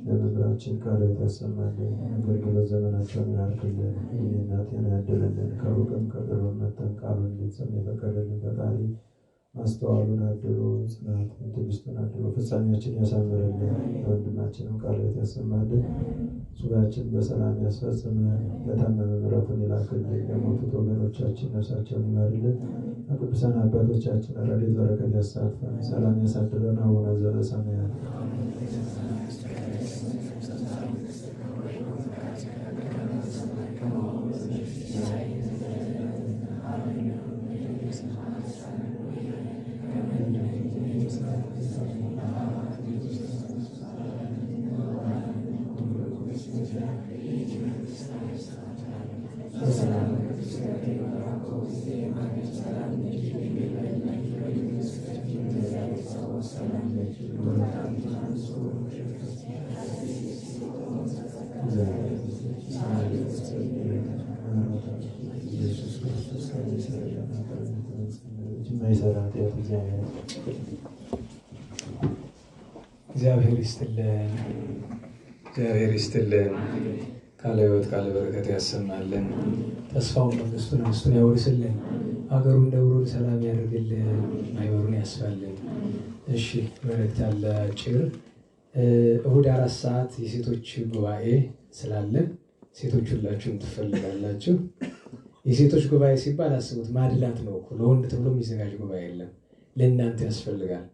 Speaker 2: ለመምህራችን ቃልዎት ያሰማልን፣ አገልግሎት ዘመናቸውን ያርክልን። እናቴን ያድልልን፣ ከሩቅም ከቅርብም መጥተን ቃሉን እንድንሰማ የፈቀደልን ፈጣሪ ማስተዋሉን አድሎ ጽናቱን ትዕግስቱን አድሎ ፍጻሜያችን ያሳምርልን። ለወንድማችንም ቃልዎት ያሰማልን፣ ሱባኤያችን በሰላም ያስፈጽመን። ለታመመ ምሕረቱን ይላክልን፣ ለሞቱት ወገኖቻችን ነፍሳቸውን ይማርልን። ለቅዱሳን አባቶቻችን ረድኤት በረከት ያሳትፈን፣ ሰላም ያሳድረን። አቡነ ዘበሰማያት
Speaker 1: እግዚአብሔር ይስጥልን፣ እግዚአብሔር ይስጥልን። ቃለ ሕይወት ቃለ በረከት ያሰማልን። ተስፋውን መንግስቱን ያወርስልን። ሀገሩን ደብሩን ሰላም ያደርግልን። ማይበሩን ያስፋልን። እሺ መልእክት አለ አጭር። እሁድ 4 ሰዓት የሴቶች ጉባኤ ስላለ ሴቶች ሁላችሁም ትፈልጋላችሁ። የሴቶች ጉባኤ ሲባል አስቡት፣ ማድላት ነው እኮ። ለወንድ ተብሎ የሚዘጋጅ ጉባኤ የለም። ለእናንተ ያስፈልጋል።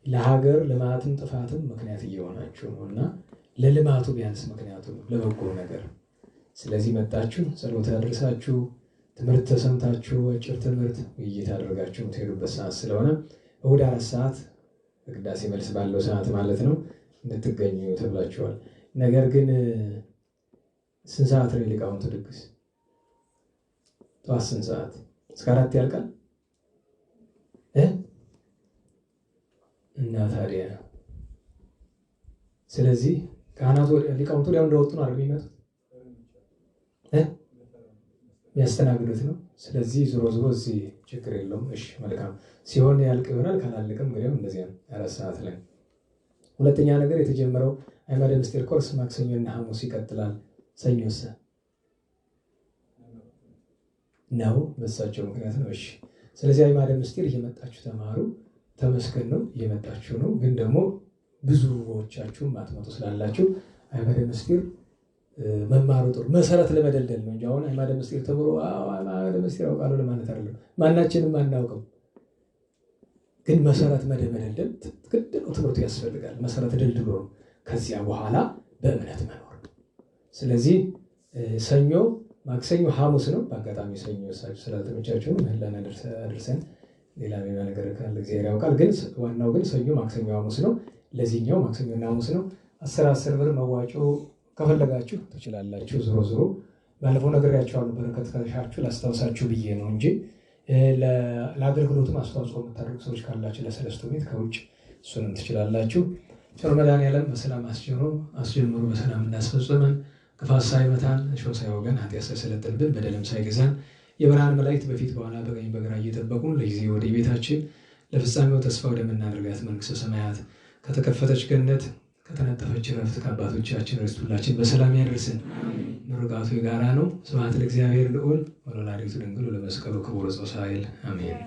Speaker 1: ለሀገር ልማትም ጥፋትም ምክንያት እየሆናችሁ ነው እና ለልማቱ ቢያንስ ምክንያቱ ነው፣ ለበጎ ነገር። ስለዚህ መጣችሁ ጸሎት ያደርሳችሁ፣ ትምህርት ተሰምታችሁ አጭር ትምህርት ውይይት አድርጋችሁ የምትሄዱበት ሰዓት ስለሆነ እሁድ 4 ሰዓት በቅዳሴ መልስ ባለው ሰዓት ማለት ነው እንድትገኙ ተብላችኋል። ነገር ግን ስንት ሰዓት ነው ሊቃውንቱ ድግስ? ጠዋት ስንት ሰዓት? እስከ 4 ያልቃል እና ታዲያ ስለዚህ ካህናቱ ሊቃውንቱ ሊያው እንደወጡ ነው አይደል የሚመጡት የሚያስተናግዱት ነው። ስለዚህ ዞሮ ዞሮ እዚህ ችግር የለውም። እሺ መልካም ሲሆን ያልቅ ይሆናል፣ ካላለቅም እንግዲህ እንደዚያ 4 ሰዓት ላይ። ሁለተኛ ነገር የተጀመረው አዕማደ ምስጢር ኮርስ ማክሰኞና ሐሙስ ይቀጥላል። ሰኞስ ነው በሳቸው ምክንያት ነው። እሺ ስለዚህ አዕማደ ምስጢር እየመጣችሁ ተማሩ። ተመስገን ነው እየመጣችሁ ነው። ግን ደግሞ ብዙዎቻችሁ ማትመጡ ስላላችሁ አዕማደ ምስጢር መማሩ ጥሩ መሰረት ለመደልደል ነው እንጂ አሁን አዕማደ ምስጢር ተምሮ አዕማደ ምስጢር አውቃለሁ ለማለት አይደለም። ማናችንም አናውቅም። ግን መሰረት መደልደል ግድ ነው። ትምህርቱ ያስፈልጋል። መሰረት ደልድሎ ነው ከዚያ በኋላ በእምነት መኖር። ስለዚህ ሰኞ፣ ማክሰኞ፣ ሐሙስ ነው። በአጋጣሚ ሰኞ እሳችሁ ስላልተመቻችሁ ምህላን አድርሰን ሌላ ነገር ካለ እግዚአብሔር ያውቃል። ግን ዋናው ግን ሰኞ፣ ማክሰኞ፣ ሐሙስ ነው። ለዚህኛው ማክሰኞና ሐሙስ ነው። 10 ብር መዋጮ ከፈለጋችሁ ትችላላችሁ። ዞሮ ዞሮ ባለፈው ነግሬያችኋለሁ። በረከት ከሻችሁ ላስታውሳችሁ ብዬ ነው እንጂ ለአገልግሎቱም አስተዋጽኦ የምታደርጉ ሰዎች ካላችሁ ለሰለስቱ ቤት ከውጭ እሱንም ትችላላችሁ። ቸር መድኃኔዓለም በሰላም አስጀምሮ በሰላም እንዳስፈጽመን ክፋት ሳይመታን እሾህ ሳይወገን ኃጢአት ሳይሰለጥንብን በደልም ሳይገዛን የብርሃን መላእክት በፊት በኋላ በቀኝ በግራ እየጠበቁን ለጊዜ ወደ ቤታችን ለፍጻሜው ተስፋ ወደምናደርጋት መንግሥተ ሰማያት ከተከፈተች ገነት ከተነጠፈች ዕረፍት ከአባቶቻችን ርስት ሁላችን በሰላም ያደርስን። ምርቃቱ የጋራ ነው። ስብሐት ለእግዚአብሔር ልዑል ወለወላዲቱ ድንግል ወለመስቀሉ ክቡር ዘወሳይል አሜን።